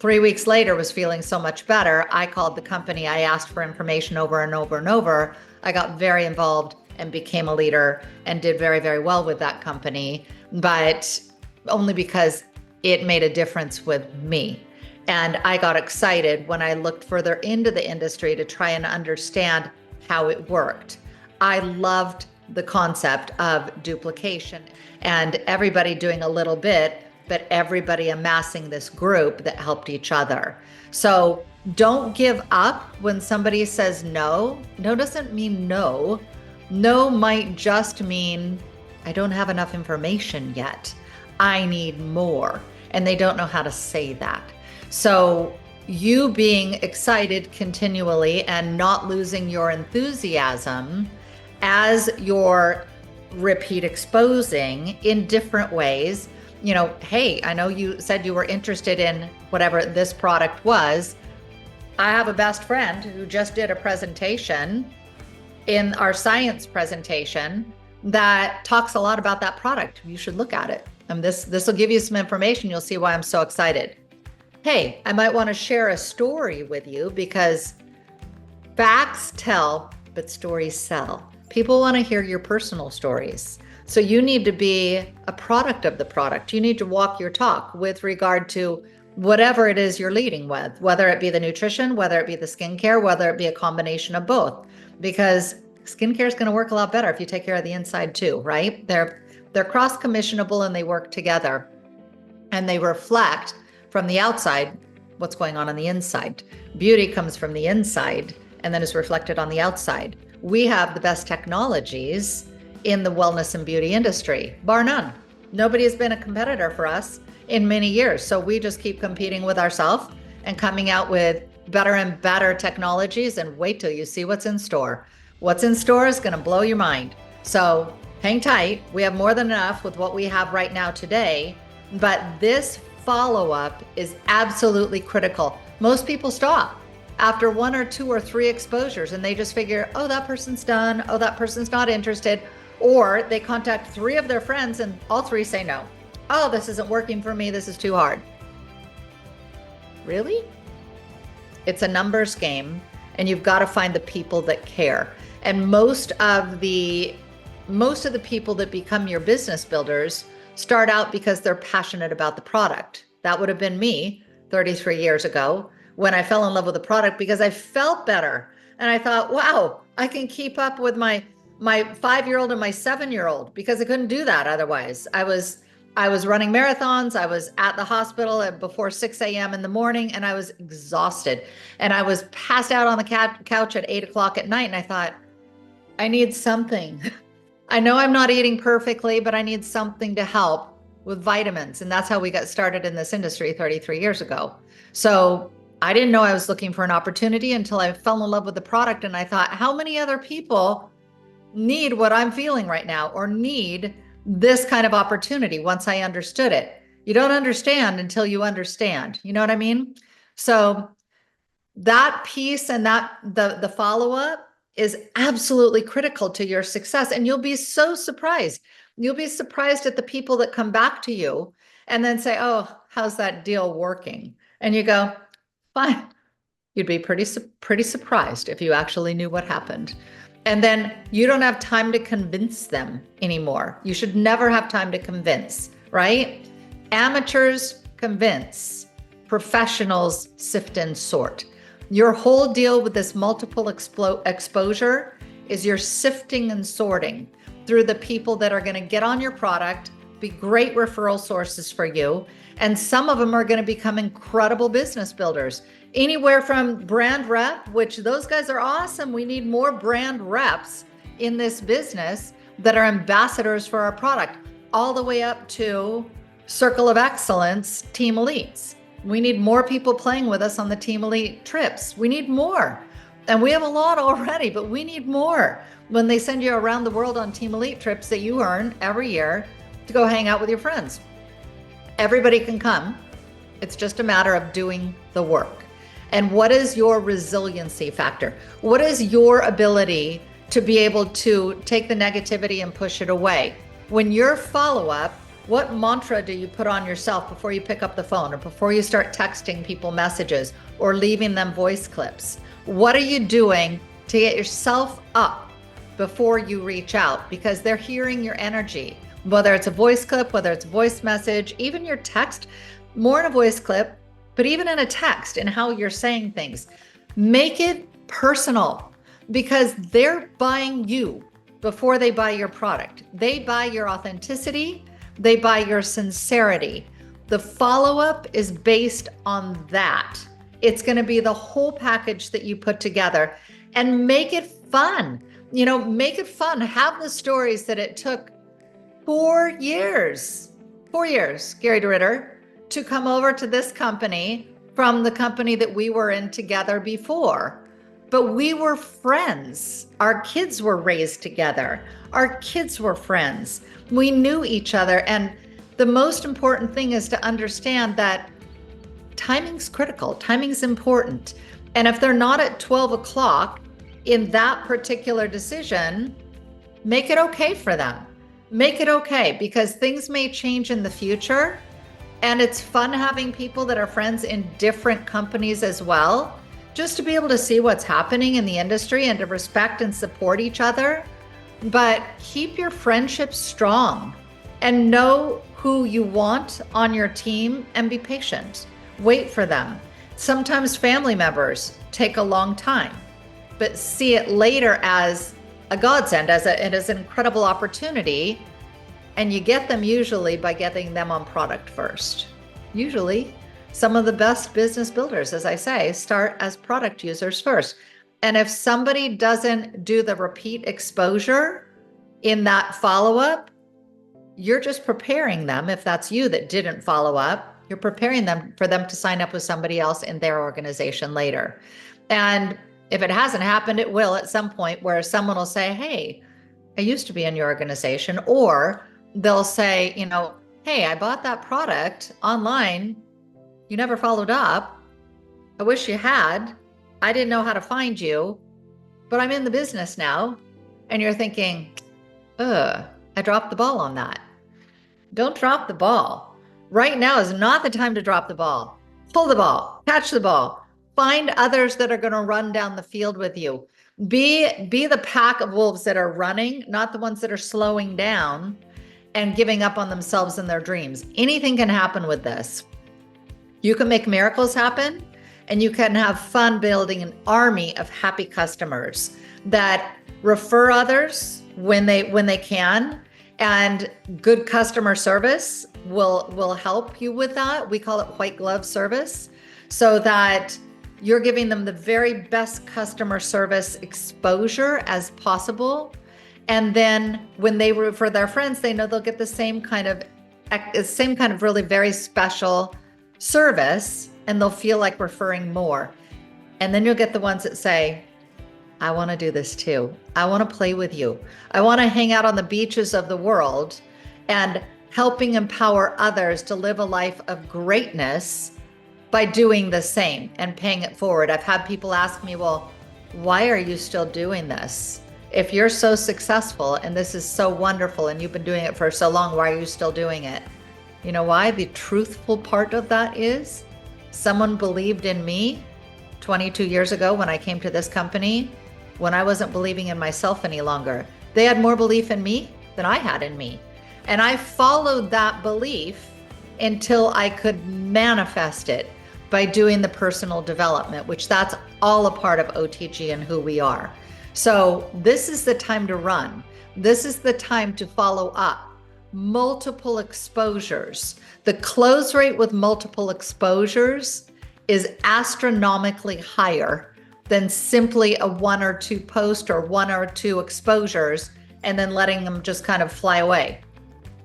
3 weeks later, was feeling so much better. I called the company. I asked for information over and over and over. I got very involved and became a leader and did very, very well with that company, but only because it made a difference with me. And I got excited when I looked further into the industry to try and understand how it worked. I loved the concept of duplication and everybody doing a little bit, but everybody amassing this group that helped each other. So don't give up when somebody says no. No doesn't mean no. No might just mean, I don't have enough information yet. I need more. And they don't know how to say that. So you being excited continually and not losing your enthusiasm as you're repeat exposing in different ways. Hey, I know you said you were interested in whatever this product was. I have a best friend who just did a presentation in our science presentation that talks a lot about that product. You should look at it. And this will give you some information. You'll see why I'm so excited. Hey, I might want to share a story with you because facts tell, but stories sell. People want to hear your personal stories. So you need to be a product of the product. You need to walk your talk with regard to whatever it is you're leading with, whether it be the nutrition, whether it be the skincare, whether it be a combination of both, because skincare is going to work a lot better if you take care of the inside too, right? They're cross-commissionable and they work together and they reflect from the outside what's going on the inside. Beauty comes from the inside and then is reflected on the outside. We have the best technologies in the wellness and beauty industry, bar none. Nobody has been a competitor for us in many years. So we just keep competing with ourselves and coming out with better and better technologies, and wait till you see what's in store. What's in store is going to blow your mind. So hang tight. We have more than enough with what we have right now today, but this follow-up is absolutely critical. Most people stop after 1 or 2 or 3 exposures and they just figure, oh, that person's done. Oh, that person's not interested. Or they contact 3 of their friends and all 3 say no. Oh, this isn't working for me. This is too hard. Really? It's a numbers game and you've got to find the people that care. And most of the people that become your business builders start out because they're passionate about the product. That would have been me 33 years ago when I fell in love with the product because I felt better. And I thought, wow, I can keep up with my 5-year-old and my 7-year-old because I couldn't do that otherwise. I was running marathons. I was at the hospital before 6 a.m. in the morning and I was exhausted. And I was passed out on the couch at 8 o'clock at night. And I thought, I need something. I know I'm not eating perfectly, but I need something to help with vitamins. And that's how we got started in this industry 33 years ago. So I didn't know I was looking for an opportunity until I fell in love with the product. And I thought, how many other people need what I'm feeling right now or need this kind of opportunity once I understood it? You don't understand until you understand. You know what I mean? So that piece and that the follow-up is absolutely critical to your success. And you'll be so surprised. You'll be surprised at the people that come back to you and then say, oh, how's that deal working? And you go, fine. You'd be pretty surprised if you actually knew what happened. And then you don't have time to convince them anymore. You should never have time to convince, right? Amateurs convince, professionals sift and sort. Your whole deal with this multiple exposure is you're sifting and sorting through the people that are going to get on your product, be great referral sources for you. And some of them are going to become incredible business builders. Anywhere from brand rep, which those guys are awesome. We need more brand reps in this business that are ambassadors for our product, all the way up to Circle of Excellence, Team Elites. We need more people playing with us on the Team Elite trips. We need more. And we have a lot already, but we need more. When they send you around the world on Team Elite trips that you earn every year to go hang out with your friends. Everybody can come. It's just a matter of doing the work. And what is your resiliency factor? What is your ability to be able to take the negativity and push it away? When you're follow-up, what mantra do you put on yourself before you pick up the phone or before you start texting people messages or leaving them voice clips? What are you doing to get yourself up before you reach out? Because they're hearing your energy, whether it's a voice clip, whether it's a voice message, even your text, more in a voice clip, but even in a text and how you're saying things. Make it personal because they're buying you before they buy your product. They buy your authenticity. They buy your sincerity. The follow-up is based on that. It's going to be the whole package that you put together, and make it fun. Make it fun. Have the stories that it took 4 years, Gary DeRitter, to come over to this company from the company that we were in together before. But we were friends. Our kids were raised together. Our kids were friends. We knew each other. And the most important thing is to understand that timing's critical. Timing's important. And if they're not at 12 o'clock in that particular decision, make it okay for them. Make it okay, because things may change in the future. And it's fun having people that are friends in different companies as well, just to be able to see what's happening in the industry and to respect and support each other. But keep your friendships strong and know who you want on your team and be patient. Wait for them. Sometimes family members take a long time, but see it later as a godsend, as an incredible opportunity. And you get them usually by getting them on product first. Usually, some of the best business builders, as I say, start as product users first. And if somebody doesn't do the repeat exposure in that follow-up, you're just preparing them. If that's you that didn't follow up, you're preparing them for them to sign up with somebody else in their organization later. And if it hasn't happened, it will at some point, where someone will say, hey, I used to be in your organization, or they'll say, hey, I bought that product online. You never followed up. I wish you had. I didn't know how to find you, but I'm in the business now. And you're thinking, I dropped the ball on that. Don't drop the ball. Right now is not the time to drop the ball. Pull the ball, catch the ball, find others that are going to run down the field with you. Be the pack of wolves that are running, not the ones that are slowing down and giving up on themselves and their dreams. Anything can happen with this. You can make miracles happen, and you can have fun building an army of happy customers that refer others when they can, and good customer service will help you with that. We call it white glove service, so that you're giving them the very best customer service exposure as possible. And then when they refer their friends, they know they'll get the same kind of really very special service, and they'll feel like referring more. And then you'll get the ones that say, I want to do this too. I want to play with you. I want to hang out on the beaches of the world and helping empower others to live a life of greatness by doing the same and paying it forward. I've had people ask me, well, why are you still doing this? If you're so successful and this is so wonderful and you've been doing it for so long, why are you still doing it? You know why? The truthful part of that is someone believed in me 22 years ago when I came to this company, when I wasn't believing in myself any longer. They had more belief in me than I had in me. And I followed that belief until I could manifest it by doing the personal development, which that's all a part of OTG and who we are. So this is the time to run. This is the time to follow up. Multiple exposures. The close rate with multiple exposures is astronomically higher than simply a 1 or 2 post or 1 or 2 exposures and then letting them just kind of fly away.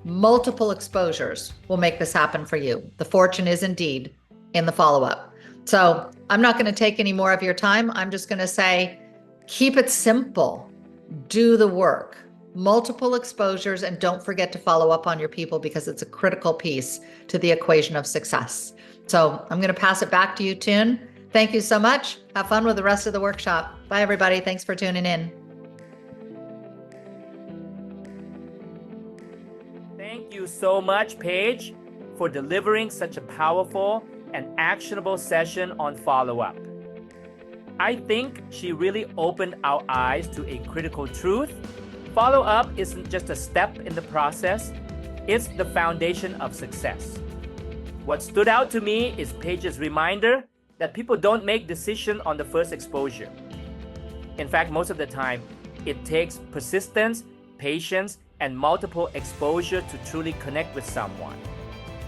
Multiple exposures will make this happen for you. The fortune is indeed in the follow-up. So I'm not going to take any more of your time. I'm just going to say, keep it simple. Do the work. Multiple exposures, and don't forget to follow up on your people, because it's a critical piece to the equation of success. So I'm going to pass it back to you, Toon. Thank you so much. Have fun with the rest of the workshop. Bye, everybody. Thanks for tuning in. Thank you so much, Paige, for delivering such a powerful and actionable session on follow-up. I think she really opened our eyes to a critical truth. Follow-up isn't just a step in the process, it's the foundation of success. What stood out to me is Paige's reminder that people don't make decisions on the first exposure. In fact, most of the time, it takes persistence, patience, and multiple exposure to truly connect with someone.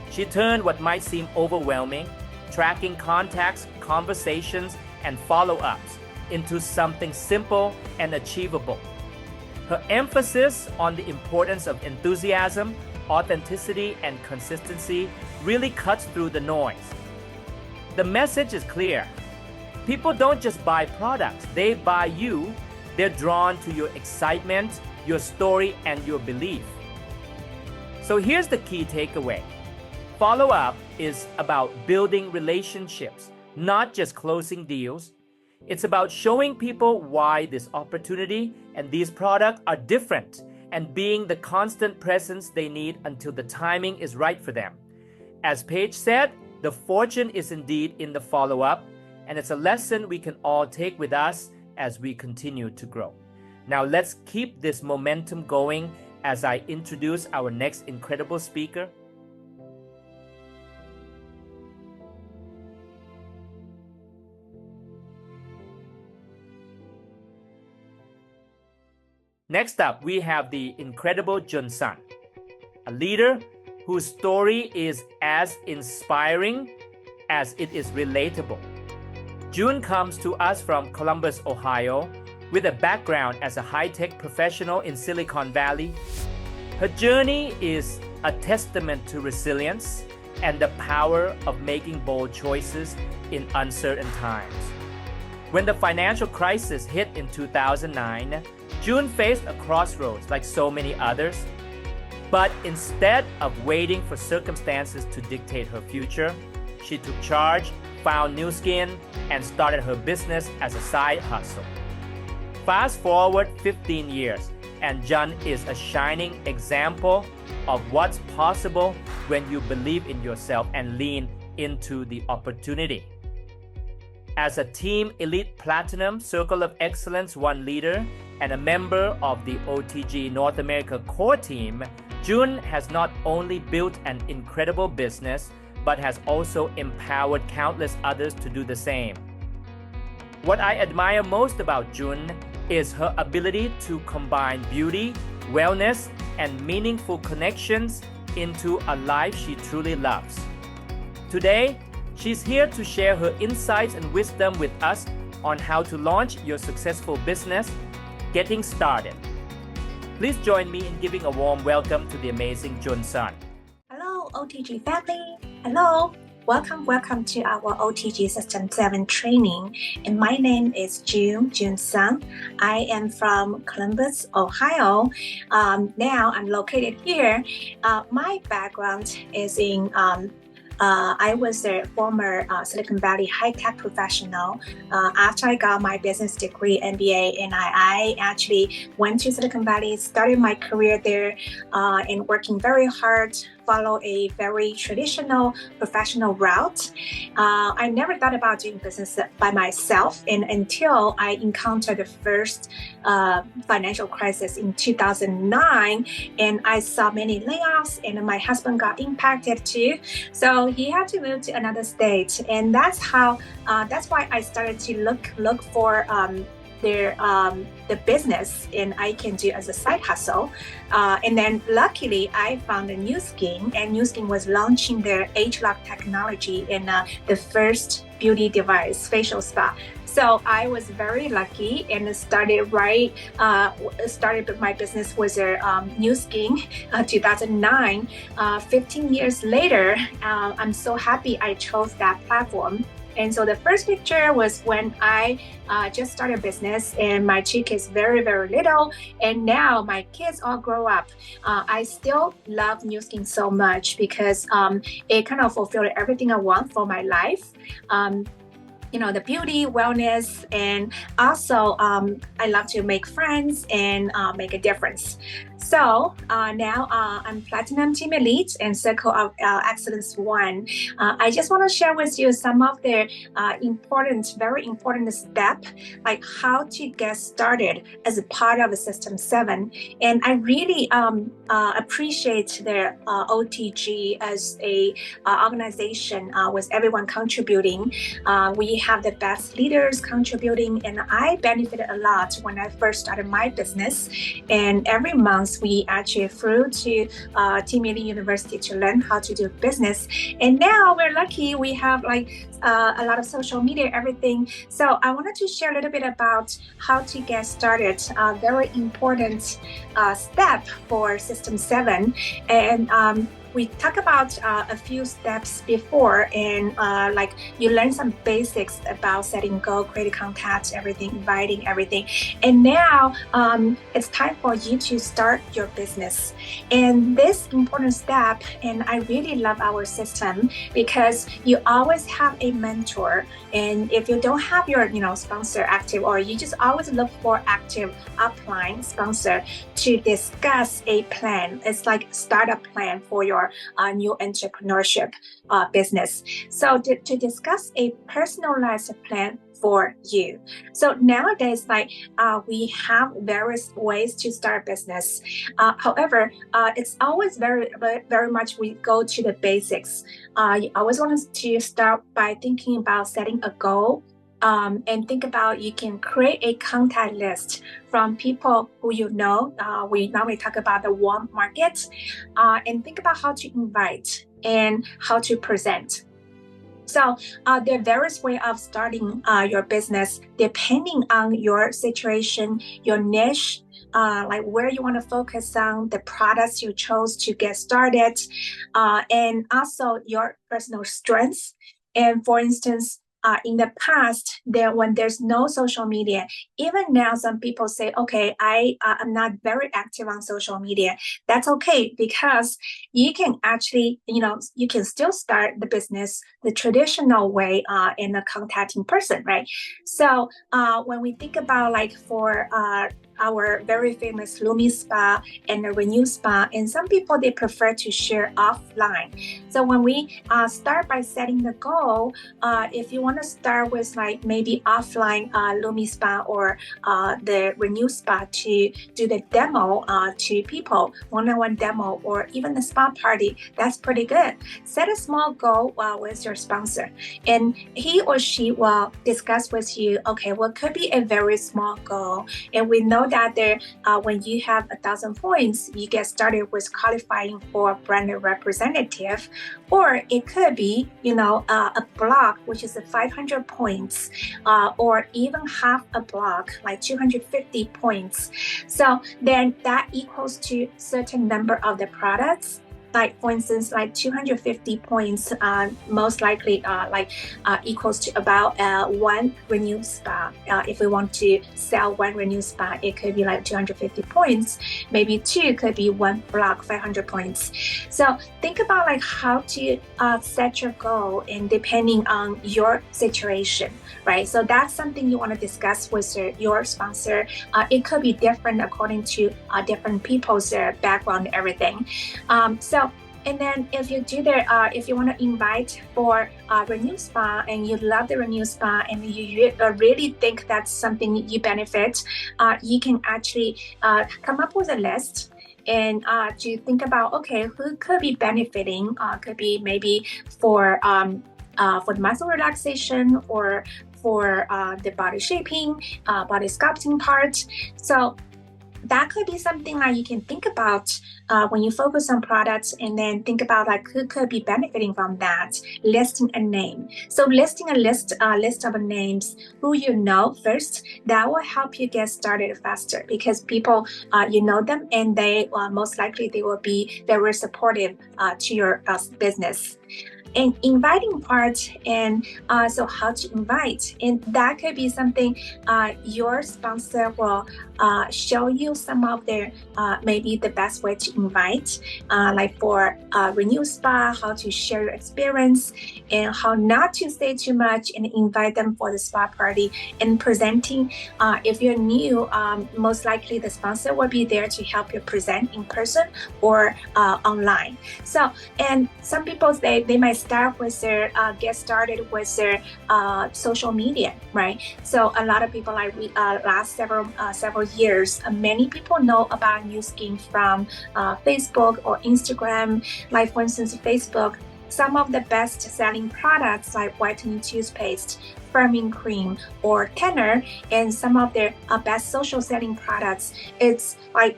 She turned what might seem overwhelming, tracking contacts, conversations, and follow-ups, into something simple and achievable. Her emphasis on the importance of enthusiasm, authenticity, and consistency really cuts through the noise. The message is clear. People don't just buy products, they buy you. They're drawn to your excitement, your story, and your belief. So here's the key takeaway. Follow-up is about building relationships, not just closing deals. It's about showing people why this opportunity and these products are different and being the constant presence they need until the timing is right for them. As Paige said, the fortune is indeed in the follow-up, and it's a lesson we can all take with us as we continue to grow. Now let's keep this momentum going as I introduce our next incredible speaker. Next up, we have the incredible Jun Sun, a leader whose story is as inspiring as it is relatable. Jun comes to us from Columbus, Ohio, with a background as a high-tech professional in Silicon Valley. Her journey is a testament to resilience and the power of making bold choices in uncertain times. When the financial crisis hit in 2009, Jun faced a crossroads like so many others. But instead of waiting for circumstances to dictate her future, she took charge, found new skin, and started her business as a side hustle. Fast forward 15 years, and Jun is a shining example of what's possible when you believe in yourself and lean into the opportunity. As a Team Elite Platinum Circle of Excellence 1 leader and a member of the OTG North America core team, Jun has not only built an incredible business, but has also empowered countless others to do the same. What I admire most about Jun is her ability to combine beauty, wellness, and meaningful connections into a life she truly loves. Today, she's here to share her insights and wisdom with us on how to launch your successful business, getting started. Please join me in giving a warm welcome to the amazing Jun Sun. Hello, OTG family. Hello. Welcome to our OTG System 7 training. And my name is Jun Sun. I am from Columbus, Ohio. Now I'm located here. My background is in I was a former Silicon Valley high-tech professional. After I got my business degree, MBA, and I actually went to Silicon Valley, started my career there, and working very hard, follow a very traditional professional route. I never thought about doing business by myself, and until I encountered the first financial crisis in 2009, and I saw many layoffs, and my husband got impacted too. So he had to move to another state, and that's why I started to look for the business and I can do as a side hustle. And then luckily I found a new skin, and new skin was launching their age lock technology in the first beauty device, facial spa. So I was very lucky and started my business with new skin 2009. 15 years later, I'm so happy I chose that platform. And so the first picture was when I just started a business and my two kids very, very little. And now my kids all grow up. I still love Nu Skin so much because it kind of fulfilled everything I want for my life. The beauty, wellness, and also I love to make friends and make a difference. So now I'm Platinum Team Elite and Circle of Excellence 1. I just want to share with you some of the very important steps, like how to get started as a part of a System 7. And I really appreciate the OTG as a organization with everyone contributing. We have the best leaders contributing, and I benefited a lot when I first started my business. And every month we actually flew to Team Elite University to learn how to do business. And now we're lucky we have like a lot of social media, everything. So I wanted to share a little bit about how to get started. Very important step for System 7. And we talk about a few steps before, and like you learn some basics about setting goal, creating contacts, everything, inviting everything. And now it's time for you to start your business. And this important step, and I really love our system because you always have a mentor. And if you don't have your sponsor active, or you just always look for active upline sponsor to discuss a plan. It's like startup plan for your new entrepreneurship business. So to discuss a personalized plan for you. So nowadays, we have various ways to start business. However, it's always very, very much we go to the basics. You always want to start by thinking about setting a goal. And think about you can create a contact list from people who you know. We normally talk about the warm market, and think about how to invite and how to present. So there are various ways of starting your business depending on your situation, your niche, like where you want to focus on, the products you chose to get started, and also your personal strengths. And for instance, in the past, when there's no social media, even now some people say, okay, I'm not very active on social media. That's okay, because you can actually, you can still start the business the traditional way in a contacting person, right? So when we think about for our very famous Lumi Spa and the Renew Spa, and some people, they prefer to share offline. So when we start by setting the goal, if you want to start with maybe offline Lumi Spa or the Renew Spa to do the demo to people, one-on-one demo, or even the spa party, that's pretty good. Set a small goal with your sponsor, and he or she will discuss with you, okay, what could be a very small goal. And we know that when you have 1,000 points, you get started with qualifying for branded representative, or it could be, a block, which is 500 points, or even half a block, like 250 points. So then that equals to certain number of the products. Like for instance, 250 points, most likely equals to about one Renew Spa. If we want to sell one Renew Spa, it could be 250 points. Maybe two could be one block, 500 points. So think about how to set your goal, and depending on your situation, right? So that's something you want to discuss with your sponsor. It could be different according to different people's background and everything. And then if you do if you want to invite for Renew Spa, and you love the Renew Spa, and you really think that's something you benefit, you can actually come up with a list and to think about, okay, who could be benefiting? Could be maybe for the muscle relaxation, or for the body shaping, body sculpting part. So that could be something you can think about when you focus on products, and then think about who could be benefiting from that. Listing a name. So listing a list of names who you know first, that will help you get started faster, because people you know them, and they most likely they will be very supportive to your business. and inviting part, and so how to invite, and that could be something your sponsor will show you some of their maybe the best way to invite, like for Renew Spa, how to share your experience and how not to say too much and invite them for the spa party. And presenting, if you're new, most likely the sponsor will be there to help you present in person or online. So, and some people they might start with their get started with their social media, right? So a lot of people like last several years, many people know about Nu Skin from Facebook or Instagram. Like for instance, Facebook, some of the best selling products like whitening toothpaste, firming cream, or tanner, and some of their best social selling products. It's like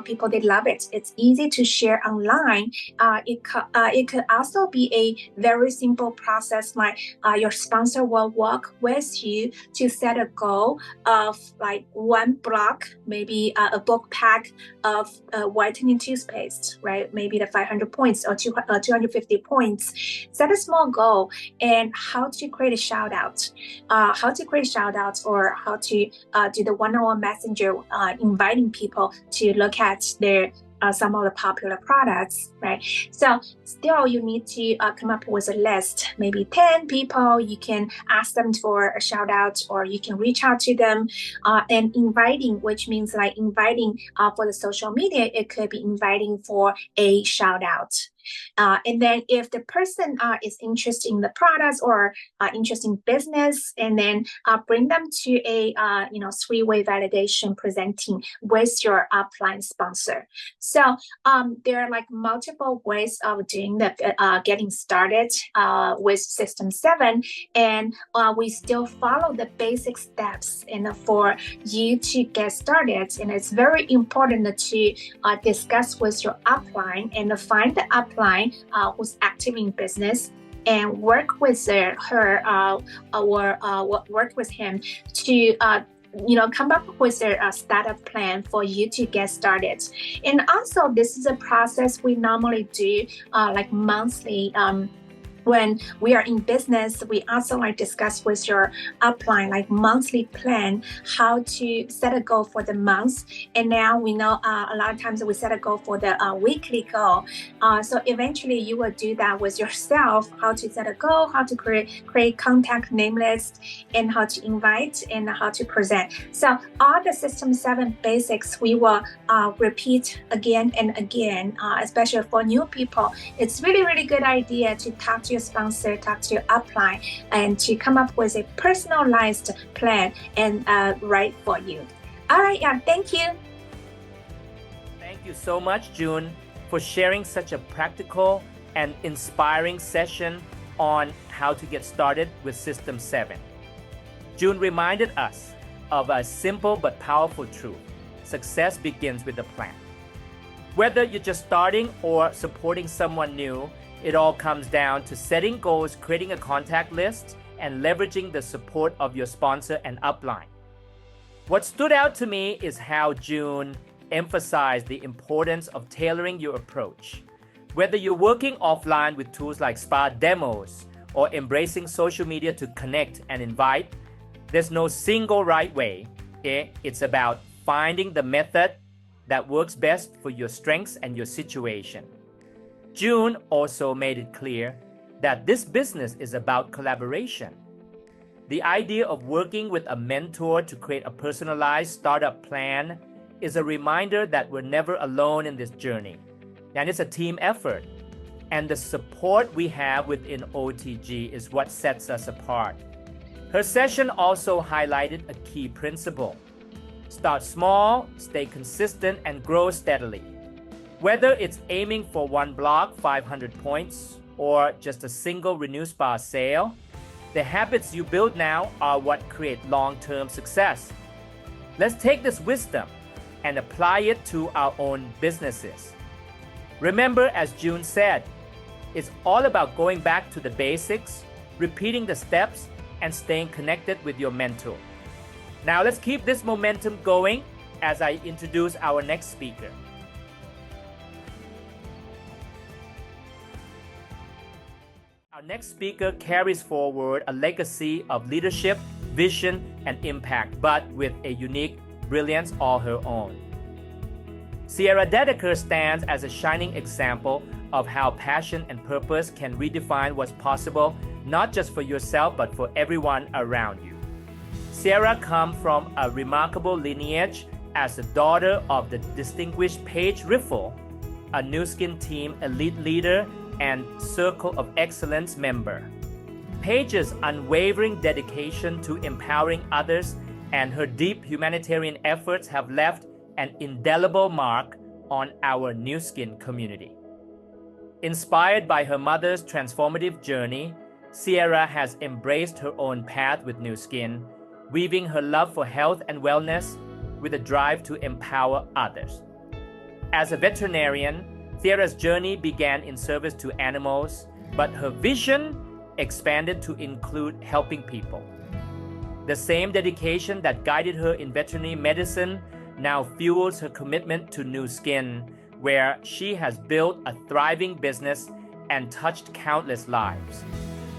people, they love it. It's easy to share online. It could also be a very simple process, like your sponsor will work with you to set a goal of like one block, maybe a book pack of whitening toothpaste, right? Maybe the 500 points or 250 points. Set a small goal, and how to create a shout out. How to create shout outs, or how to do the one-on-one messenger, inviting people to look at their some of the popular products, right? So still you need to come up with a list, maybe 10 people. You can ask them for a shout out, or you can reach out to them, and inviting, which means like inviting for the social media, it could be inviting for a shout out. And then if the person is interested in the products or interested in business, and then bring them to a three-way validation, presenting with your upline sponsor. So there are like multiple ways of doing the getting started with System 7, and we still follow the basic steps for you to get started. And it's very important to discuss with your upline and find the upline who's active in business, and work with her or work with him to come up with a startup plan for you to get started. And also, this is a process we normally do like monthly. When we are in business, we also like discuss with your upline like monthly plan, how to set a goal for the month. And now we know a lot of times we set a goal for the weekly goal. So eventually you will do that with yourself, how to set a goal, how to create contact name list, and how to invite and how to present. So all the System 7 basics we will repeat again and again, especially for new people. It's really, really good idea to talk to your sponsor, talk to your upline, and to come up with a personalized plan and write for you. All right, yeah, thank you. Thank you so much, June, for sharing such a practical and inspiring session on how to get started with System 7. June reminded us of a simple but powerful truth. Success begins with a plan. Whether you're just starting or supporting someone new, it all comes down to setting goals, creating a contact list, and leveraging the support of your sponsor and upline. What stood out to me is how June emphasized the importance of tailoring your approach. Whether you're working offline with tools like spa demos or embracing social media to connect and invite, there's no single right way. It's about finding the method that works best for your strengths and your situation. June also made it clear that this business is about collaboration. The idea of working with a mentor to create a personalized startup plan is a reminder that we're never alone in this journey, and it's a team effort. And the support we have within OTG is what sets us apart. Her session also highlighted a key principle. Start small, stay consistent, and grow steadily. Whether it's aiming for one block, 500 points, or just a single Renew Spa sale, the habits you build now are what create long-term success. Let's take this wisdom and apply it to our own businesses. Remember, as June said, it's all about going back to the basics, repeating the steps, and staying connected with your mentor. Now let's keep this momentum going as I introduce our next speaker. next speaker carries forward a legacy of leadership, vision, and impact, but with a unique brilliance all her own. Sierra Dedeker stands as a shining example of how passion and purpose can redefine what's possible, not just for yourself, but for everyone around you. Sierra comes from a remarkable lineage as the daughter of the distinguished Paige Riffle, a Nu Skin team elite leader and Circle of Excellence member. Paige's unwavering dedication to empowering others and her deep humanitarian efforts have left an indelible mark on our Nu Skin community. Inspired by her mother's transformative journey, Sierra has embraced her own path with Nu Skin, weaving her love for health and wellness with a drive to empower others. As a veterinarian, Sierra's journey began in service to animals, but her vision expanded to include helping people. The same dedication that guided her in veterinary medicine now fuels her commitment to Nu Skin, where she has built a thriving business and touched countless lives.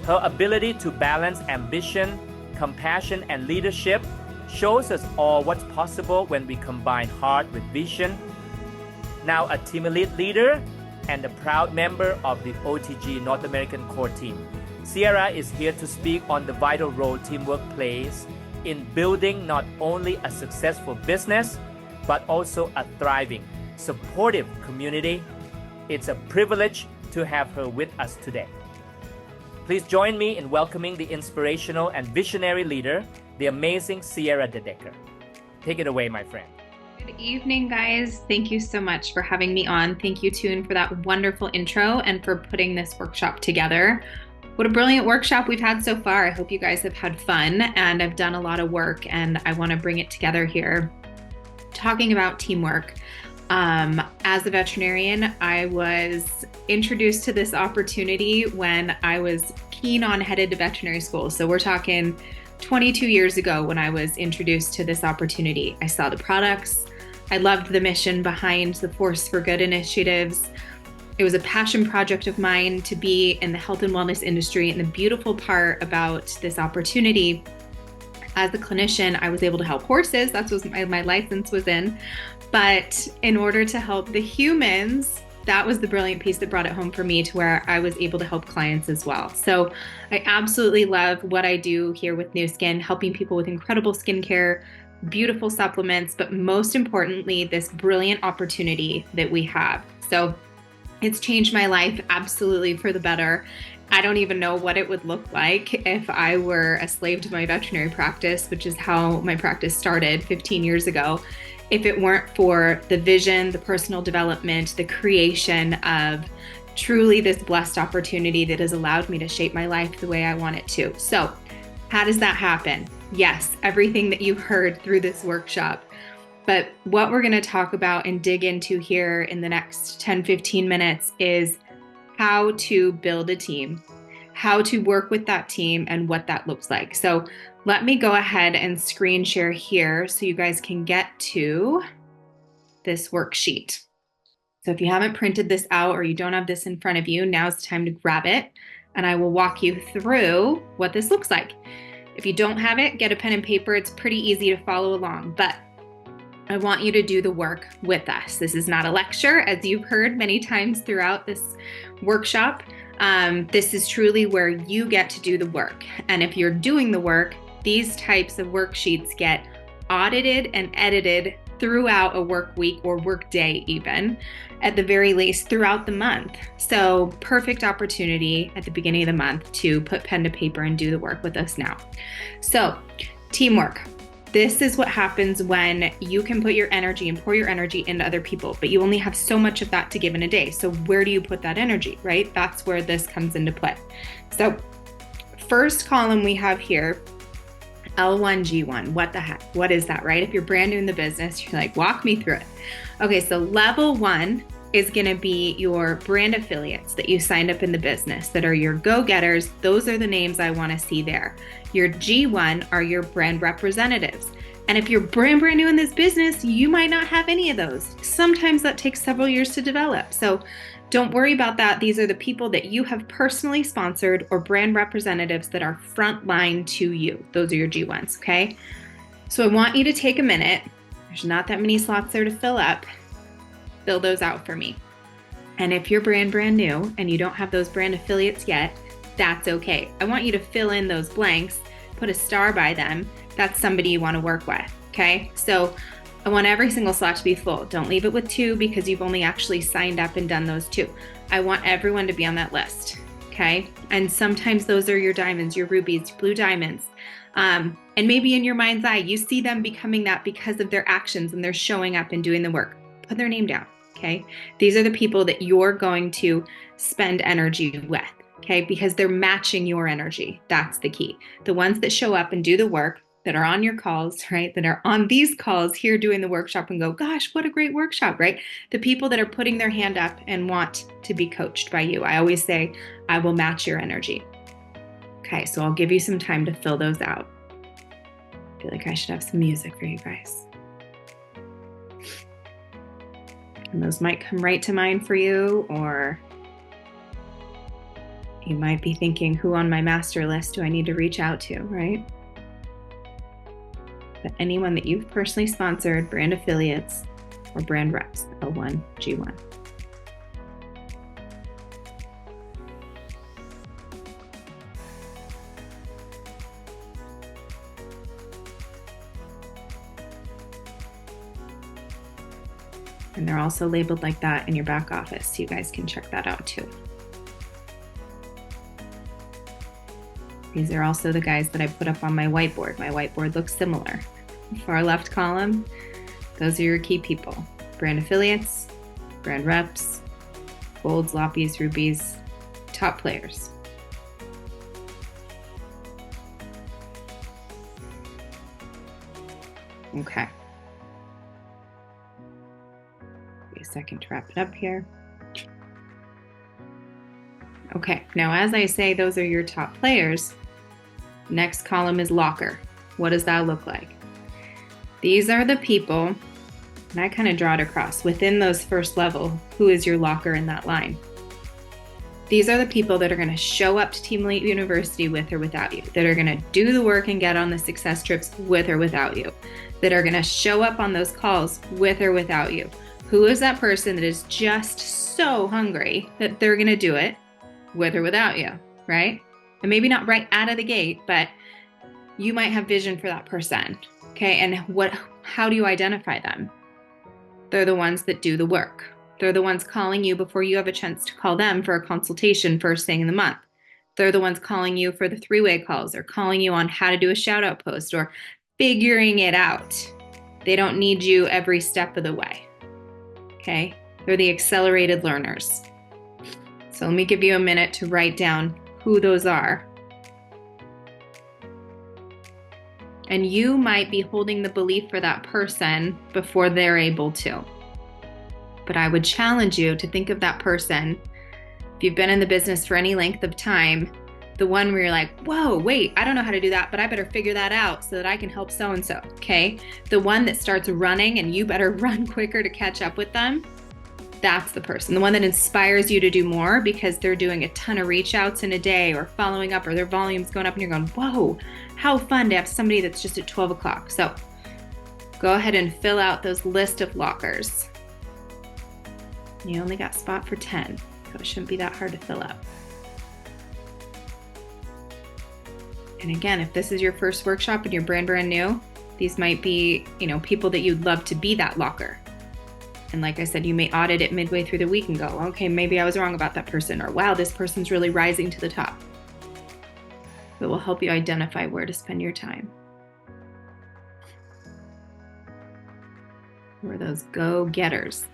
Her ability to balance ambition, compassion, and leadership shows us all what's possible when we combine heart with vision. Now a team elite leader and a proud member of the OTG North American core team, Sierra is here to speak on the vital role teamwork plays in building not only a successful business, but also a thriving, supportive community. It's a privilege to have her with us today. Please join me in welcoming the inspirational and visionary leader, the amazing Sierra Dedeker. Take it away, my friend. Good evening, guys. Thank you so much for having me on. Thank you, Toon, for that wonderful intro and for putting this workshop together. What a brilliant workshop we've had so far. I hope you guys have had fun, and I've done a lot of work, and I want to bring it together here. Talking about teamwork. As a veterinarian, I was introduced to this opportunity when I was keen on headed to veterinary school. So we're talking 22 years ago when I was introduced to this opportunity. I saw the products. I loved the mission behind the Force for Good initiatives. It was a passion project of mine to be in the health and wellness industry. And the beautiful part about this opportunity, as a clinician, I was able to help horses. That's what my license was in. But in order to help the humans, that was the brilliant piece that brought it home for me to where I was able to help clients as well. So I absolutely love what I do here with Nu Skin, helping people with incredible skincare, beautiful supplements, but most importantly, this brilliant opportunity that we have. So it's changed my life absolutely for the better. I don't even know what it would look like if I were a slave to my veterinary practice, which is how my practice started 15 years ago, if it weren't for the vision, the personal development, the creation of truly this blessed opportunity that has allowed me to shape my life the way I want it to. So how does that happen? Yes, everything that you heard through this workshop. But what we're going to talk about and dig into here in the next 10-15 minutes is how to build a team, how to work with that team, and what that looks like. So let me go ahead and screen share here so you guys can get to this worksheet. So if you haven't printed this out or you don't have this in front of you, now's the time to grab it, and I will walk you through what this looks like. If you don't have it, get a pen and paper. It's pretty easy to follow along, but I want you to do the work with us. This is not a lecture, as you've heard many times throughout this workshop. This is truly where you get to do the work. And if you're doing the work, these types of worksheets get audited and edited throughout a work week or work day even, at the very least throughout the month. So perfect opportunity at the beginning of the month to put pen to paper and do the work with us now. So teamwork. This is what happens when you can put your energy and pour your energy into other people, but you only have so much of that to give in a day. So where do you put that energy, right? That's where this comes into play. So first column we have here, L1G1. What the heck? What is that, right? If you're brand new in the business, you're like, walk me through it. Okay, so level 1 is going to be your brand affiliates that you signed up in the business that are your go-getters. Those are the names I want to see there. Your G1 are your brand representatives. And if you're brand new in this business, you might not have any of those. Sometimes that takes several years to develop. So don't worry about that. These are the people that you have personally sponsored or brand representatives that are frontline to you. Those are your G1s, okay? So I want you to take a minute. There's not that many slots there to fill up. Fill those out for me. And if you're brand new and you don't have those brand affiliates yet, that's okay. I want you to fill in those blanks, put a star by them. That's somebody you want to work with, okay? So I want every single slot to be full. Don't leave it with 2 because you've only actually signed up and done those 2. I want everyone to be on that list, okay? And sometimes those are your diamonds, your rubies, blue diamonds. And maybe in your mind's eye, you see them becoming that because of their actions and they're showing up and doing the work. Put their name down, okay? These are the people that you're going to spend energy with, okay? Because they're matching your energy. That's the key. The ones that show up and do the work, that are on your calls, right? That are on these calls here doing the workshop and go, gosh, what a great workshop, right? The people that are putting their hand up and want to be coached by you. I always say, I will match your energy. Okay, so I'll give you some time to fill those out. I feel like I should have some music for you guys. And those might come right to mind for you, or you might be thinking, who on my master list do I need to reach out to, right? But anyone that you've personally sponsored, brand affiliates, or brand reps, L1, G1. And they're also labeled like that in your back office, so you guys can check that out too. These are also the guys that I put up on my whiteboard. My whiteboard looks similar. Far left column, those are your key people. Brand affiliates, brand reps, golds, loppies, rubies, top players. Okay. Give me a second to wrap it up here. Okay, now as I say, those are your top players. Next column is locker. What does that look like? These are the people, and I kind of draw it across, within those first level, who is your locker in that line? These are the people that are going to show up to Team Elite University with or without you, that are going to do the work and get on the success trips with or without you, that are going to show up on those calls with or without you. Who is that person that is just so hungry that they're going to do it with or without you, right? And maybe not right out of the gate, but you might have vision for that person, okay? And how do you identify them? They're the ones that do the work. They're the ones calling you before you have a chance to call them for a consultation first thing in the month. They're the ones calling you for the 3-way calls, or calling you on how to do a shout out post, or figuring it out. They don't need you every step of the way, okay? They're the accelerated learners. So let me give you a minute to write down who those are. And you might be holding the belief for that person before they're able to. But I would challenge you to think of that person, if you've been in the business for any length of time, the one where you're like, whoa, wait, I don't know how to do that, but I better figure that out so that I can help so-and-so, okay? The one that starts running and you better run quicker to catch up with them. That's the person, the one that inspires you to do more because they're doing a ton of reach outs in a day, or following up, or their volume's going up, and you're going, whoa, how fun to have somebody that's just at 12 o'clock. So go ahead and fill out those list of lockers. You only got spot for 10, so it shouldn't be that hard to fill out. And again, if this is your first workshop and you're brand new, these might be, people that you'd love to be that locker. And like I said, you may audit it midway through the week and go, okay, maybe I was wrong about that person, or wow, this person's really rising to the top. It will help you identify where to spend your time. Who are those go-getters?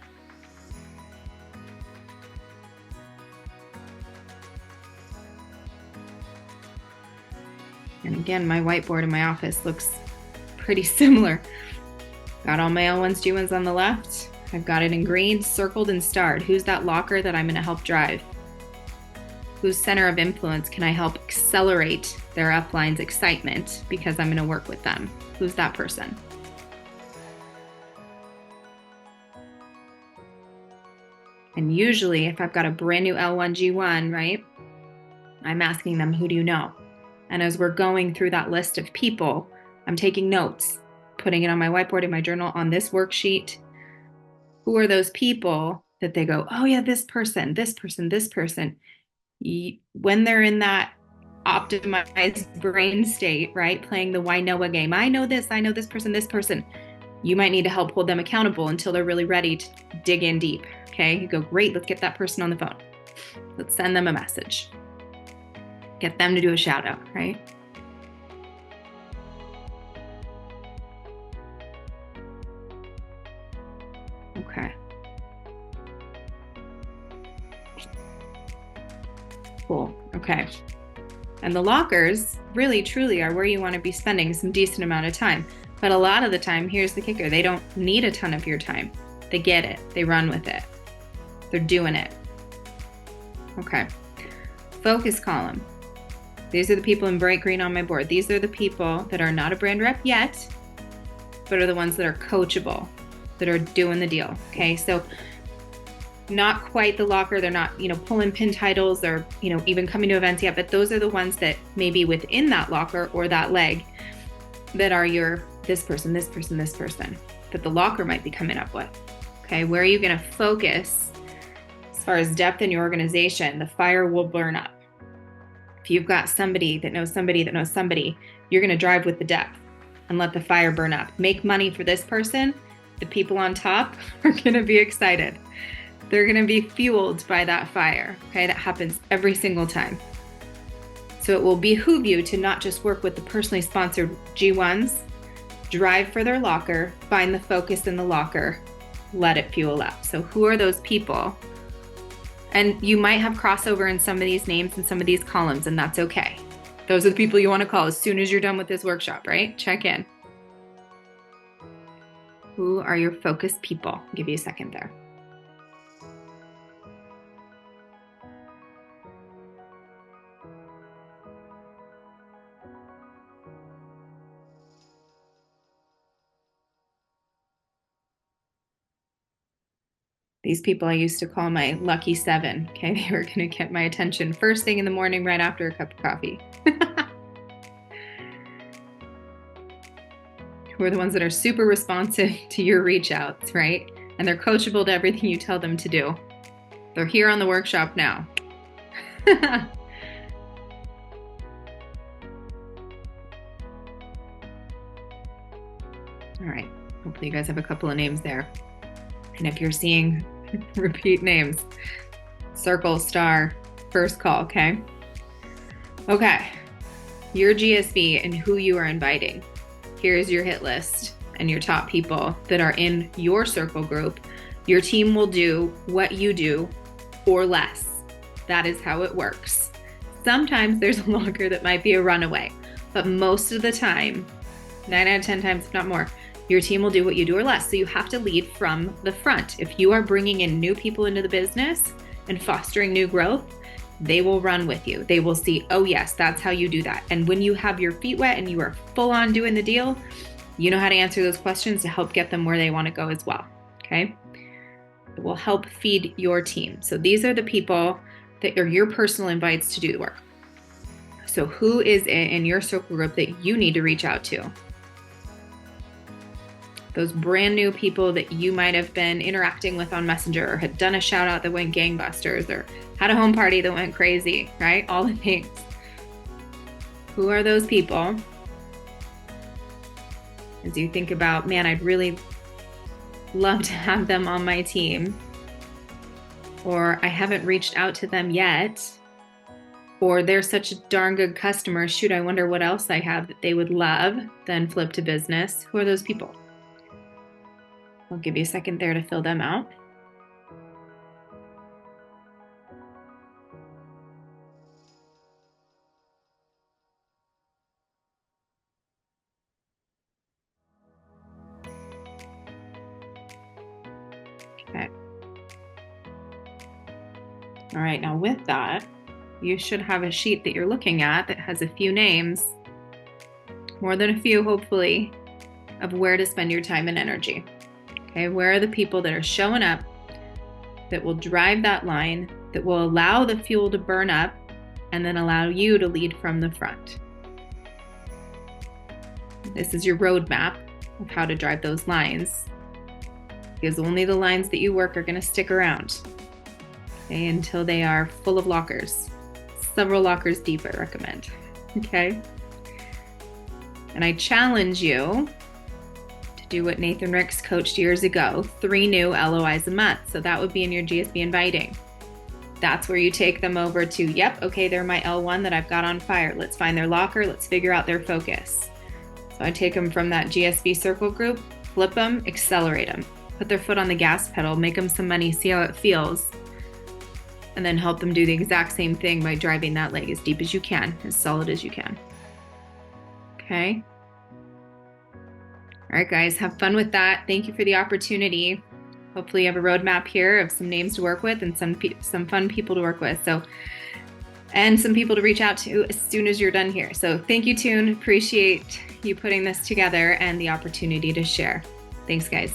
And again, my whiteboard in my office looks pretty similar. Got all my L1s, G1s on the left. I've got it in green, circled and starred. Who's that locker that I'm going to help drive? Whose center of influence can I help accelerate their upline's excitement because I'm going to work with them? Who's that person? And usually if I've got a brand new L1, G1, right, I'm asking them, who do you know? And as we're going through that list of people, I'm taking notes, putting it on my whiteboard in my journal on this worksheet. Who are those people that they go, oh yeah, this person, this person, this person. When they're in that optimized brain state, right, playing the why Noah game, I know this person, you might need to help hold them accountable until they're really ready to dig in deep. Okay, you go, great, let's get that person on the phone. Let's send them a message. Get them to do a shout out, right? Okay. Cool. Okay. And the lockers really, truly are where you want to be spending some decent amount of time. But a lot of the time, here's the kicker, they don't need a ton of your time. They get it. They run with it. They're doing it. Okay. Focus column. These are the people in bright green on my board. These are the people that are not a brand rep yet, but are the ones that are coachable, that are doing the deal. Okay. So not quite the locker. They're not, pulling pin titles or, even coming to events yet, but those are the ones that maybe within that locker or that leg that are your, this person, this person, this person that the locker might be coming up with. Okay. Where are you going to focus as far as depth in your organization? The fire will burn up. If you've got somebody that knows somebody that knows somebody, you're going to drive with the depth and let the fire burn up. Make money for this person. The people on top are going to be excited. They're going to be fueled by that fire. Okay, that happens every single time. So it will behoove you to not just work with the personally sponsored G1s, drive for their locker, find the focus in the locker, let it fuel up. So who are those people? And you might have crossover in some of these names and some of these columns, and that's okay. Those are the people you want to call as soon as you're done with this workshop, right? Check in. Who are your focused people? I'll give you a second there. These people I used to call my lucky 7. Okay, they were going to get my attention first thing in the morning right after a cup of coffee. Who are the ones that are super responsive to your reach outs, right? And they're coachable to everything you tell them to do. They're here on the workshop now. All right, hopefully you guys have a couple of names there. And if you're seeing repeat names, circle, star, first call, okay? Okay, your GSB and who you are inviting. Here's your hit list and your top people that are in your circle group. Your team will do what you do or less. That is how it works. Sometimes there's a locker that might be a runaway, but most of the time, 9 out of 10 times, if not more, your team will do what you do or less. So you have to lead from the front. If you are bringing in new people into the business and fostering new growth, they will run with you. They will see, oh yes, that's how you do that. And when you have your feet wet and you are full on doing the deal, you know how to answer those questions to help get them where they want to go as well. Okay. It will help feed your team. So these are the people that are your personal invites to do the work. So who is in your circle group that you need to reach out to? Those brand new people that you might have been interacting with on Messenger or had done a shout out that went gangbusters or had a home party that went crazy, right? All the things. Who are those people? As you think about, man, I'd really love to have them on my team, or I haven't reached out to them yet, or they're such a darn good customer. Shoot, I wonder what else I have that they would love, then flip to business. Who are those people? I'll give you a second there to fill them out. Okay. All right, now with that, you should have a sheet that you're looking at that has a few names, more than a few, hopefully, of where to spend your time and energy. Okay, where are the people that are showing up, that will drive that line, that will allow the fuel to burn up, and then allow you to lead from the front. This is your roadmap of how to drive those lines, because only the lines that you work are going to stick around, okay, until they are full of lockers. Several lockers deep, I recommend. Okay? And I challenge you to do what Nathan Ricks coached years ago, 3 new LOIs a month. So that would be in your GSB inviting. That's where you take them over to, yep, okay, they're my L1 that I've got on fire. Let's find their locker. Let's figure out their focus. So I take them from that GSB circle group, flip them, accelerate them, put their foot on the gas pedal, make them some money, see how it feels, and then help them do the exact same thing by driving that leg as deep as you can, as solid as you can. Okay? All right, guys, have fun with that. Thank you for the opportunity. Hopefully you have a roadmap here of some names to work with and some fun people to work with. So, and some people to reach out to as soon as you're done here. So thank you, Toon. Appreciate you putting this together and the opportunity to share. Thanks, guys.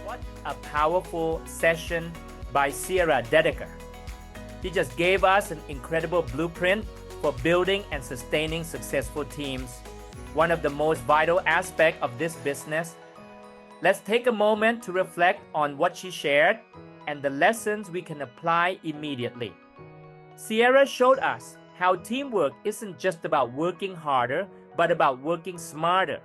What a powerful session by Sierra Dedeker. She just gave us an incredible blueprint for building and sustaining successful teams, one of the most vital aspects of this business. Let's take a moment to reflect on what she shared and the lessons we can apply immediately. Sierra showed us how teamwork isn't just about working harder, but about working smarter.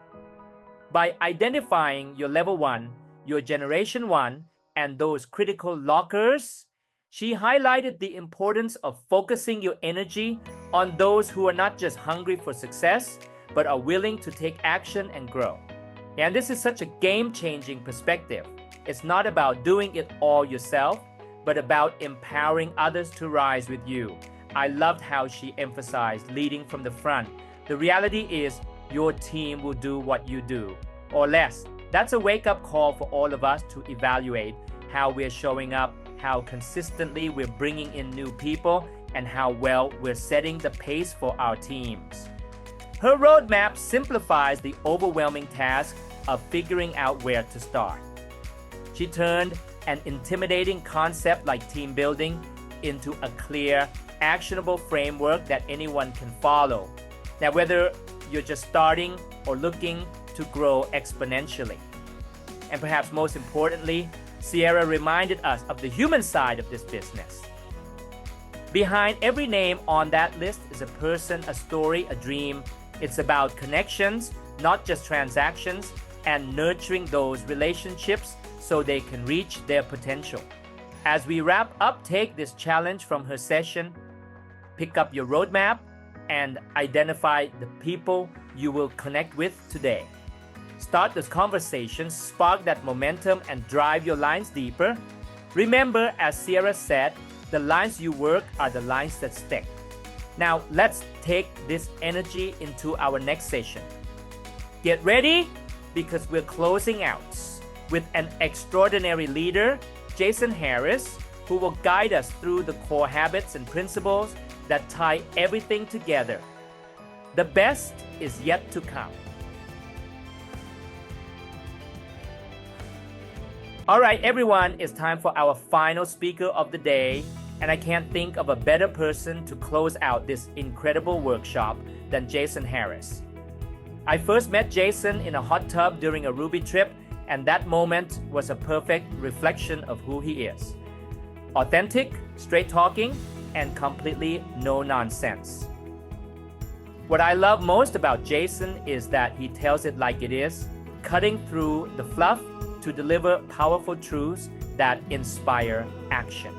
By identifying your level 1, your generation 1, and those critical lockers, she highlighted the importance of focusing your energy on those who are not just hungry for success, but are willing to take action and grow. And this is such a game-changing perspective. It's not about doing it all yourself, but about empowering others to rise with you. I loved how she emphasized leading from the front. The reality is your team will do what you do, or less. That's a wake-up call for all of us to evaluate how we're showing up, how consistently we're bringing in new people, and how well we're setting the pace for our teams. Her roadmap simplifies the overwhelming task of figuring out where to start. She turned an intimidating concept like team building into a clear, actionable framework that anyone can follow. Now, whether you're just starting or looking to grow exponentially. And perhaps most importantly, Sierra reminded us of the human side of this business. Behind every name on that list is a person, a story, a dream. It's about connections, not just transactions, and nurturing those relationships so they can reach their potential. As we wrap up, take this challenge from her session, pick up your roadmap, and identify the people you will connect with today. Start this conversation, spark that momentum, and drive your lines deeper. Remember, as Sierra said, the lines you work are the lines that stick. Now, let's take this energy into our next session. Get ready, because we're closing out with an extraordinary leader, Jason Harris, who will guide us through the core habits and principles that tie everything together. The best is yet to come. All right, everyone, it's time for our final speaker of the day, and I can't think of a better person to close out this incredible workshop than Jason Harris. I first met Jason in a hot tub during a Ruby trip, and that moment was a perfect reflection of who he is. Authentic, straight talking, and completely no nonsense. What I love most about Jason is that he tells it like it is, cutting through the fluff to deliver powerful truths that inspire action.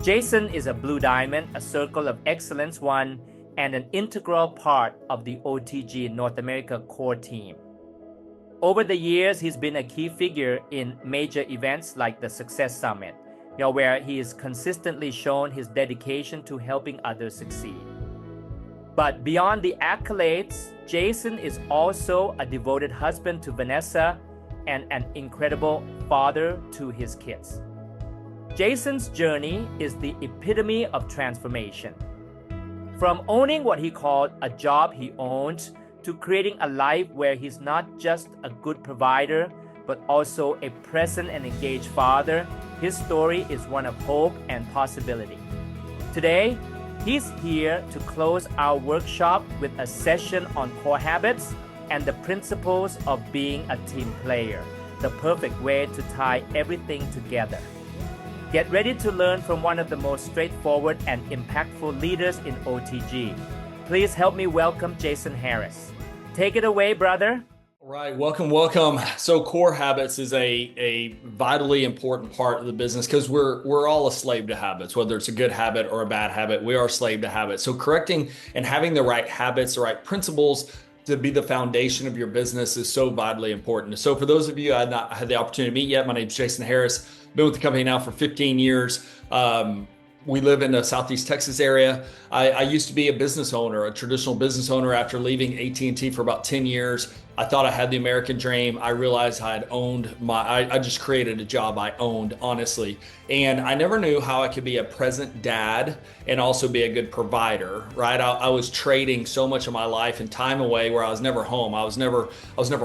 Jason is a blue diamond, a circle of excellence one, and an integral part of the OTG North America core team. Over the years, he's been a key figure in major events like the Success Summit, where he has consistently shown his dedication to helping others succeed. But beyond the accolades, Jason is also a devoted husband to Vanessa and an incredible father to his kids. Jason's journey is the epitome of transformation. From owning what he called a job he owned to creating a life where he's not just a good provider, but also a present and engaged father, his story is one of hope and possibility. Today, he's here to close our workshop with a session on core habits and the principles of being a team player, the perfect way to tie everything together. Get ready to learn from one of the most straightforward and impactful leaders in OTG. Please help me welcome Jason Harris. Take it away, brother. All right, welcome. So core habits is a vitally important part of the business because we're all a slave to habits, whether it's a good habit or a bad habit, we are a slave to habits. So correcting and having the right habits, the right principles to be the foundation of your business is so vitally important. So for those of you I have not had the opportunity to meet yet, my name is Jason Harris. Been with the company now for 15 years. We live in the Southeast Texas area. I used to be a business owner, a traditional business owner after leaving AT&T for about 10 years. I thought I had the American dream. I realized I had owned I just created a job I owned, honestly. And I never knew how I could be a present dad and also be a good provider, right? I was trading so much of my life and time away where I was never home. I was never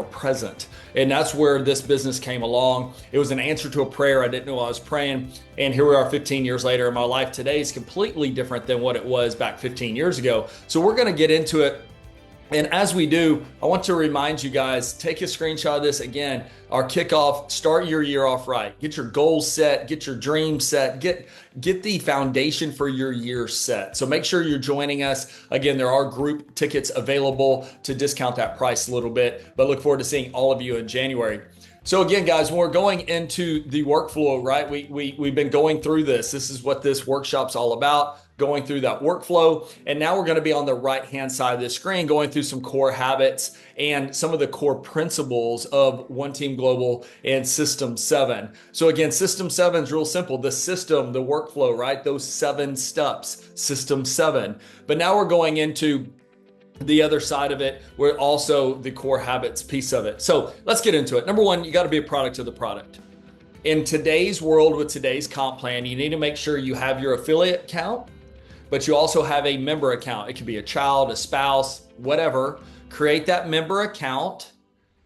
present. And that's where this business came along. It was an answer to a prayer. I didn't know I was praying. And here we are 15 years later, and my life today is completely different than what it was back 15 years ago. So we're going to get into it. And as we do, I want to remind you guys, take a screenshot of this. Again, our kickoff, start your year off right. Get your goals set, get your dreams set, get the foundation for your year set. So make sure you're joining us. Again, there are group tickets available to discount that price a little bit, but look forward to seeing all of you in January. So again, guys, when we're going into the workflow, right, we've been going through this. This is what this workshop's all about, going through that workflow. And now we're going to be on the right-hand side of the screen, going through some core habits and some of the core principles of One Team Global and System 7. So again, System 7 is real simple. The system, the workflow, right? Those 7 steps, System 7. But now we're going into the other side of it, where also the core habits piece of it. So let's get into it. Number one, you got to be a product of the product. In today's world with today's comp plan, you need to make sure you have your affiliate account, but you also have a member account. It could be a child, a spouse, whatever. Create that member account,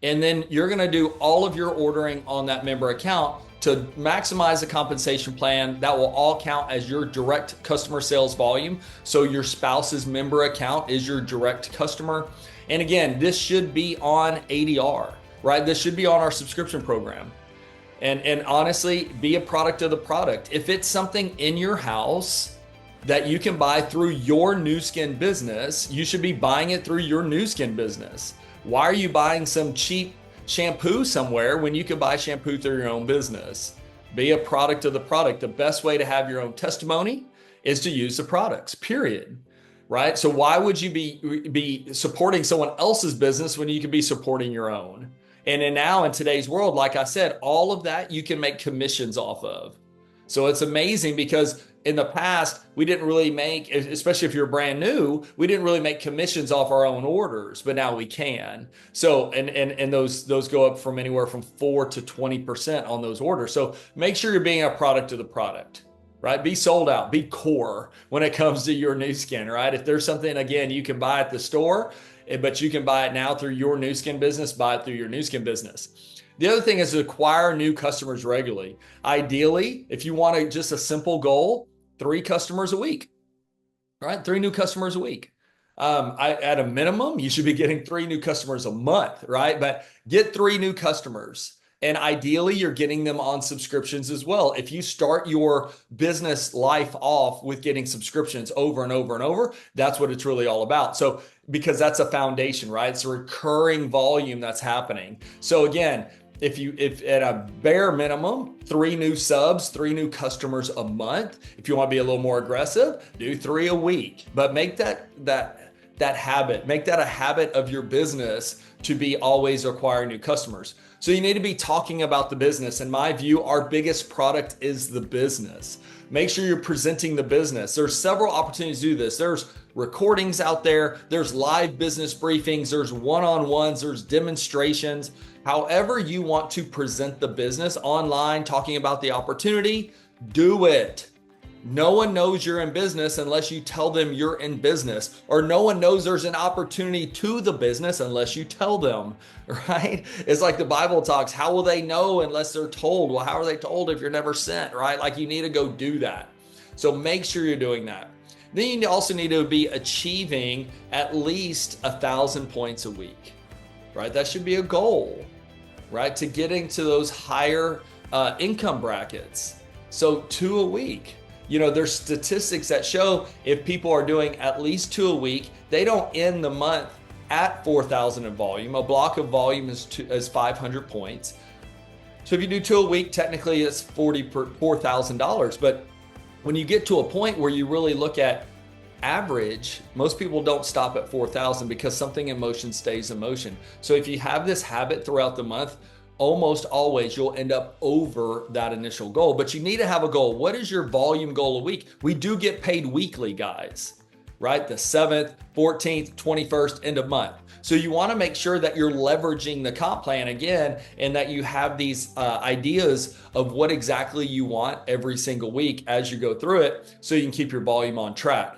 and then you're going to do all of your ordering on that member account to maximize the compensation plan. That will all count as your direct customer sales volume. So your spouse's member account is your direct customer. And again, this should be on ADR, right? This should be on our subscription program. And honestly, be a product of the product. If it's something in your house that you can buy through your Nu Skin business, you should be buying it through your Nu Skin business. Why are you buying some cheap shampoo somewhere when you could buy shampoo through your own business? Be a product of the product. The best way to have your own testimony is to use the products, period. Right? So why would you be supporting someone else's business when you could be supporting your own? And then now in today's world, like I said, all of that you can make commissions off of. So it's amazing because in the past, we didn't really make, especially if you're brand new, we didn't really make commissions off our own orders, but now we can. So, and those go up from anywhere from 4 to 20% on those orders. So make sure you're being a product of the product, right? Be sold out, be core when it comes to your Nu Skin, right? If there's something, again, you can buy at the store, but you can buy it now through your Nu Skin business, buy it through your Nu Skin business. The other thing is to acquire new customers regularly. Ideally, if you want just a simple goal, 3 customers a week, right? 3 new customers a week. At a minimum, you should be getting 3 new customers a month, right? But get 3 new customers. And ideally, you're getting them on subscriptions as well. If you start your business life off with getting subscriptions over and over and over, that's what it's really all about. So, because that's a foundation, right? It's a recurring volume that's happening. So again, if at a bare minimum, 3 new subs, 3 new customers a month. If you want to be a little more aggressive, do 3 a week, but make that habit, make that a habit of your business to be always acquiring new customers. So you need to be talking about the business. In my view, our biggest product is the business. Make sure you're presenting the business. There's several opportunities to do this. There's recordings out there. There's live business briefings. There's one-on-ones. There's demonstrations. However you want to present the business online, talking about the opportunity, do it. No one knows you're in business unless you tell them you're in business, or no one knows there's an opportunity to the business unless you tell them, right? It's like the Bible talks, how will they know unless they're told? Well, how are they told if you're never sent, right? Like you need to go do that. So make sure you're doing that. Then you also need to be achieving at least 1,000 points a week, right? That should be a goal, right? To getting to those higher income brackets. So 2 a week. There's statistics that show if people are doing at least 2 a week, they don't end the month at 4,000 in volume. A block of volume is 500 points. So if you do 2 a week, technically it's $4,000. But when you get to a point where you really look at average, most people don't stop at 4,000 because something in motion stays in motion. So if you have this habit throughout the month, almost always you'll end up over that initial goal. But you need to have a goal. What is your volume goal a week? We do get paid weekly, guys, right? The 7th, 14th, 21st, end of month. So you want to make sure that you're leveraging the comp plan again, and that you have these ideas of what exactly you want every single week as you go through it, so you can keep your volume on track.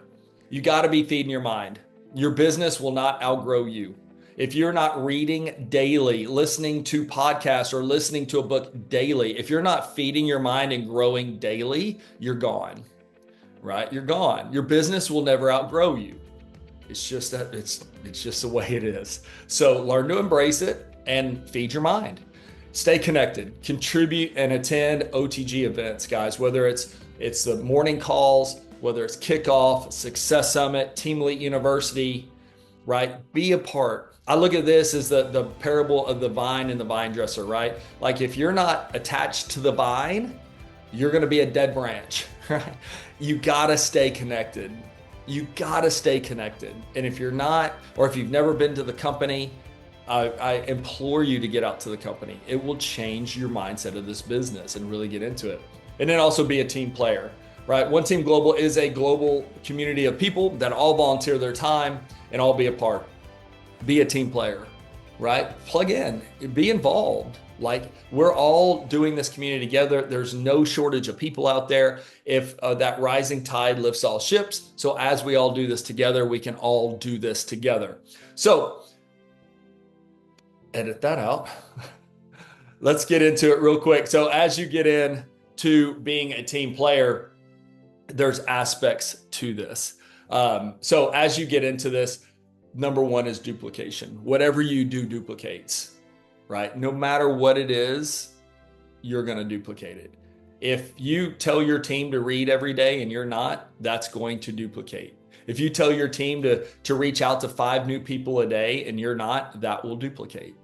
You got to be feeding your mind. Your business will not outgrow you. If you're not reading daily, listening to podcasts, or listening to a book daily, if you're not feeding your mind and growing daily, you're gone, right? You're gone. Your business will never outgrow you. It's just that it's just the way it is. So learn to embrace it and feed your mind. Stay connected, contribute and attend OTG events, guys, whether it's the morning calls, whether it's kickoff, success summit, Team Elite University, right? Be a part. I look at this as the parable of the vine and the vine dresser, right? Like if you're not attached to the vine, you're going to be a dead branch, right? You got to stay connected. You got to stay connected. And if you're not, or if you've never been to the company, I implore you to get out to the company. It will change your mindset of this business and really get into it. And then also be a team player, right? One Team Global is a global community of people that all volunteer their time and all be a part. Be a team player, right? Plug in, be involved. Like we're all doing this community together. There's no shortage of people out there. If that rising tide lifts all ships. So as we all do this together, we can all do this together. So edit that out. Let's get into it real quick. So as you get in to being a team player, there's aspects to this. So as you get into this, number one is duplication. Whatever you do duplicates, right? No matter what it is, you're going to duplicate it. If you tell your team to read every day and you're not, that's going to duplicate. If you tell your team to reach out to 5 new people a day and you're not, that will duplicate,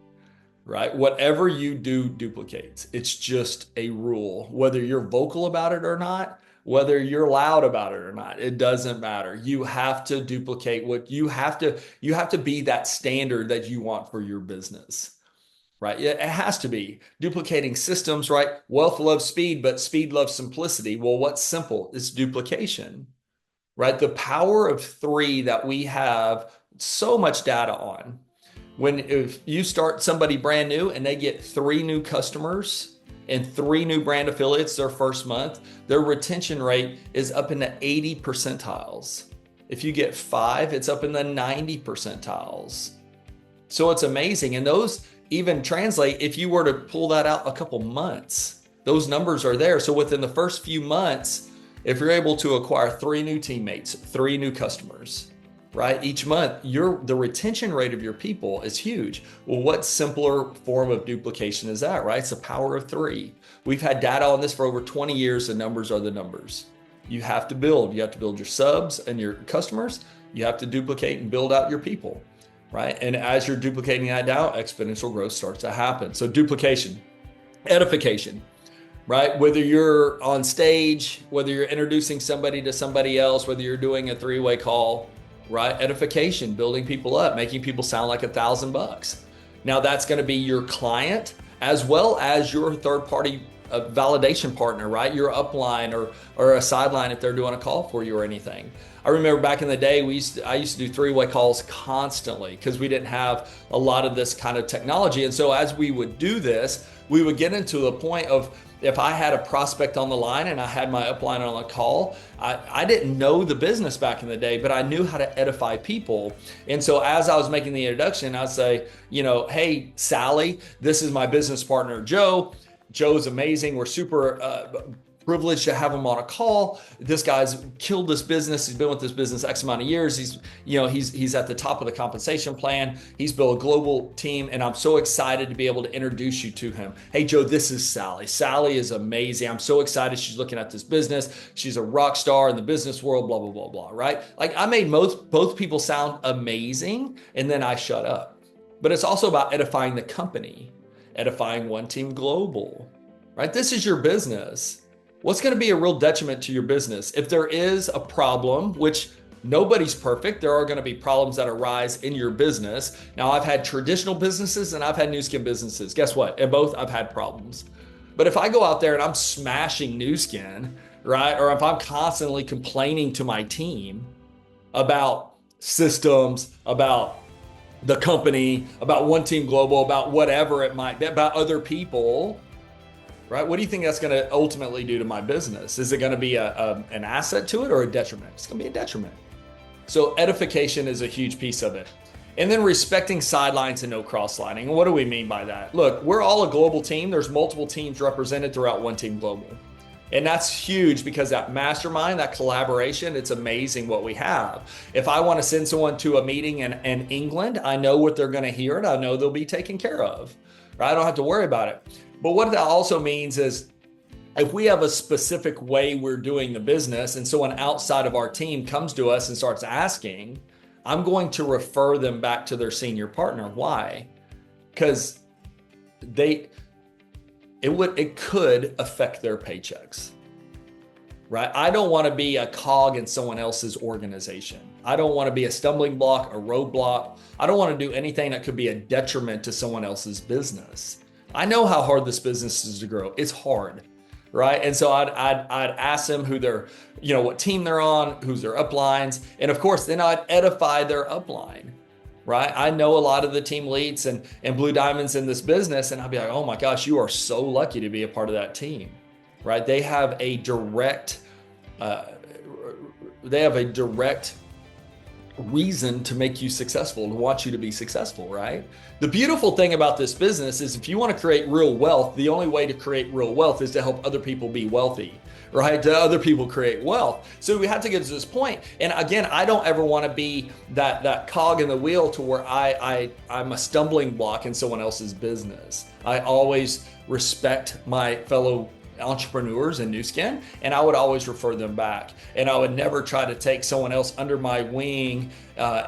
right? Whatever you do duplicates. It's just a rule. Whether you're vocal about it or not, whether you're loud about it or not, it doesn't matter. You have to duplicate what you have to be that standard that you want for your business, right? It has to be duplicating systems, right? Wealth loves speed, but speed loves simplicity. Well, what's simple? It's duplication, right? The power of 3 that we have so much data on. If you start somebody brand new and they get 3 new customers and 3 new brand affiliates their first month, their retention rate is up in the 80 percentiles. If you get 5, it's up in the 90 percentiles. So it's amazing. And those even translate, if you were to pull that out a couple months, those numbers are there. So within the first few months, if you're able to acquire 3 new teammates, 3 new customers, right? Each month, the retention rate of your people is huge. Well, what simpler form of duplication is that, right? It's the power of 3. We've had data on this for over 20 years. The numbers are the numbers. You have to build. You have to build your subs and your customers. You have to duplicate and build out your people, right? And as you're duplicating that now, exponential growth starts to happen. So duplication, edification, right? Whether you're on stage, whether you're introducing somebody to somebody else, whether you're doing a 3-way call, right? Edification, building people up, making people sound like $1,000. Now that's going to be your client as well as your third-party a validation partner, right? Your upline or a sideline if they're doing a call for you or anything. I remember back in the day, I used to do three-way calls constantly because we didn't have a lot of this kind of technology. And so as we would do this, we would get into the point of, if I had a prospect on the line and I had my upline on a call, I didn't know the business back in the day, but I knew how to edify people. And so as I was making the introduction, I'd say, hey, Sally, this is my business partner, Joe. Joe's amazing. We're super privileged to have him on a call. This guy's killed this business. He's been with this business X amount of years. He's at the top of the compensation plan. He's built a global team, and I'm so excited to be able to introduce you to him. Hey, Joe, this is Sally. Sally is amazing. I'm so excited she's looking at this business. She's a rock star in the business world, blah, blah, blah, blah, right? Like, I made both people sound amazing, and then I shut up. But it's also about edifying the company, edifying One Team Global, right? This is your business. What's going to be a real detriment to your business? If there is a problem, which nobody's perfect, there are going to be problems that arise in your business. Now, I've had traditional businesses and I've had new skin businesses. Guess what? In both, I've had problems. But if I go out there and I'm smashing new skin, right? Or if I'm constantly complaining to my team about systems, about the company, about One Team Global, about whatever it might be, about other people, right? What do you think that's going to ultimately do to my business? Is it going to be an asset to it or a detriment? It's going to be a detriment. So edification is a huge piece of it. And then respecting sidelines and no cross-lining. What do we mean by that? Look, we're all a global team. There's multiple teams represented throughout One Team Global. And that's huge because that mastermind, that collaboration, it's amazing what we have. If I want to send someone to a meeting in England, I know what they're going to hear and I know they'll be taken care of, right? I don't have to worry about it. But what that also means is if we have a specific way we're doing the business and someone outside of our team comes to us and starts asking, I'm going to refer them back to their senior partner. Why? Because it could affect their paychecks, right? I don't want to be a cog in someone else's organization. I don't want to be a stumbling block, a roadblock. I don't want to do anything that could be a detriment to someone else's business. I know how hard this business is to grow. It's hard, right? And so I'd ask them who they're, what team they're on, who's their uplines. And of course, then I'd edify their upline, right? I know a lot of the team leads and blue diamonds in this business. And I'd be like, oh my gosh, you are so lucky to be a part of that team, right? They have a direct reason to make you successful, to want you to be successful, right? The beautiful thing about this business is if you want to create real wealth, the only way to create real wealth is to help other people be wealthy, right? To other people create wealth. So we have to get to this point. And again, I don't ever want to be that cog in the wheel to where I'm a stumbling block in someone else's business. I always respect my fellow entrepreneurs in new skin, and I would always refer them back. And I would never try to take someone else under my wing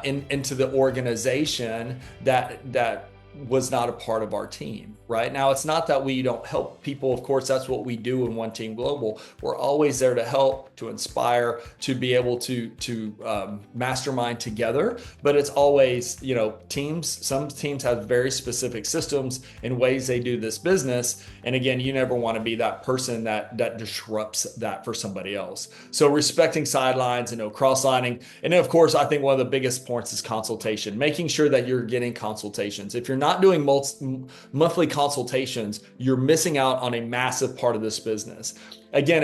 into the organization that was not a part of our team, right? Now, it's not that we don't help people. Of course, that's what we do in One Team Global. We're always there to help, to inspire, to be able to mastermind together. But it's always, teams. Some teams have very specific systems and ways they do this business. And again, you never want to be that person that disrupts that for somebody else. So respecting sidelines and no cross-lining. And then, of course, I think one of the biggest points is consultation, making sure that you're getting consultations. If you're not doing monthly consultations, you're missing out on a massive part of this business. Again,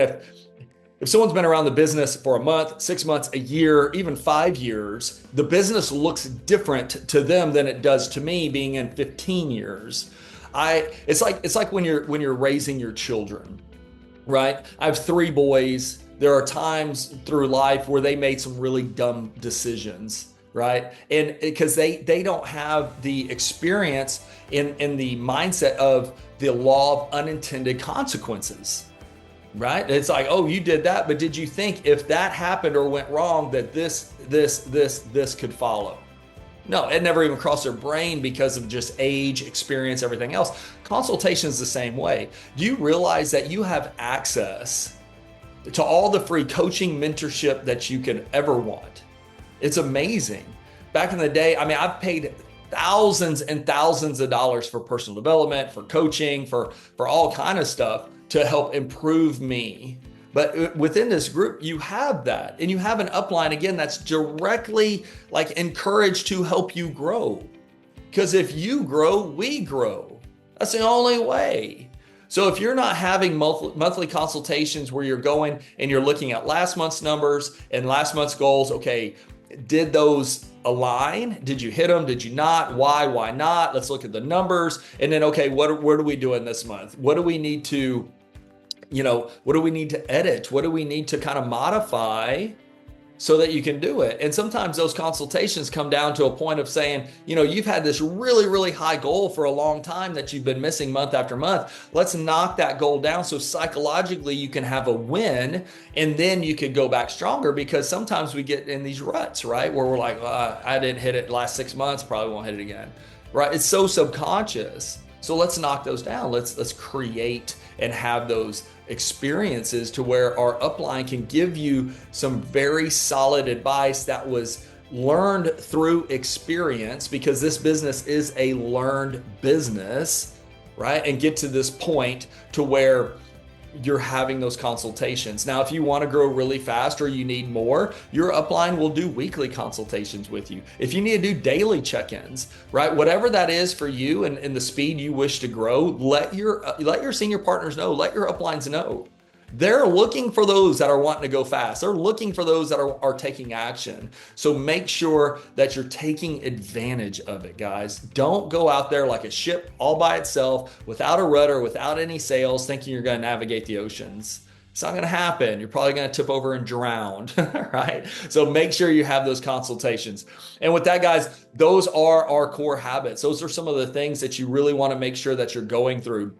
if someone's been around the business for a month, 6 months, a year, even 5 years, the business looks different to them than it does to me being in 15 years. It's like when you're raising your children, right? I have 3 boys. There are times through life where they made some really dumb decisions, right? And because they don't have the experience in the mindset of the law of unintended consequences, right? It's like, oh, you did that, but did you think if that happened or went wrong that this could follow? No, it never even crossed their brain because of just age, experience, everything else. Consultation is the same way. Do you realize that you have access to all the free coaching, mentorship that you could ever want? It's amazing. Back in the day, I've paid thousands and thousands of dollars for personal development, for coaching, for all kind of stuff to help improve me. But within this group, you have that, and you have an upline again that's directly like encouraged to help you grow. Because if you grow, we grow. That's the only way. So if you're not having monthly consultations where you're going and you're looking at last month's numbers and last month's goals, okay, did those align? Did you hit them? Did you not? Why not? Let's look at the numbers. And then, okay, what are we doing this month? What do we need to, what do we need to edit? What do we need to kind of modify so that you can do it? And sometimes those consultations come down to a point of saying, you've had this really, really high goal for a long time that you've been missing month after month. Let's knock that goal down so psychologically you can have a win, and then you could go back stronger, because sometimes we get in these ruts, right? Where we're like, I didn't hit it last 6 months, probably won't hit it again, right? It's so subconscious. So let's knock those down. Let's create and have those experiences to where our upline can give you some very solid advice that was learned through experience, because this business is a learned business, right? And get to this point to where you're having those consultations. Now, if you want to grow really fast or you need more, your upline will do weekly consultations with you. If you need to do daily check-ins, right? Whatever that is for you and the speed you wish to grow, let your senior partners know, let your uplines know. They're looking for those that are wanting to go fast. They're looking for those that are taking action. So make sure that you're taking advantage of it, guys. Don't go out there like a ship all by itself, without a rudder, without any sails, thinking you're going to navigate the oceans. It's not going to happen. You're probably going to tip over and drown, right? So make sure you have those consultations. And with that, guys, those are our core habits. Those are some of the things that you really want to make sure that you're going through.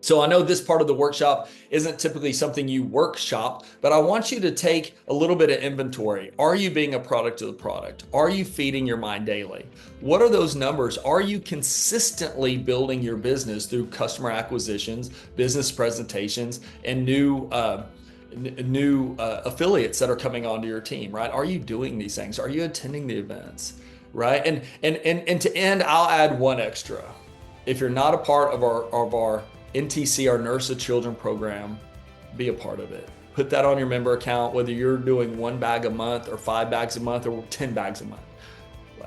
So I know this part of the workshop isn't typically something you workshop, but I want you to take a little bit of inventory. Are you being a product of the product? Are you feeding your mind daily? What are those numbers? Are you consistently building your business through customer acquisitions, business presentations, and new affiliates that are coming onto your team, right? Are you doing these things? Are you attending the events, right? And to end, I'll add one extra. If you're not a part of our NTC, our Nurse of Children program, be a part of it. Put that on your member account, whether you're doing 1 bag a month or 5 bags a month or 10 bags a month.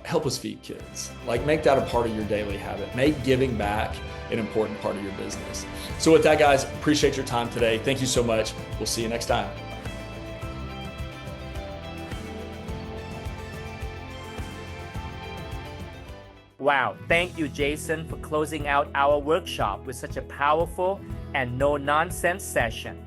Help us feed kids. Make that a part of your daily habit. Make giving back an important part of your business. So with that, guys, appreciate your time today. Thank you so much. We'll see you next time. Wow, thank you, Jason, for closing out our workshop with such a powerful and no-nonsense session.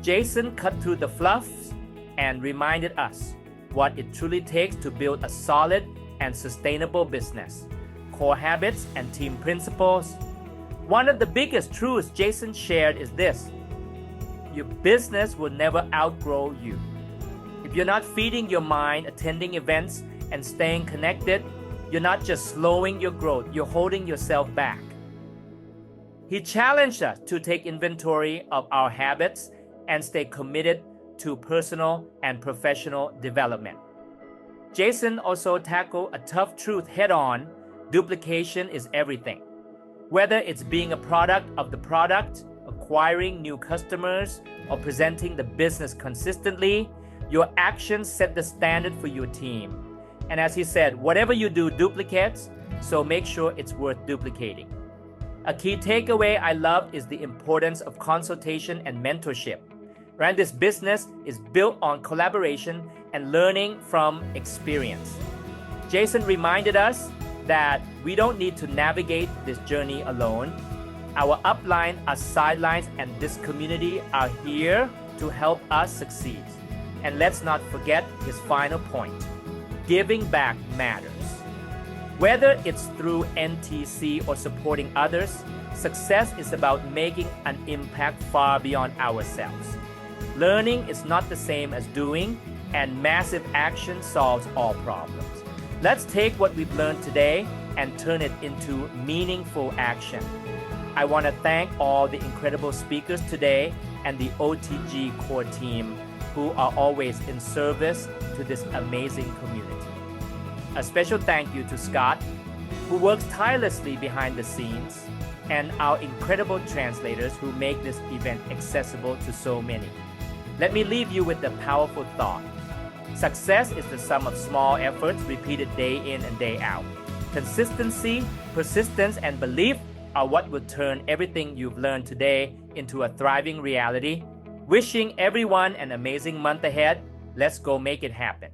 Jason cut through the fluffs and reminded us what it truly takes to build a solid and sustainable business, core habits and team principles. One of the biggest truths Jason shared is this: your business will never outgrow you. If you're not feeding your mind, attending events, and staying connected, you're not just slowing your growth, you're holding yourself back. He challenged us to take inventory of our habits and stay committed to personal and professional development. Jason also tackled a tough truth head-on: duplication is everything. Whether it's being a product of the product, acquiring new customers, or presenting the business consistently, your actions set the standard for your team. And as he said, whatever you do duplicates, so make sure it's worth duplicating. A key takeaway I love is the importance of consultation and mentorship. Right? This business is built on collaboration and learning from experience. Jason reminded us that we don't need to navigate this journey alone. Our upline, our sidelines, and this community are here to help us succeed. And let's not forget his final point: giving back matters. Whether it's through NTC or supporting others, success is about making an impact far beyond ourselves. Learning is not the same as doing, and massive action solves all problems. Let's take what we've learned today and turn it into meaningful action. I want to thank all the incredible speakers today and the OTG core team who are always in service to this amazing community. A special thank you to Scott, who works tirelessly behind the scenes, and our incredible translators who make this event accessible to so many. Let me leave you with the powerful thought. Success is the sum of small efforts repeated day in and day out. Consistency, persistence, and belief are what will turn everything you've learned today into a thriving reality. Wishing everyone an amazing month ahead. Let's go make it happen.